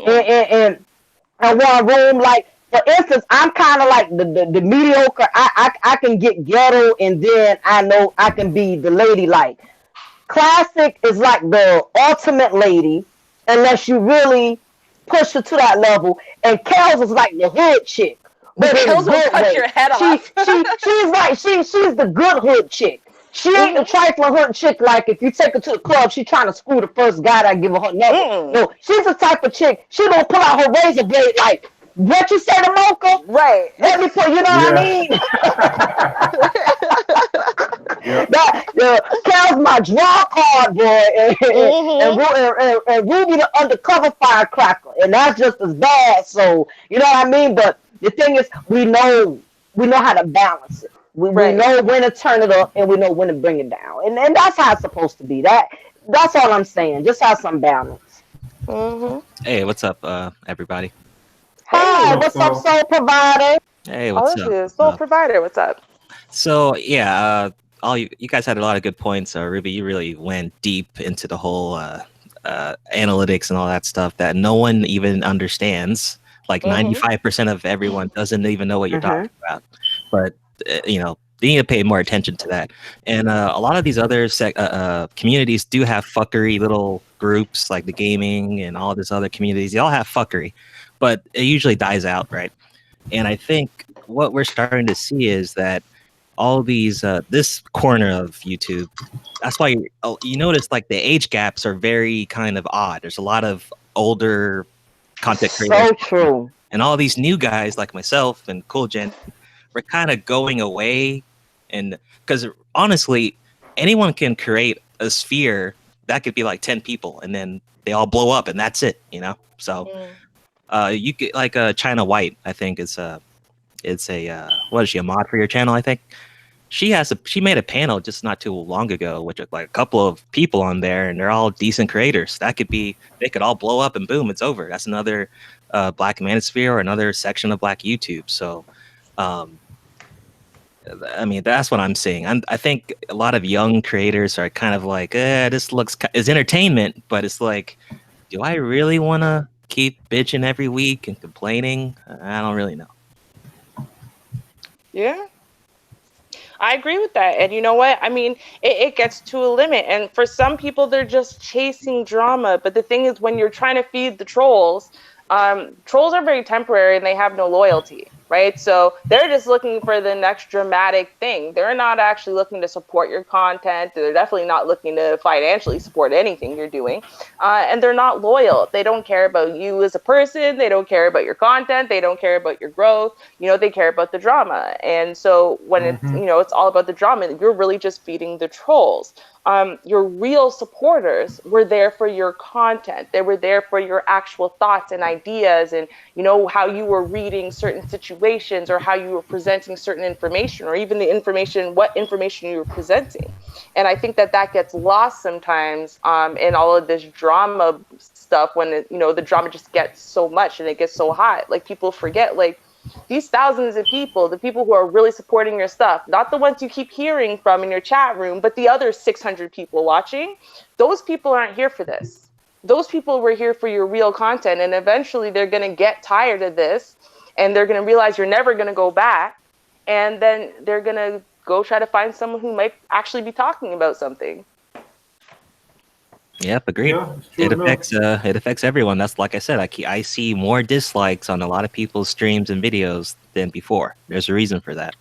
in, Mm-mm. in, in one room. Like, for instance, I'm kind of like the mediocre. I can get ghetto, and then I know I can be the lady. Like, classic is like the ultimate lady, unless you really push her to that level. And Kels is like the hood chick, but in a Kills will good cut way. your head She off. she she's like she's the good hood chick. She ain't the Mm-hmm. trifling hood chick. Like, if you take her to the club, she trying to screw the first guy that give her number. Mm-mm. No, she's the type of chick. She gonna pull out her razor blade. Like, what you say to Mocha? Right. Let me put. You know what I Yeah. mean? Yep. Cal's my draw card boy, Mm-hmm. and Ruby the undercover firecracker, and that's just as bad. So you know what I mean. But the thing is, we know how to balance it. We Right. know when to turn it up, and we know when to bring it down, and that's how it's supposed to be. That's all I'm saying. Just have some balance. Mm-hmm. Hey, what's up, everybody? Hi, Hey. what's up, Soul Provider? Hey, Oh, what's this up? is Soul Provider. What's up? So yeah, all you guys had a lot of good points. Ruby, you really went deep into the whole analytics and all that stuff that no one even understands. Like 95% of everyone doesn't even know what you're talking about. But you know, you need to pay more attention to that. And a lot of these other communities do have fuckery little groups, like the gaming and all these other communities. They all have fuckery, but it usually dies out, right? And I think what we're starting to see is that all these this corner of YouTube, that's why you notice like the age gaps are very kind of odd. There's a lot of older content creators So true. and all these new guys like myself and Cool Gen. We're kind of going away, and because honestly, anyone can create a sphere that could be like 10 people, and then they all blow up, and that's it, you know. So you get like China White, I think is it's a what is she, a mod for your channel, I think. She made a panel just not too long ago, which with like a couple of people on there, and they're all decent creators. That could be, they could all blow up and boom, it's over. That's another Black Manosphere or another section of Black YouTube. So, I mean, that's what I'm seeing. I think a lot of young creators are kind of like, this looks is entertainment, but it's like, do I really want to keep bitching every week and complaining? I don't really know. Yeah. I agree with that. And you know what? I mean, it gets to a limit. And for some people, they're just chasing drama. But the thing is, when you're trying to feed the trolls, trolls are very temporary and they have no loyalty, right? So they're just looking for the next dramatic thing. They're not actually looking to support your content. They're definitely not looking to financially support anything you're doing. And they're not loyal. They don't care about you as a person. They don't care about your content. They don't care about your growth. You know, they care about the drama. And so when it's, you know, it's all about the drama, you're really just feeding the trolls. Your real supporters were there for your content. They were there for your actual thoughts and ideas, and you know, how you were reading certain situations or how you were presenting certain information, or even the information, what information you were presenting. And I think that that gets lost sometimes in all of this drama stuff, when it, you know, the drama just gets so much and it gets so hot. Like, people forget, like, these thousands of people, the people who are really supporting your stuff, not the ones you keep hearing from in your chat room, but the other 600 people watching, those people aren't here for this. Those people were here for your real content. And eventually they're going to get tired of this, and they're going to realize you're never going to go back. And then they're going to go try to find someone who might actually be talking about something. Yep, agreed. Yeah, it affects everyone. That's, like I said, I see more dislikes on a lot of people's streams and videos than before. There's a reason for that.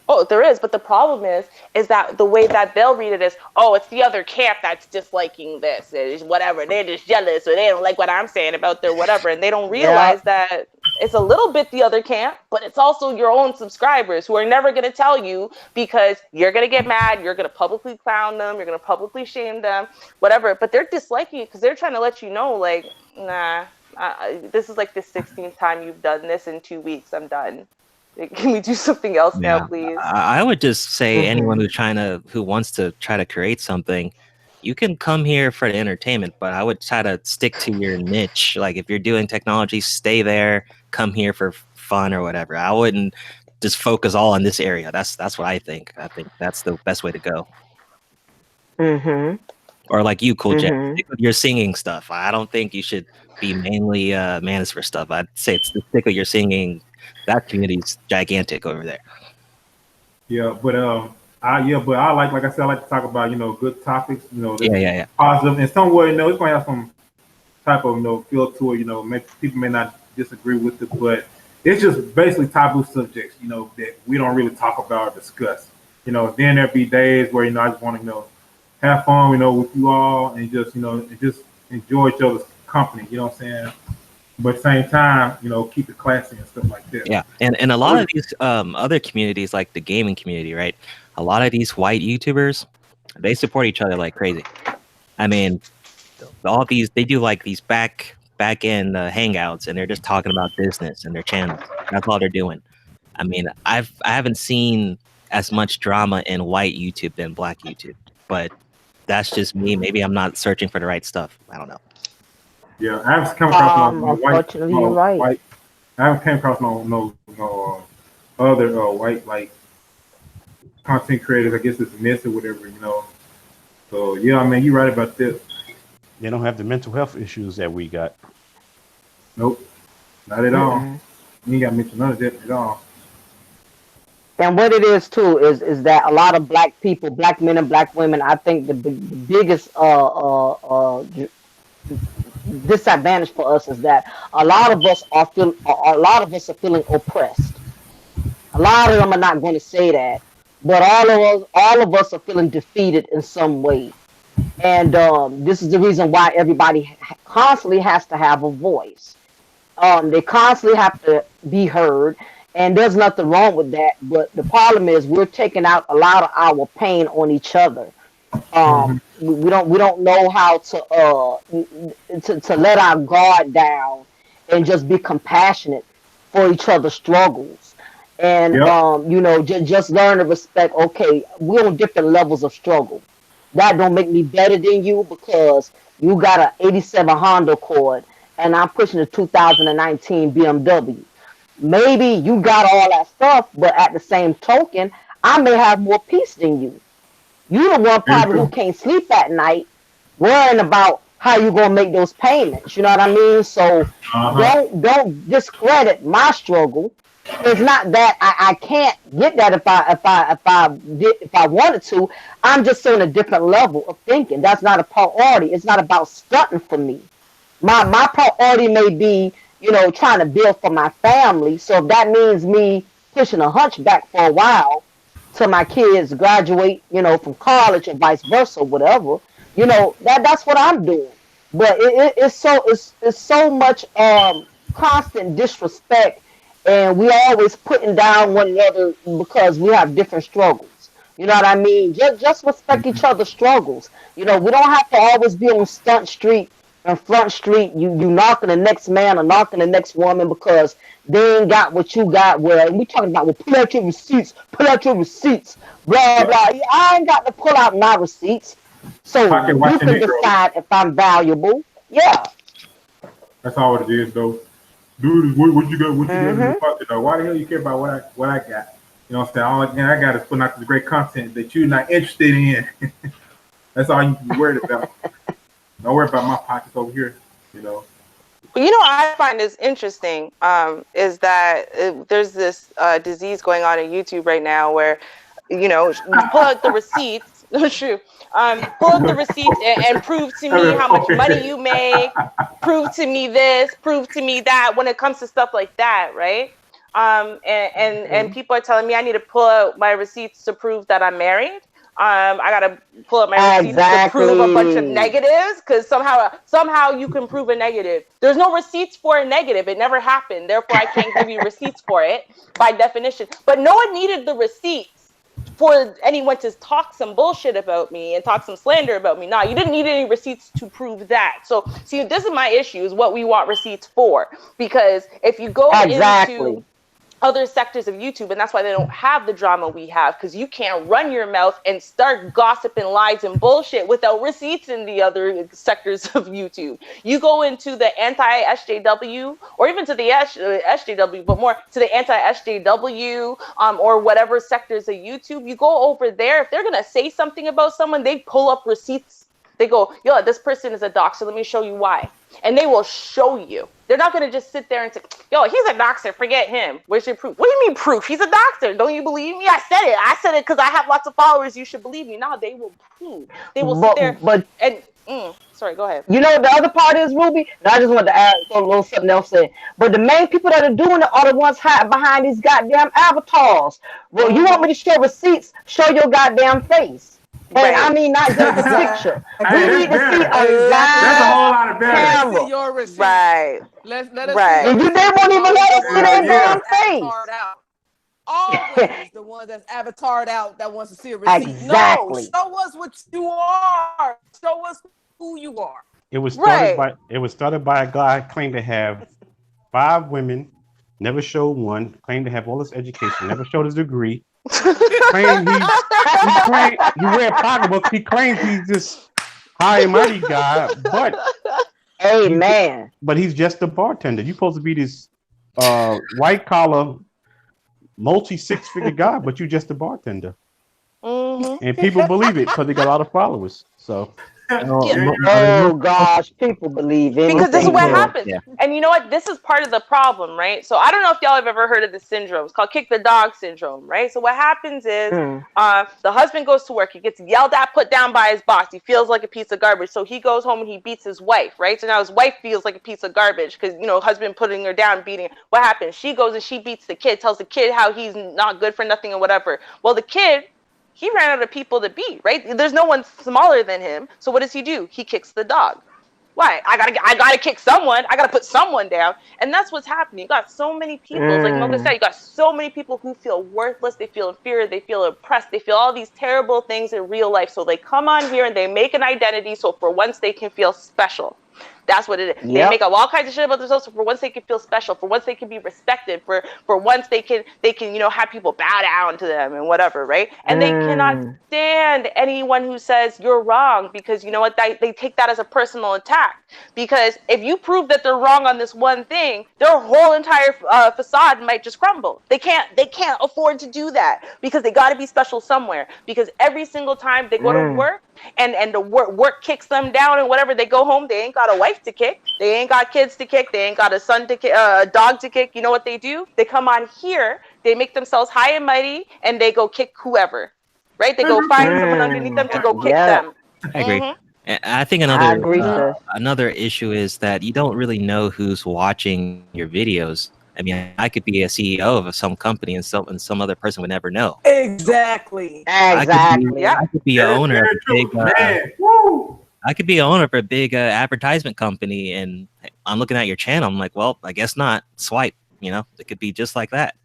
Oh, there is, but the problem is that the way that they'll read it is, oh, it's the other camp that's disliking this, it's whatever, they're just jealous, or they don't like what I'm saying about their whatever, and they don't realize that it's a little bit the other camp, but it's also your own subscribers who are never going to tell you, because you're going to get mad, you're going to publicly clown them, you're going to publicly shame them, whatever, but they're disliking it because they're trying to let you know, like, nah, this is like the 16th time you've done this in 2 weeks, I'm done. Can we do something else now, please? I would just say anyone who wants to try to create something, you can come here for the entertainment, but I would try to stick to your niche. Like, if you're doing technology, stay there, come here for fun or whatever. I wouldn't just focus all on this area. That's what I think. I think that's the best way to go. Or like you, Cool Jet, stick with your singing stuff. I don't think you should be mainly Manosphere stuff. I'd say it's stick with your singing. That community's gigantic over there. Yeah, but I like I said, I like to talk about, you know, good topics, you know, Yeah. positive, and somewhere, you know, it's gonna have some type of, you know, feel to it, you know, people may not disagree with it, but it's just basically taboo subjects, you know, that we don't really talk about or discuss. You know, then there'll be days where, you know, I just want to, you know, have fun, you know, with you all, and just, you know, and just enjoy each other's company, you know what I'm saying? But at the same time, you know, keep it classy and stuff like that. Yeah, and a lot of these other communities, like the gaming community, right? A lot of these white YouTubers, they support each other like crazy. I mean, all these, they do like these back end hangouts, and they're just talking about business and their channels. That's all they're doing. I mean, I haven't seen as much drama in white YouTube than black YouTube, but that's just me. Maybe I'm not searching for the right stuff. I don't know. Yeah, I haven't come across no white, Unfortunately, you're right. white. I haven't came across no other white like content creators. I guess it's myth or whatever. So yeah, I mean, you're right about this. They don't have the mental health issues that we got. Nope, not at all. Mm-mm. You ain't got to mention none of that at all. And what it is too is that a lot of black people, black men and black women, I think the biggest disadvantage for us is that a lot of us are feeling oppressed. A lot of them are not going to say that, but all of us are feeling defeated in some way. And this is the reason why everybody constantly has to have a voice. They constantly have to be heard, and there's nothing wrong with that. But the problem is we're taking out a lot of our pain on each other. Hmm. We don't know how to let our guard down and just be compassionate for each other's struggles, and Yep. just learn to respect. Okay, we're on different levels of struggle. That don't make me better than you because you got a '87 Honda Accord and I'm pushing a 2019 BMW. Maybe you got all that stuff, but at the same token, I may have more peace than you. You the one Very probably who true. can't sleep at night worrying about how you gonna make those payments. You know what I mean? So Uh huh. don't discredit my struggle. It's not that I can't get that if I wanted to. I'm just on a different level of thinking. That's not a priority. It's not about stunting for me. My priority may be, trying to build for my family. So if that means me pushing a hunchback for a while till my kids graduate, from college or vice versa, whatever, that's what I'm doing. But it's so much constant disrespect, and we always putting down one another because we have different struggles. You know what I mean? Just respect each other's struggles. We don't have to always be on Stunt Street and Front Street. You knocking the next man or knocking the next woman because they ain't got what you got. Where we talking about? Well, pull out your receipts, blah Yep. blah. I ain't got to pull out my receipts, so Pocket you watching can Negro. decide if I'm valuable. Yeah. That's all it is, though. Dude, what you got? What you got in your Mhm. pocket, though? Why the hell you care about what I got? You know what I'm saying? All I got is putting out this great content that you're not interested in. That's all you can be worried about. Don't worry about my pockets over here. You know. But I find is interesting is that there's this disease going on in YouTube right now where, you pull out the receipts. No, true. Pull out the receipts and prove to me how much money you make. Prove to me this. Prove to me that. When it comes to stuff like that, right? And Mhm. people are telling me I need to pull out my receipts to prove that I'm married. I gotta pull up my receipts to prove a bunch of Exactly. negatives because somehow you can prove a negative. There's no receipts for a negative. It never happened. Therefore, I can't give you receipts for it by definition. But no one needed the receipts for anyone to talk some bullshit about me and talk some slander about me. Nah, you didn't need any receipts to prove that. So see, this is my issue, is what we want receipts for. Because if you go into Exactly. other sectors of YouTube, and that's why they don't have the drama we have, because you can't run your mouth and start gossiping lies and bullshit without receipts in the other sectors of YouTube. You go into the anti-SJW or even to the SJW, but more to the anti-SJW or whatever sectors of YouTube, you go over there. If they're going to say something about someone, they pull up receipts. They go, yo, this person is a doxer. Let me show you why. And they will show you. They're not going to just sit there and say, yo, he's a doxer. Forget him. Where's your proof? What do you mean proof? He's a doxer. Don't you believe me? I said it. I said it because I have lots of followers. You should believe me. No, they will prove. They will sit there But and, sorry, go ahead. you know what the other part is, Ruby? And I just want to add a little something else in. But the main people that are doing it are the ones hiding behind these goddamn avatars. Well, you want me to show receipts? Show your goddamn face. And I Right. mean, not just the picture. Hey, We Exactly. that's need to see better. a That's a Exactly. live whole lot of better. Let's see camera. your receipt. Right. Let us see your Right. And they receipt. won't even Always let the us see one Hell their that's yeah. damn face. avatared out. Always the one that's avatared out that wants to see a receipt. No, Exactly. show us what you are. Show us who you are. Right. It was started by a guy claimed to have 5 women, never showed one, claimed to have all this education, never showed his degree, claimed he read pocketbooks, he claims he's this high and mighty guy, but Amen. But he's just a bartender. You're supposed to be this white collar, multi six-figure guy, but you're just a bartender. Mm-hmm. And people believe it because they got a lot of followers. So Oh gosh, people believe Because this is anything what now. happens. Yeah. And you know what? This is part of the problem, right? So I don't know if y'all have ever heard of this syndrome. It's called kick the dog syndrome, right? So what happens is the husband goes to work. He gets yelled at, put down by his boss. He feels like a piece of garbage. So he goes home and he beats his wife, right? So now his wife feels like a piece of garbage because, husband putting her down, beating her. What happens? She goes and she beats the kid, tells the kid how he's not good for nothing and whatever. Well, the kid, he ran out of people to beat, right? There's no one smaller than him. So what does he do? He kicks the dog. Why? I gotta kick someone. I gotta put someone down. And that's what's happening. You got so many people, it's like Mocha said, you got so many people who feel worthless, they feel inferior, they feel oppressed, they feel all these terrible things in real life. So they come on here and they make an identity so for once they can feel special. That's what it is. They make up all kinds of shit about themselves. So for once they can feel special. For once they can be respected. For once they can have people bow down to them and whatever, right? And they cannot stand anyone who says you're wrong because you know what? They take that as a personal attack. Because if you prove that they're wrong on this one thing, their whole entire facade might just crumble. They can't afford to do that because they got to be special somewhere. Because every single time they go to work and the work kicks them down and whatever, they go home, they ain't got a wife to kick, they ain't got kids to kick, they ain't got a son to kick, a dog to kick. You know what they do? They come on here, they make themselves high and mighty, and they go kick whoever, right? They go find someone underneath them to go kick them. I agree. And I think I agree, sis. another issue is that you don't really know who's watching your videos. I mean, I could be a CEO of some company and some other person would never know. Exactly. Exactly. I could be an owner of a big I could be an owner of a big advertisement company, and I'm looking at your channel. I'm like, well, I guess not. Swipe. It could be just like that.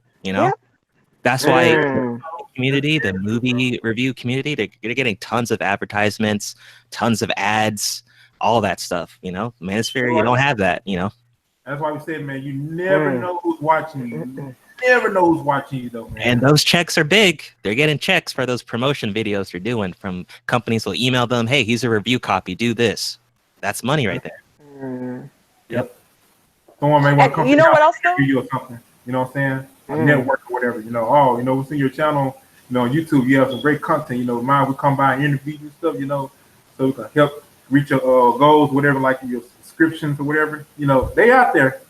That's why the community, the movie review community, they're getting tons of advertisements, tons of ads, all that stuff. Manosphere, you don't have that. That's why we said, man, you never know who's watching you. You never know who's watching you, though, man. And those checks are big. They're getting checks for those promotion videos they're doing from companies. Will email them, hey, here's a review copy. Do this. That's money right there. Yep. Someone may want to come. You know what else, though? You or something. You know what I'm saying? A network or whatever. What's in your channel? On YouTube, you have some great content. Mine, we come by and interview you stuff. So we can help reach your goals, whatever, like your subscriptions or whatever. They out there.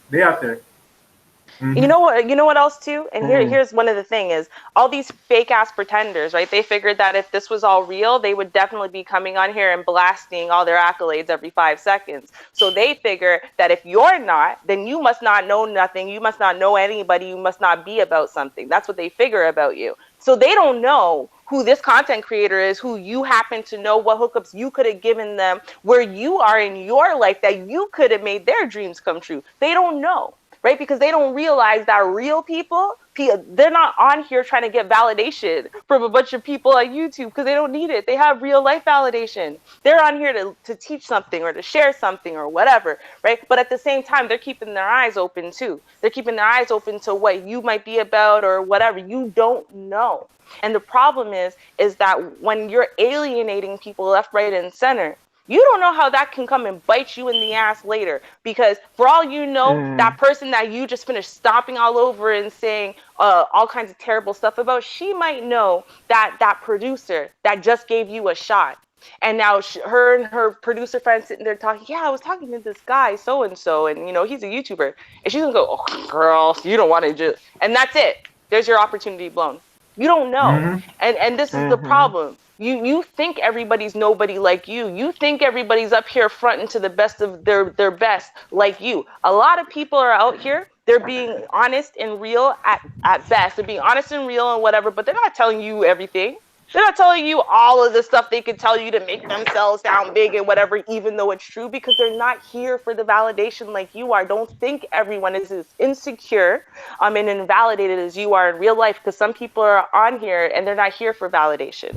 You know what else too? And here's one of the thing is all these fake ass pretenders, right? They figured that if this was all real, they would definitely be coming on here and blasting all their accolades every 5 seconds. So they figure that if you're not, then you must not know nothing. You must not know anybody. You must not be about something. That's what they figure about you. So they don't know who this content creator is, who you happen to know, what hookups you could have given them, where you are in your life that you could have made their dreams come true. They don't know. Right? Because they don't realize that real people, they're not on here trying to get validation from a bunch of people on YouTube because they don't need it. They have real life validation. They're on here to teach something or to share something or whatever, right? But at the same time, they're keeping their eyes open too. They're keeping their eyes open to what you might be about or whatever. You don't know. And the problem is that when you're alienating people left, right, and center, you don't know how that can come and bite you in the ass later. Because for all you know, that person that you just finished stomping all over and saying all kinds of terrible stuff about, she might know that producer that just gave you a shot. And now her and her producer friend sitting there talking, yeah, I was talking to this guy, so-and-so, and, he's a YouTuber. And she's going to go, oh, girl, you don't want to just... And that's it. There's your opportunity blown. You don't know. And this is the problem. You think everybody's nobody like you. You think everybody's up here fronting to the best of their best like you. A lot of people are out here. They're being honest and real at best. They're being honest and real and whatever, but they're not telling you everything. They're not telling you all of the stuff they can tell you to make themselves sound big and whatever, even though it's true, because they're not here for the validation like you are. Don't think everyone is as insecure and invalidated as you are in real life, because some people are on here and they're not here for validation.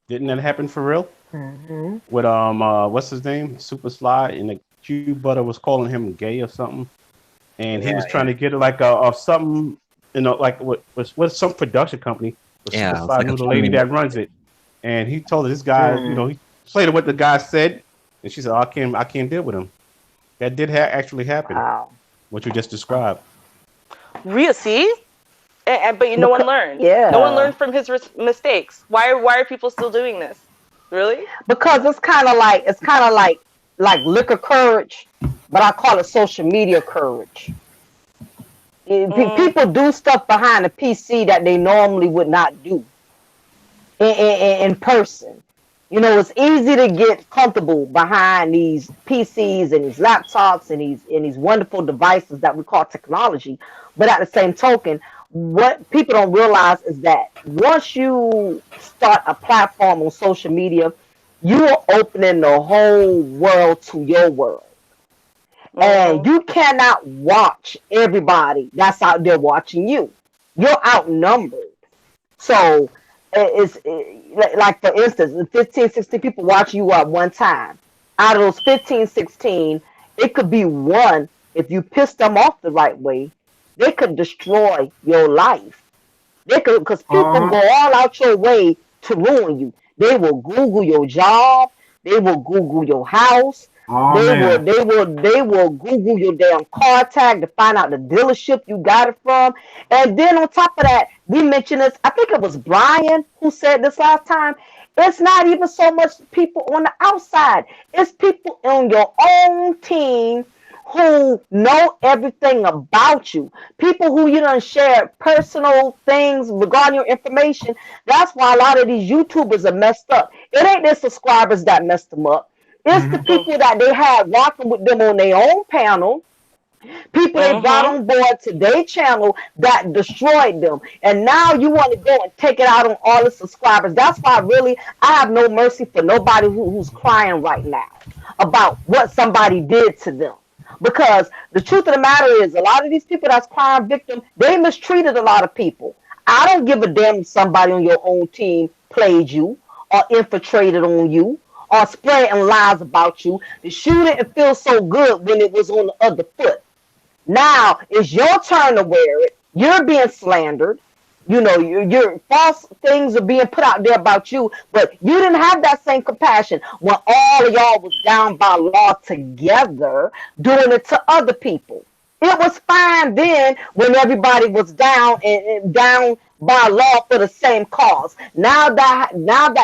Didn't that happen for real? With what's his name? Super Sly, and the Q Butter was calling him gay or something, and he was trying to get like a something, like what some production company. Yeah, Super Sly knew the lady that runs it, and he told her this guy, he played what the guy said, and she said, oh, I can't deal with him. That did actually happen. Wow. What you just described. Real, see? But no one learned. Yeah. No one learned from his mistakes. Why are people still doing this? Really? Because it's kind of like liquor courage, but I call it social media courage. People do stuff behind a PC that they normally would not do in person. You know, it's easy to get comfortable behind these PCs and these laptops and these wonderful devices that we call technology. But at the same token, what people don't realize is that once you start a platform on social media, you are opening the whole world to your world. And you cannot watch everybody that's out there watching you. You're outnumbered. So like for instance, the 15, 16 people watching you at one time. Out of those 15, 16, it could be one. If you piss them off the right way, they could destroy your life. They could, because people go all out your way to ruin you. They will Google your job. They will Google your house. They will Google your damn car tag to find out the dealership you got it from. And then on top of that, we mentioned this, I think it was Brian who said this last time. It's not even so much people on the outside. It's people on your own team who know everything about you. People who you done share personal things regarding your information. That's why a lot of these YouTubers are messed up. It ain't their subscribers that messed them up. It's the people that they had walking with them on their own panel, people they brought on board to their channel that destroyed them. And now you want to go and take it out on all the subscribers. That's why really I have no mercy for nobody who's crying right now about what somebody did to them. Because the truth of the matter is a lot of these people that's crying victim, they mistreated a lot of people. I don't give a damn if somebody on your own team played you or infiltrated on you or spreading lies about you. The shooting, it feels so good when it was on the other foot. Now it's your turn to wear it. You're being slandered. You know, your false things are being put out there about you, but you didn't have that same compassion when all of y'all was down by law together doing it to other people. It was fine then when everybody was down and down by law for the same cause. Now that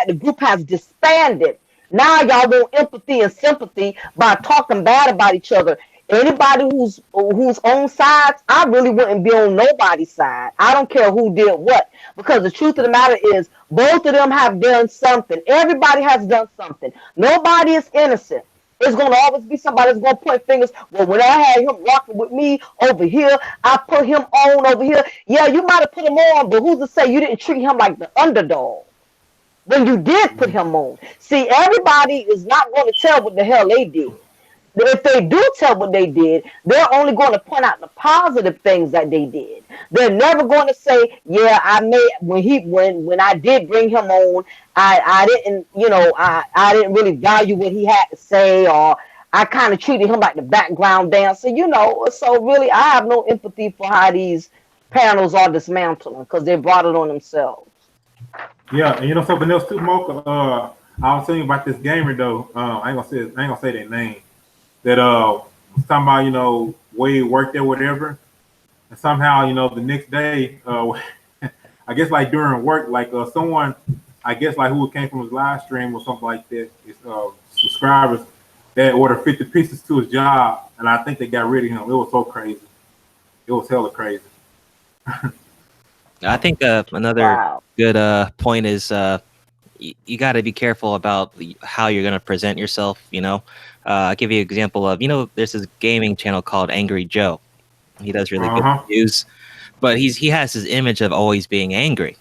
the group has disbanded, now y'all want empathy and sympathy by talking bad about each other. Anybody who's on sides, I really wouldn't be on nobody's side. I don't care who did what, because the truth of the matter is both of them have done something. Everybody has done something. Nobody is innocent. It's going to always be somebody that's going to point fingers. Well, when I had him rocking with me over here, I put him on over here. Yeah, you might have put him on, but who's to say you didn't treat him like the underdog when you did put him on? See, everybody is not going to tell what the hell they did. If they do tell what they did, they're only going to point out the positive things that they did. They're never going to say, "Yeah, I made when I did bring him on, I didn't, I didn't really value what he had to say, or I kind of treated him like the background dancer." So really, I have no empathy for how these panels are dismantling because they brought it on themselves. Yeah, and something else too, Mocha. I was telling you about this gamer though. I ain't gonna say their name. That was talking about where he worked or whatever, and somehow the next day, I guess like during work, like someone, I guess like who came from his live stream or something like that, his subscribers that ordered 50 pieces to his job, and I think they got rid of him. It was so crazy. It was hella crazy. I think another good point is you got to be careful about how you're going to present yourself. I'll give you an example of, there's this gaming channel called Angry Joe. He does really good reviews, but he has his image of always being angry.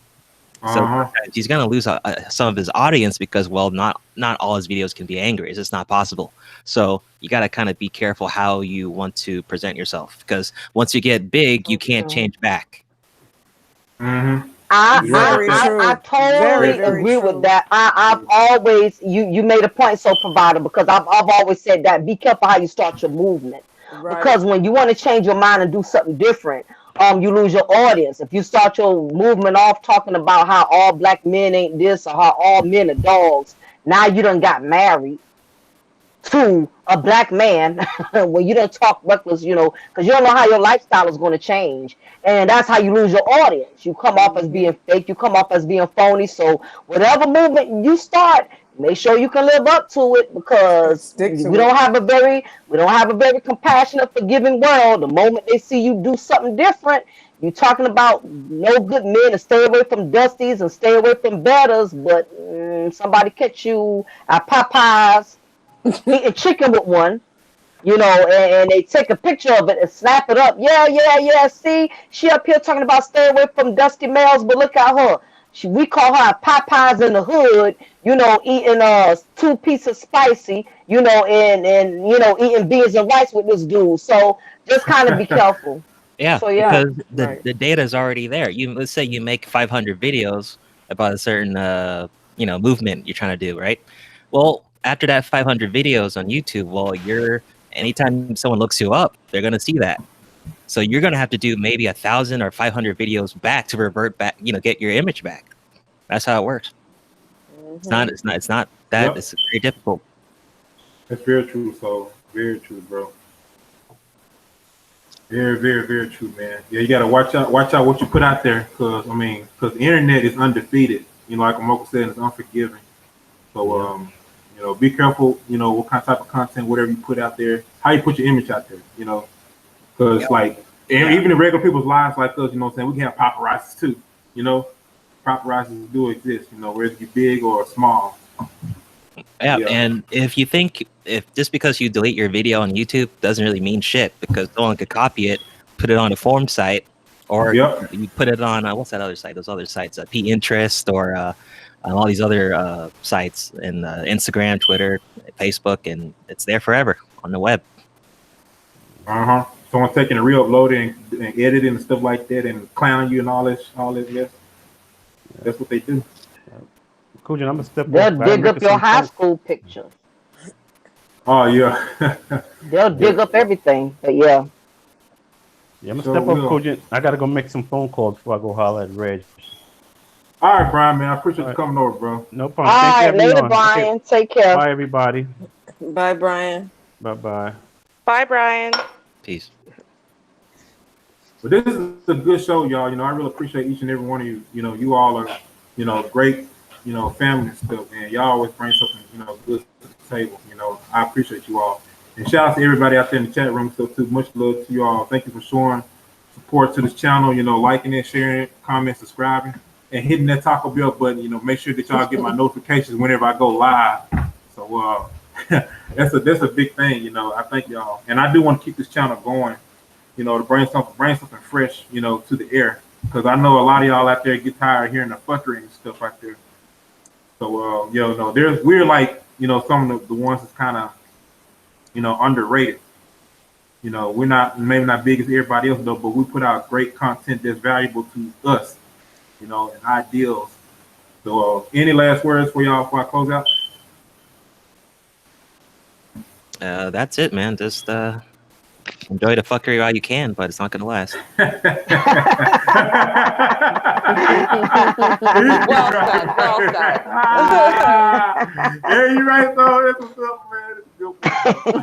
So he's going to lose some of his audience because, well, not all his videos can be angry. It's just not possible. So you got to kind of be careful how you want to present yourself, because once you get big, you can't change back. I totally agree with that. I've always you made a point, so provider, because I've always said that be careful how you start your movement, because when you want to change your mind and do something different, you lose your audience. If you start your movement off talking about how all black men ain't this or how all men are dogs, now you done got married to a black man when you don't talk reckless, because you don't know how your lifestyle is going to change. And that's how you lose your audience. You come off as being fake, you come off as being phony. So whatever movement you start, make sure you can live up to it, because Stick to we don't have a very compassionate, forgiving world. The moment they see you do something different, you talking about no good men and stay away from dusties and stay away from betters, but somebody catch you at Popeyes eating chicken with one, and they take a picture of it and snap it up. Yeah, yeah, yeah. See, she up here talking about stay away from dusty males, but look at her. We call her Popeyes in the hood, eating 2 pieces spicy, and eating beans and rice with this dude. So just kind of be careful. Yeah, So yeah. because the data is already there. Let's say you make 500 videos about a certain movement you're trying to do, right? Well, after that 500 videos on YouTube, anytime someone looks you up, they're gonna see that. So you're gonna have to do maybe 1,000 or 500 videos back to revert back, get your image back. That's how it works. It's not that. Yep. It's very difficult. That's very true. So very true, bro. Very, very, very true, man. Yeah, you gotta watch out what you put out there, because the internet is undefeated. Like Amoko said, it's unforgiving. So be careful. What type of content, whatever you put out there, how you put your image out there. Because even in regular people's lives like us, what I'm saying, we can have paparazzis too. Paparazzis do exist. Whether you big or small. Yeah, and if just because you delete your video on YouTube doesn't really mean shit, because someone could copy it, put it on a forum site, or you put it on what's that other site? Those other sites, Pinterest, or all these other sites, and Instagram, Twitter, Facebook, and it's there forever on the web. Someone taking a re-upload and editing and stuff like that, and clowning you and all this. Yes, that's what they do. Cool, I'm gonna step. They'll dig up your high school pictures. Oh yeah. They'll dig up everything. But yeah. Yeah, I'm gonna step up, Cool. I gotta go make some phone calls before I go holler at Reg. All right, Brian, man. I appreciate you coming over, bro. No problem. All right, later, Brian. Okay. Take care. Bye, everybody. Bye, Brian. Bye. Bye, Brian. Peace. But this is a good show, y'all. I really appreciate each and every one of you. You all are, great, family and stuff, man. Y'all always bring something, good to the table. I appreciate you all. And shout out to everybody out there in the chat room stuff too. Much love to you all. Thank you for showing support to this channel, liking it, sharing it, commenting, subscribing, and hitting that Taco Bell button. Make sure that y'all get my notifications whenever I go live. So that's a big thing, I thank y'all. And I do want to keep this channel going, to bring something fresh, to the air. Because I know a lot of y'all out there get tired of hearing the fuckery and stuff out there. So we're like, some of the ones that's kind of, underrated. We're maybe not big as everybody else though, but we put out great content that's valuable to us, and ideals. So any last words for y'all before I close out? That's it, man. Just enjoy the fuckery while you can, but it's not gonna last. Well said. Yeah, you're right, though. That's what's up, man.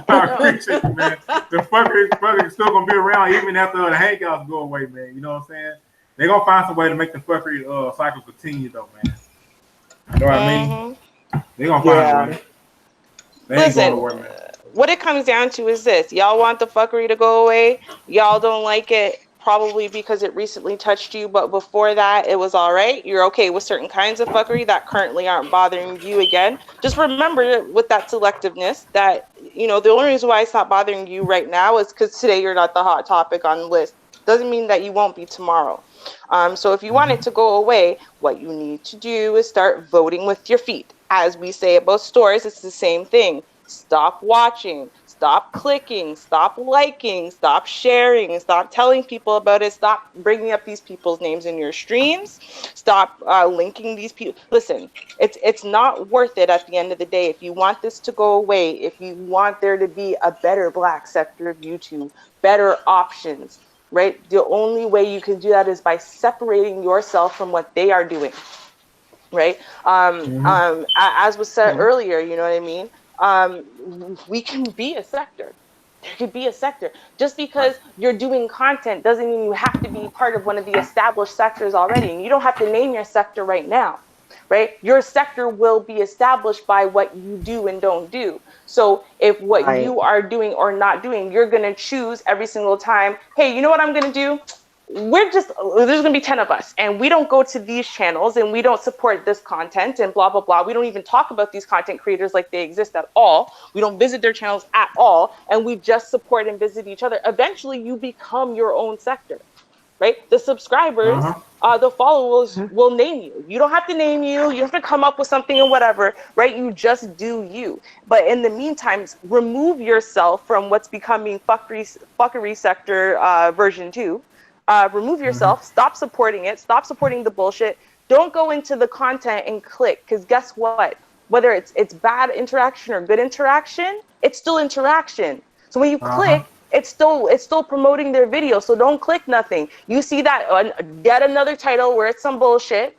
I appreciate you, man. The fuckery is still gonna be around even after the hangouts go away, man. You know what I'm saying? They're gonna find some way to make the fuckery cycle continue, though, man. You know what I mean? They're gonna find a way. They ain't going to work, man. What it comes down to is this: y'all want the fuckery to go away. Y'all don't like it probably because it recently touched you, but before that it was all right. You're okay with certain kinds of fuckery that currently aren't bothering you again. Just remember with that selectiveness that, the only reason why it's not bothering you right now is because today you're not the hot topic on the list. Doesn't mean that you won't be tomorrow. So if you want it to go away, what you need to do is start voting with your feet. As we say about stores, it's the same thing. Stop watching, stop clicking, stop liking, stop sharing, stop telling people about it, stop bringing up these people's names in your streams, stop linking these people. Listen, it's not worth it at the end of the day. If you want this to go away, if you want there to be a better Black sector of YouTube, better options, right? The only way you can do that is by separating yourself from what they are doing, right? As was said earlier, you know what I mean? we can be a sector. There could be a sector. Just because you're doing content doesn't mean you have to be part of one of the established sectors already. And you don't have to name your sector right now, right? Your sector will be established by what you do and don't do. So if what Right. you are doing or not doing, you're going to choose every single time, hey, you know what I'm going to do? There's going to be 10 of us and we don't go to these channels and we don't support this content and blah blah blah. We don't even talk about these content creators like they exist at all. We don't visit their channels at all, and we just support and visit each other. Eventually you become your own sector, right? The subscribers, Uh-huh. the followers will name you. You don't have to name you. You have to come up with something and whatever, right? You just do you. But in the meantime, remove yourself from what's becoming fuckery sector version 2. Remove Mm-hmm. yourself. Stop supporting it. Stop supporting the bullshit. Don't go into the content and click, because guess what? Whether it's bad interaction or good interaction, it's still interaction. So when you Uh-huh. click, it's still promoting their video. So don't click nothing. You see that yet another title where it's some bullshit,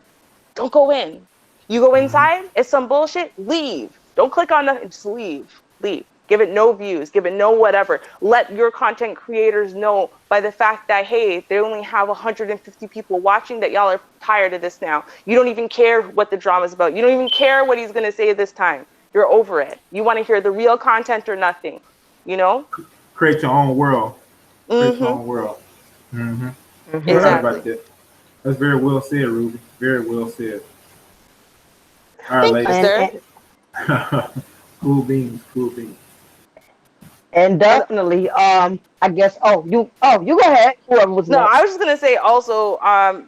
don't go in. You go Mm-hmm. inside, it's some bullshit, leave. Don't click on nothing, just leave. Leave. Give it no views, give it no whatever. Let your content creators know by the fact that, hey, they only have 150 people watching, that y'all are tired of this now. You don't even care what the drama's about. You don't even care what he's going to say this time. You're over it. You want to hear the real content or nothing, you know? Create your own world. Create your Mm-hmm. own world. Mm-hmm. You're right Hmm. about Exactly. that. That's very well said, Ruby. Very well said. All right, Thank you, ladies. And, sir. and Cool beans. Cool beans. and And definitely, I guess. You go ahead. Whoever was no, I next. was just gonna say also,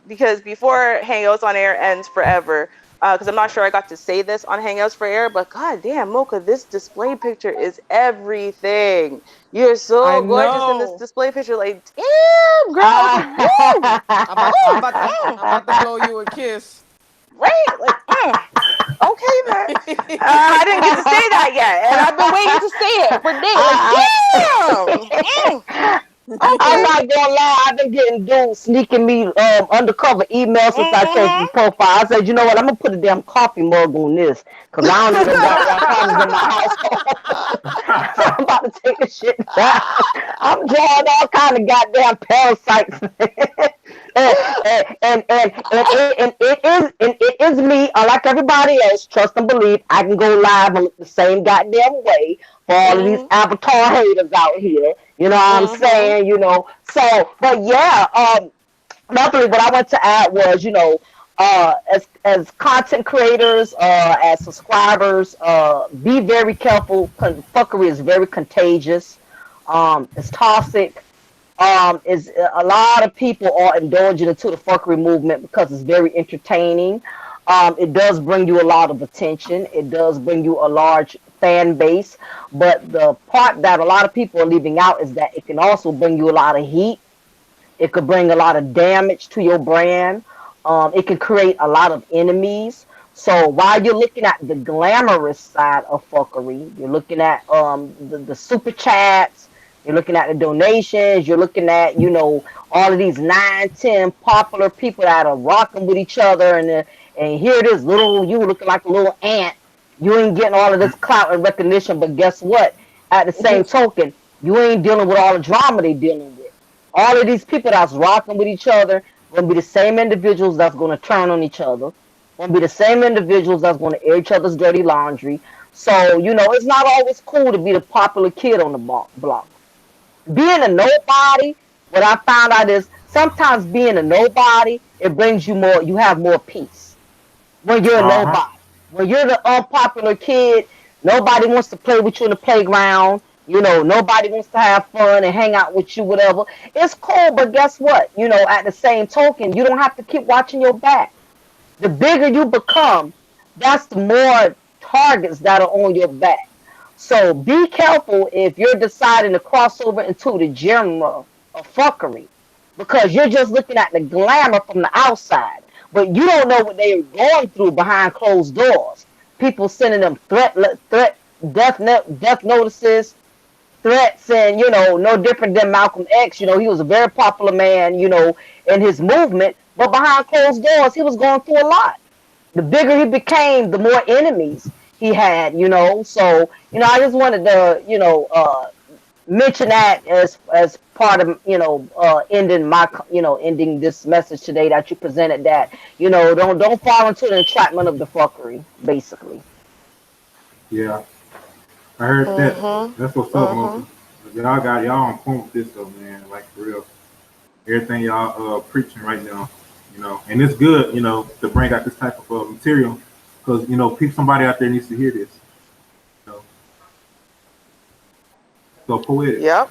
because before Hangouts on Air ends forever, because I'm not sure I got to say this on Hangouts for Air, but god damn, Mocha, this display picture is everything. You're I so gorgeous in this know. display picture. Like, damn, girl, like, woo, Ah, I'm about I'm woo, about to I'm about to blow you a kiss. right? Like, okay then. I didn't get to say that yet, and I've been waiting to say it for days. Like, I, damn. I'm Okay. not gonna lie. I've been getting dudes sneaking me undercover emails since I changed Mm-hmm. my profile. I said, you know what? I'm gonna put a damn coffee mug on this because I don't need no goddamn cameras in my household. So I'm about to take the shit down. I'm drawing all kind of goddamn parasites. And it is me, like everybody else. Trust and believe. I can go live and look the same goddamn way for all of these Mm-hmm. avatar haters out here. You know what I'm Mm-hmm. saying? So, but yeah, definitely what I want to add was, as content creators, as subscribers, be very careful. Fuckery is very contagious. It's toxic. Is a lot of people are indulging into the fuckery movement because it's very entertaining. It does bring you a lot of attention. It does bring you a large fan base. But the part that a lot of people are leaving out is that it can also bring you a lot of heat. It could bring a lot of damage to your brand. It can create a lot of enemies. So while you're looking at the glamorous side of fuckery, you're looking at the super chats, you're looking at the donations, you're looking at all of these 9, 10 popular people that are rocking with each other, and here it is, little you looking like a little ant. You ain't getting all of this clout and recognition, but guess what? At the same token, you ain't dealing with all the drama they dealing with. All of these people that's rocking with each other gonna be the same individuals that's gonna turn on each other. Gonna be the same individuals that's gonna air each other's dirty laundry. So it's not always cool to be the popular kid on the block. Being a nobody, what I found out is sometimes being a nobody, it brings you more. You have more peace when you're a Uh-huh. nobody. When you're the unpopular kid, nobody wants to play with you in the playground. Nobody wants to have fun and hang out with you, whatever. It's cool, but guess what? At the same token, you don't have to keep watching your back. The bigger you become, that's the more targets that are on your back. So be careful if you're deciding to cross over into the genre of fuckery because you're just looking at the glamour from the outside, but you don't know what they're going through behind closed doors. People sending them death notices, threats, and no different than Malcolm X. He was a very popular man, in his movement, but behind closed doors, he was going through a lot. The bigger he became, the more enemies he had, So, I just wanted to, mention that as part of, ending this message today that you presented, that, don't fall into the entrapment of the fuckery, basically. Yeah, I heard that. Mhm. That's what's up, Mocha. Mhm. Y'all on point with this though, man. Like for real. Everything y'all preaching right now, and it's good, to bring out this type of material because somebody out there needs to hear this. You know, so poetic. Yep.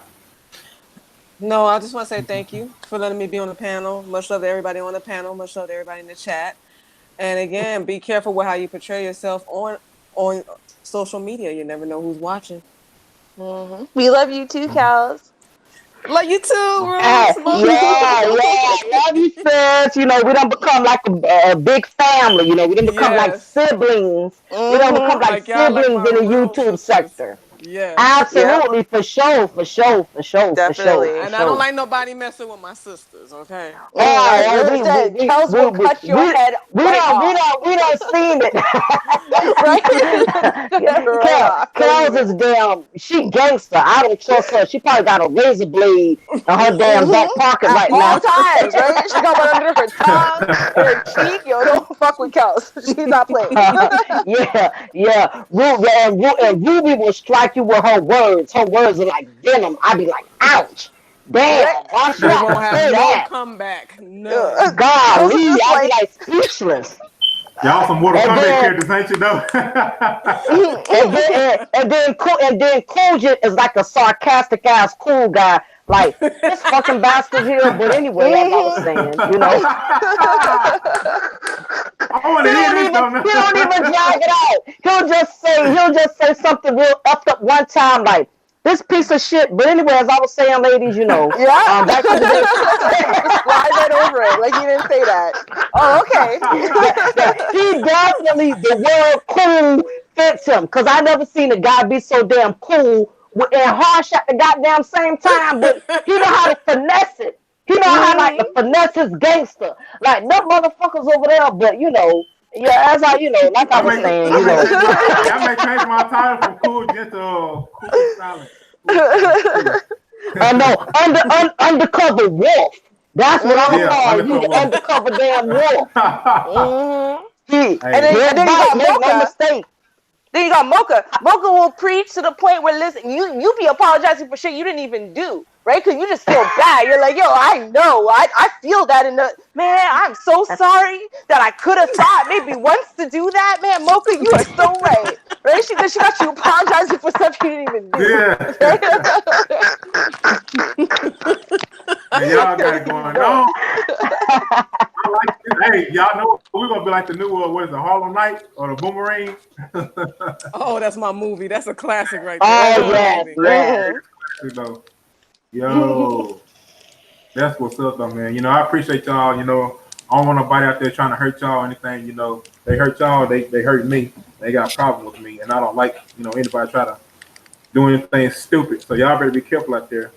No, I just want to say thank you for letting me be on the panel. Much love to everybody on the panel. Much love to everybody in the chat. And again, be careful with how you portray yourself on social media. You never know who's watching. We love you too, Kels. Love you too, Roots. Love you, sis. We don't become like a big family. We don't become like Yes. siblings. We don't become like Like y'all, like siblings my in the real YouTube sisters. sector. Yes. Yep. Absolutely, for sure, for sure, for sure, for sure, Definitely. for And I don't sure. like nobody messing with my sisters, okay? Oh, Like I said, Kels will cut your head we right don't we off. don't we don't seen it. Right? Right off. Believe Kels is me. damn. She gangster. I don't trust her. She probably got a razor blade in her damn back pocket At right all now. times, right? She got one under her tongue and her cheek. Yo, don't fuck with Kels. She's not playing. Yeah. And Ruby will strike you with her words. Her words are like venom. I be like, ouch. Right? Damn, why she She have to won't have say no that? comeback. None. Kels is Golly, just I be like, like speechless. Y'all some Mortal And Kombat then characters, ain't you though? and then Kojit is like a sarcastic ass cool guy. Like this fucking bastard here. But anyway, as I was saying, I want to hear this though. he don't even drag it out. He'll just say something real upped up one time, like this piece of shit. But anyway, as I was saying, ladies, yeah. back to the basics. Just slide right over it. Like you didn't say that. Oh, okay. He definitely, the word cool fits him, because I never seen a guy be so damn cool and harsh at the goddamn same time, but he know how to finesse it. He know how like to finesse his gangster. Like them motherfuckers over there, but yeah, as like I I was may, saying, I may change my, I may change my title from cool just to cool silent. I know, undercover wolf. That's what I'm gonna Yeah, call you, undercover the wolf. undercover damn wolf. He And Hey, then, and he'll then you bite, got make no Mocha. mistake. Then you got Mocha. Mocha will preach to the point where listen, you be apologizing for shit you didn't even do, right? Because you just feel bad. You're like, yo, I know, I feel that in the man. I'm so sorry that I could have thought maybe once to do that, man. Mocha, you are so right, right? She got you apologizing for stuff you didn't even do. yeah. Hey, y'all got it going on. I like this. Hey, y'all know we're gonna be like the new what is it, Harlem Night or the Boomerang? Oh, that's my movie. That's a classic right there. That's Oh my yes, movie. yes. You know, yo, that's what's up, though, man. I appreciate y'all. I don't want nobody out there trying to hurt y'all or anything. They hurt y'all, they hurt me. They got problems with me, and I don't like anybody try to do anything stupid. So y'all better be careful out there.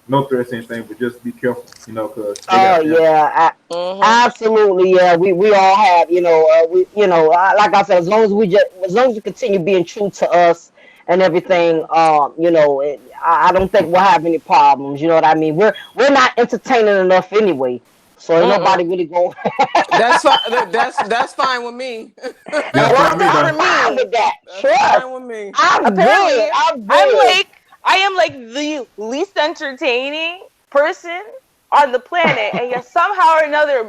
No threats, anything, but just be careful. Because they Oh got them. yeah, absolutely. Yeah, we all have. Like I said, as long as you continue being true to us and everything, I don't think we'll have any problems. You know what I mean? We're not entertaining enough anyway, so ain't nobody really going. That's fine. That's fine with me. Yeah, It that's what works I mean, out for though. Fine me. with that. That's Trust. fine with me. I'm good. Apparently, I'm I'm good. like I am like the least entertaining person on the planet, and yet somehow or another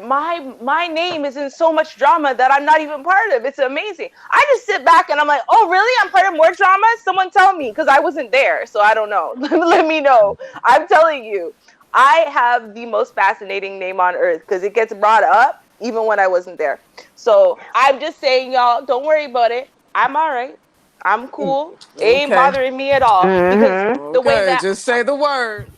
my name is in so much drama that I'm not even part of. It's amazing. I just sit back and I'm like, oh really? I'm part of more drama? Someone tell me, because I wasn't there, so I don't know. Let me know. I'm telling you, I have the most fascinating name on earth because it gets brought up even when I wasn't there. So I'm just saying, y'all, don't worry about it. I'm all right. I'm cool. It ain't Okay. bothering me at all because the way Okay. that Just say the word.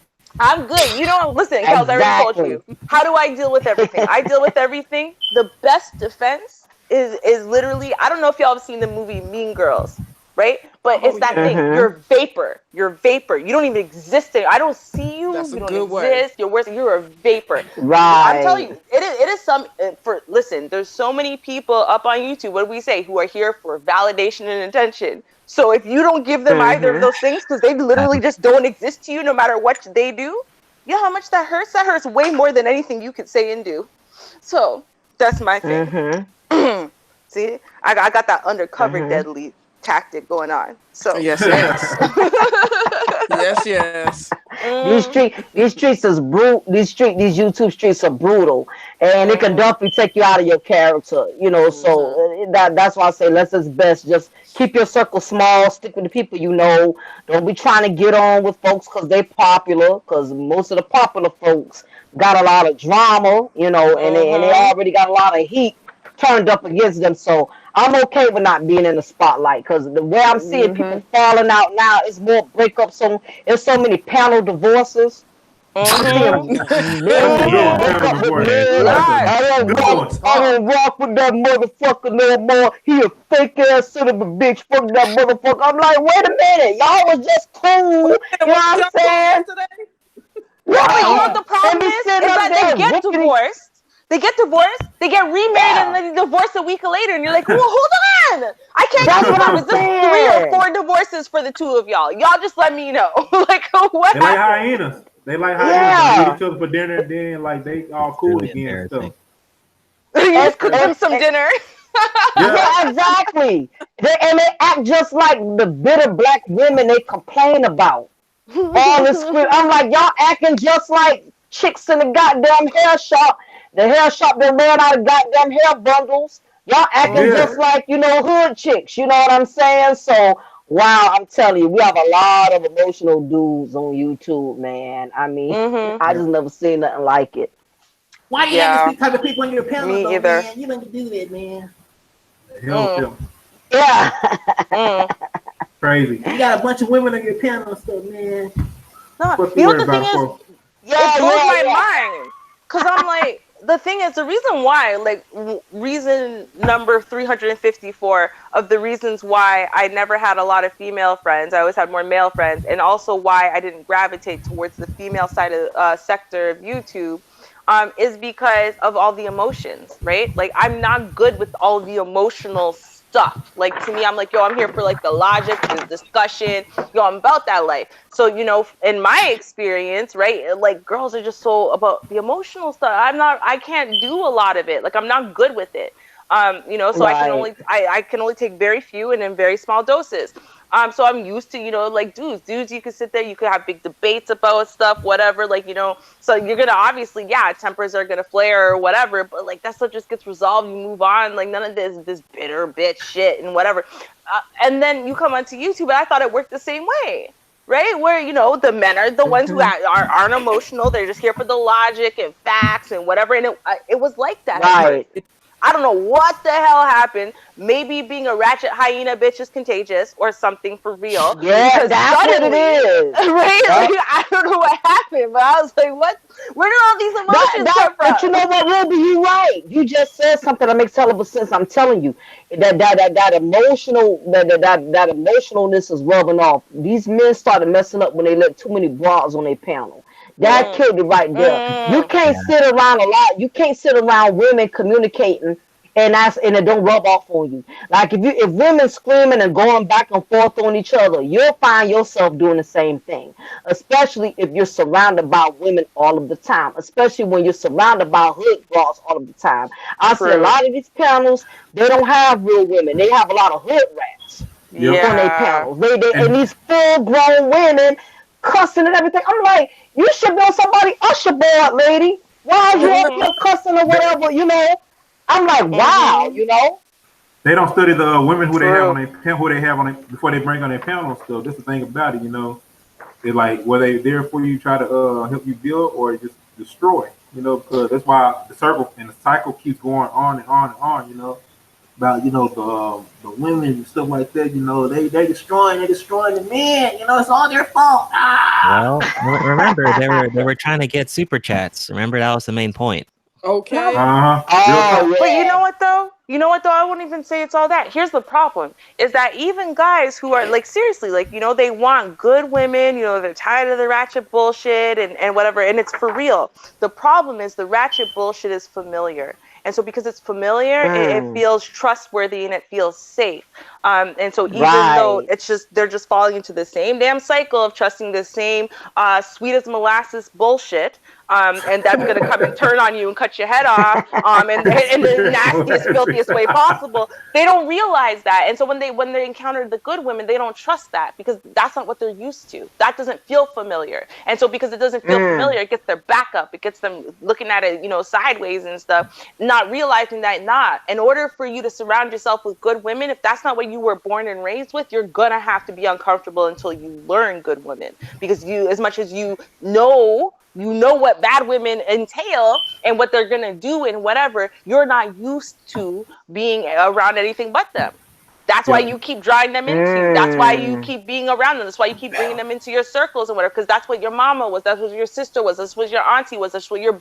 I'm good. Listen, Kels, I already told Exactly. you. How do I deal with everything? I deal with everything. The best defense is literally, I don't know if y'all have seen the movie Mean Girls. right? But it's that thing. Mhm. You're vapor. You're vapor. You don't even exist. I don't see you. That's a You don't good word. exist. You're a vapor. I'm telling Right. you, it is some listen, there's so many people up on YouTube, what do we say, who are here for validation and attention. So if you don't give them either of Mhm. those things, because they literally just don't exist to you no matter what they do, you know how much that hurts? That hurts way more than anything you could say and do. So that's my thing. Mhm. See, I got that undercover Mhm. deadly tactic going on. So Yes, yes. Yes, yes. These streets is brutal. These YouTube streets are brutal, and it can definitely take you out of your character. You know, so that's why I say let's just best just keep your circle small. Stick with the people you know. Don't be trying to get on with folks because they popular. Because most of the popular folks got a lot of drama. You know, and they already got a lot of heat turned up against them. So I'm okay with not being in the spotlight because the way I'm seeing people falling out now is more breakups. So there's so many panel divorces. I'm seeing That's a men good one, break panel up with divorce. men. That's a Yes. good one. I don't rock with that motherfucker no more. He a fake ass son of a bitch. Fuck that motherfucker. I'm like, wait a minute. Y'all was just cool. You know what I'm saying? But you know what Right. the problem And be sitting is up that there they get rickety. divorced. They get divorced, they get remarried, and then they divorce a week later, and you're like, well, hold on. I can't That's what confirm. I'm Is this 3 or saying. 4 divorces for the two of y'all? Y'all just let me know. Like, what They like happened? hyenas. They like hyenas. They meet Yeah. each other for dinner, and then like they all It's cool really again and stuff. embarrassing. You And, just cook them some dinner. Yeah. yeah, exactly. They act just like the bitter black women they complain about. All this script. I'm like, y'all acting just like chicks in the goddamn hair shop. The hair shop that ran out of goddamn hair bundles. Y'all acting Yeah. just like, hood chicks. You know what I'm saying? So, wow, I'm telling you, we have a lot of emotional dudes on YouTube, man. I mean, I Yeah. just never seen nothing like it. Why you having Yeah, these type of people on your panel me though, either. man? You don't do that, man. Hell with them. Yeah. Mm. Crazy. You got a bunch of women on your panel and stuff, man. No, What you you know worry what the thing about it is? for? It Yeah, blows yeah, my yeah. mind because I'm like, the thing is, the reason why, like, reason number 354 of the reasons why I never had a lot of female friends, I always had more male friends, and also why I didn't gravitate towards the female side of sector of YouTube, is because of all the emotions, right? Like, I'm not good with all the emotional stuff. Like, to me, I'm like, yo, I'm here for like the logic, the discussion. Yo, I'm about that life. So, in my experience, right, like, girls are just so about the emotional stuff. I can't do a lot of it. Like, I'm not good with it. So Right. I can only take very few and in very small doses. So I'm used to, like, dudes, you could sit there, you could have big debates about stuff, whatever, like, so you're gonna obviously, yeah, tempers are gonna flare or whatever, but like that stuff just gets resolved, you move on, like none of this bitter bitch shit and whatever. And then you come onto YouTube, and I thought it worked the same way. Right, where the men are the ones who aren't emotional; they're just here for the logic and facts and whatever. And it was like that at first. Right. I don't know what the hell happened. Maybe being a ratchet hyena bitch is contagious or something for real. Yeah, Because that's what it suddenly, is. right? Yep. Like, I don't know what happened, but I was like, what? Where did all these emotions come But you from? know what, Ruby, you right. You just said something that makes hell of a sense. I'm telling you, that emotional that emotionalness is rubbing off. These men started messing up when they let too many bras on their panel. That Mm, killed it right there. You mm, can't sit around a lot. You can't sit around women communicating and it don't rub off on you. Like if women screaming and going back and forth on each other, you'll find yourself doing the same thing. Especially if you're surrounded by women all of the time. Especially when you're surrounded by hood bras all of the time. I see a true. lot of these panels, they don't have real women. They have a lot of hood rats Yep. on their Yeah. panels. They and And these full grown women cussing and everything. I'm like, you should be on somebody usher board, lady. Why are you up Mhm. here cussing or they, whatever, I'm like, wow, Mhm. they don't study the women who they have on True. their who they have on it before they bring on their panel and stuff. That's the thing about it, They're like, were they there for you, try to help you build or just destroy? Because that's why the circle and the cycle keeps going on and on and on. About the women and stuff like that. They destroying the men. It's all their fault. Ah. Well, remember they were trying to get super chats. Remember that was the main point. Okay. Uh huh. Real Oh talk. But you know yeah. what though? You know what though? I wouldn't even say it's all that. Here's the problem: is that even guys who are like seriously, like they want good women. They're tired of the ratchet bullshit and whatever, and it's for real. The problem is the ratchet bullshit is familiar, and so because it's familiar, it feels trustworthy and it feels safe. And so even though they're just falling into the same damn cycle of trusting the same sweet as molasses bullshit. And that's gonna come and turn on you and cut your head off, in the nastiest, filthiest way possible. They don't realize that, and so when they encounter the good women, they don't trust that because that's not what they're used to. That doesn't feel familiar, and so because it doesn't feel familiar, it gets their back up. It gets them looking at it, sideways and stuff, not realizing that in order for you to surround yourself with good women, if that's not what you were born and raised with, you're gonna have to be uncomfortable until you learn good women, because as much as you know what bad women entail and what they're going to do and whatever, you're not used to being around anything but them. That's why you keep drawing them into you. That's why you keep being around them. That's why you keep bringing them into your circles and whatever, because that's what your mama was. That's what your sister was. That's what your auntie was. That's what your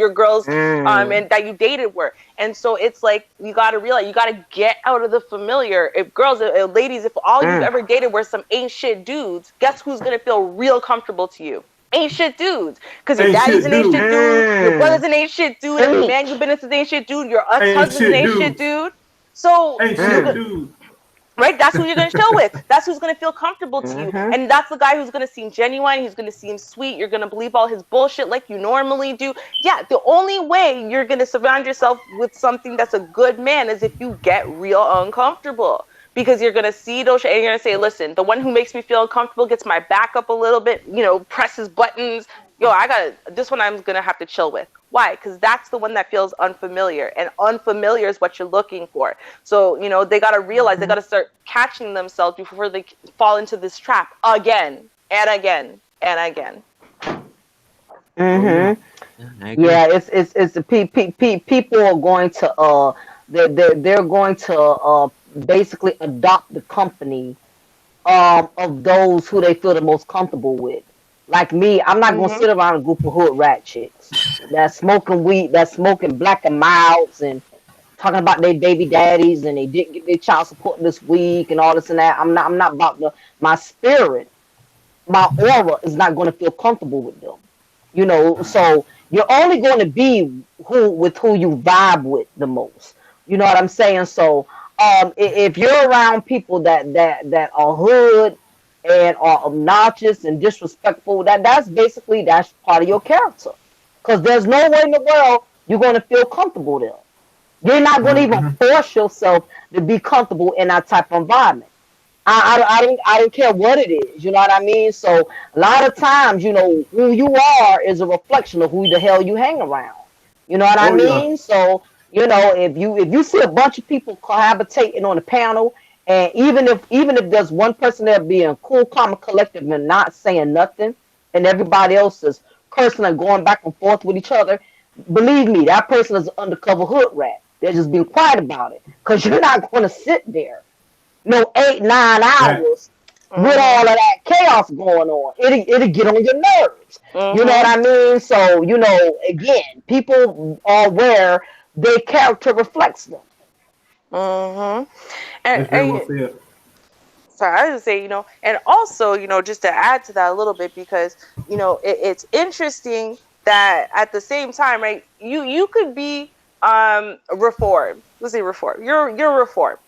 girls and that you dated were. And so it's like, you got to realize, you got to get out of the familiar. If girls, ladies, if all you've ever dated were some ain't shit dudes, guess who's going to feel real comfortable to you? Ain't shit dudes, because your daddy's an ain't shit dude, your brother's an ain't shit dude, every man you've been with is an ain't shit dude, your ex-husband's an ain't shit dude. So right, that's who you're gonna chill with. That's who's gonna feel comfortable to you, and that's the guy who's gonna seem genuine. He's gonna seem sweet. You're gonna believe all his bullshit like you normally do. Yeah, the only way you're gonna surround yourself with something that's a good man is if you get real uncomfortable. Because you're going to see those, and you're going to say, listen, the one who makes me feel uncomfortable, gets my back up a little bit, presses buttons. This one I'm going to have to chill with. Why? Because that's the one that feels unfamiliar, and unfamiliar is what you're looking for. So, they got to realize, they got to start catching themselves before they fall into this trap again and again and again. Yeah, it's the people are going to they're going to basically adopt the company of those who they feel the most comfortable with. Like me, I'm not gonna sit around a group of hood rat chicks that's smoking weed, that's smoking black and milds and talking about their baby daddies and they didn't get their child support this week and all this and that. I'm not about my spirit, my aura is not gonna feel comfortable with them. So you're only going to be who you vibe with the most. You know what I'm saying? So if you're around people that are hood and are obnoxious and disrespectful, that's part of your character. Because there's no way in the world you're going to feel comfortable there. You're not going to even force yourself to be comfortable in that type of environment. I don't care what it is, you know what I mean? So a lot of times, who you are is a reflection of who the hell you hang around. You know what I mean? So, if you see a bunch of people cohabitating on a panel, and even if there's one person there being cool, calm, and collective and not saying nothing, and everybody else is cursing and going back and forth with each other, believe me, that person is an undercover hood rat. They're just being quiet about it, because you're not going to sit there 8-9 hours with all of that chaos going on. It'll get on your nerves. You know what I mean? So, again, people are where their character reflects them. And sorry, I was just say, and also, just to add to that a little bit, because, it's interesting that at the same time, right, you could be reformed. Let's say reformed. You're reformed.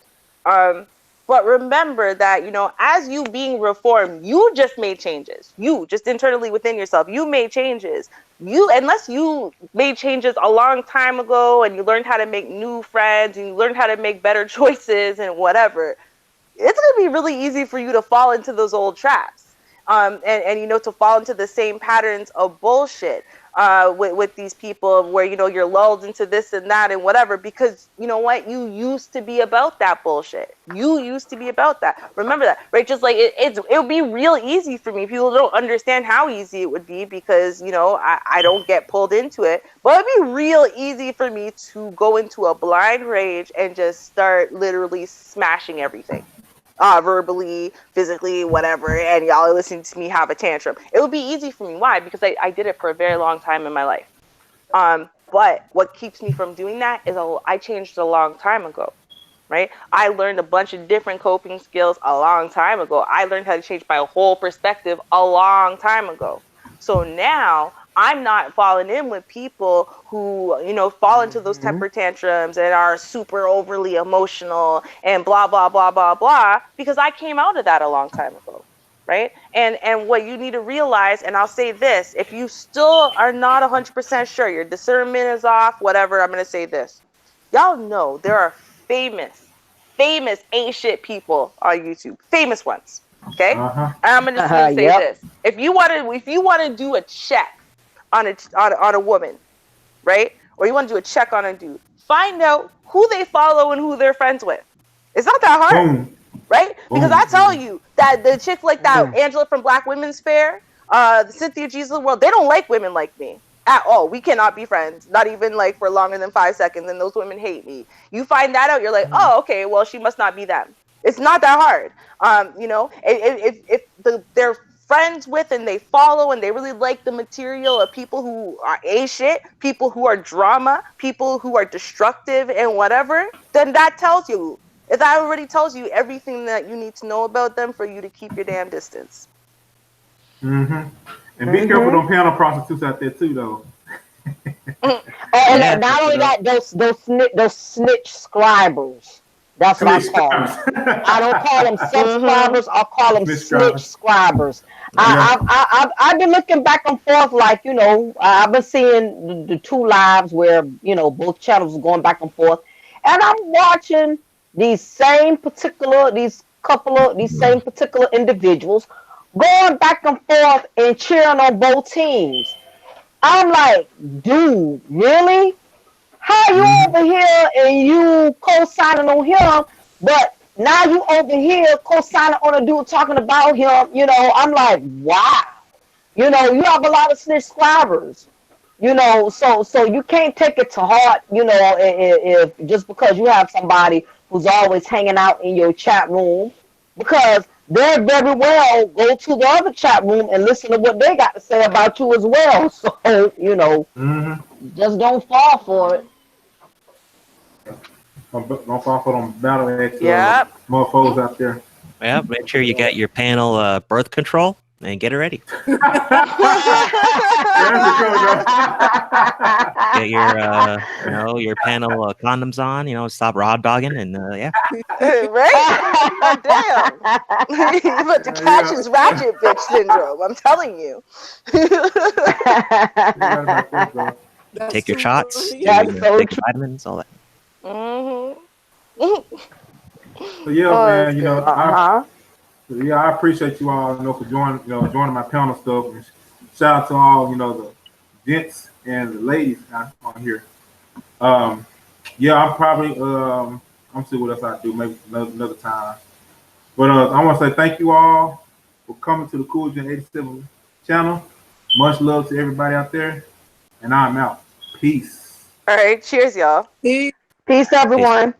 But remember that, as you being reformed, you just made changes. You just internally within yourself, you made changes. Unless you made changes a long time ago and you learned how to make new friends and you learned how to make better choices and whatever, it's going to be really easy for you to fall into those old traps. And to fall into the same patterns of bullshit with these people where, you're lulled into this and that and whatever, because you know what? You used to be about that bullshit. You used to be about that. Remember that, right? Just like it would be real easy for me. People don't understand how easy it would be because, I don't get pulled into it, but it'd be real easy for me to go into a blind rage and just start literally smashing everything. Verbally, physically, whatever, and y'all are listening to me have a tantrum. It would be easy for me. Why? Because I did it for a very long time in my life. But what keeps me from doing that is I changed a long time ago. Right? I learned a bunch of different coping skills a long time ago. I learned how to change my whole perspective a long time ago. So now I'm not falling in with people who, fall into those temper tantrums and are super overly emotional and blah, blah, blah, blah, blah, because I came out of that a long time ago. Right? And what you need to realize, and I'll say this, if you still are not 100% sure, your discernment is off, whatever, I'm going to say this. Y'all know there are famous ain't shit people on YouTube. Famous ones. Okay? Uh-huh. And I'm just gonna say Yep. this. If you wanna do a check on a woman, right? Or you want to do a check on a dude, find out who they follow and who they're friends with. It's not that hard. Boom. Right? Because Boom. I tell you that the chicks like that, Angela from Black Women's Fair, the Cynthia G's of the world, they don't like women like me at all. We cannot be friends, not even like for longer than 5 seconds, and those women hate me. You find that out, you're like, oh, okay, well, she must not be them. It's not that hard. If they're friends with and they follow and they really like the material of people who are shit, people who are drama, people who are destructive and whatever, then that tells you. If that already tells you everything that you need to know about them for you to keep your damn distance. Mm-hmm. And be careful them panel prostitutes out there too, though. And not only that, those snitch scribers. That's what I call them. I don't call them subscribers. I call them snitch scribers. I've been looking back and forth, like, I've been seeing the two lives where, both channels are going back and forth. And I'm watching these same particular individuals going back and forth and cheering on both teams. I'm like, dude, really? How you over here and you co-signing on him, but now you over here co-signing on a dude talking about him? I'm like, wow. You have a lot of snitch subscribers. So you can't take it to heart, if just because you have somebody who's always hanging out in your chat room, because they very well go to the other chat room and listen to what they got to say about you as well. So, just don't fall for it. Don't fall for them battle axe motherfuckers out there. Yeah, make sure you get your panel birth control and get it ready. Get your panel condoms on. Stop raw dogging and yeah. Right? Damn. But the catch is ratchet bitch syndrome. I'm telling you. Take your shots, take your vitamins, all that. So yeah, man, I appreciate you all, for joining my panel stuff. And shout out to all, the gents and the ladies on here. I'm probably I'm see what else I do, maybe another time. But I want to say thank you all for coming to the Cool Gen 87 channel. Much love to everybody out there, and I'm out. Peace. All right, cheers, y'all. Peace, everyone.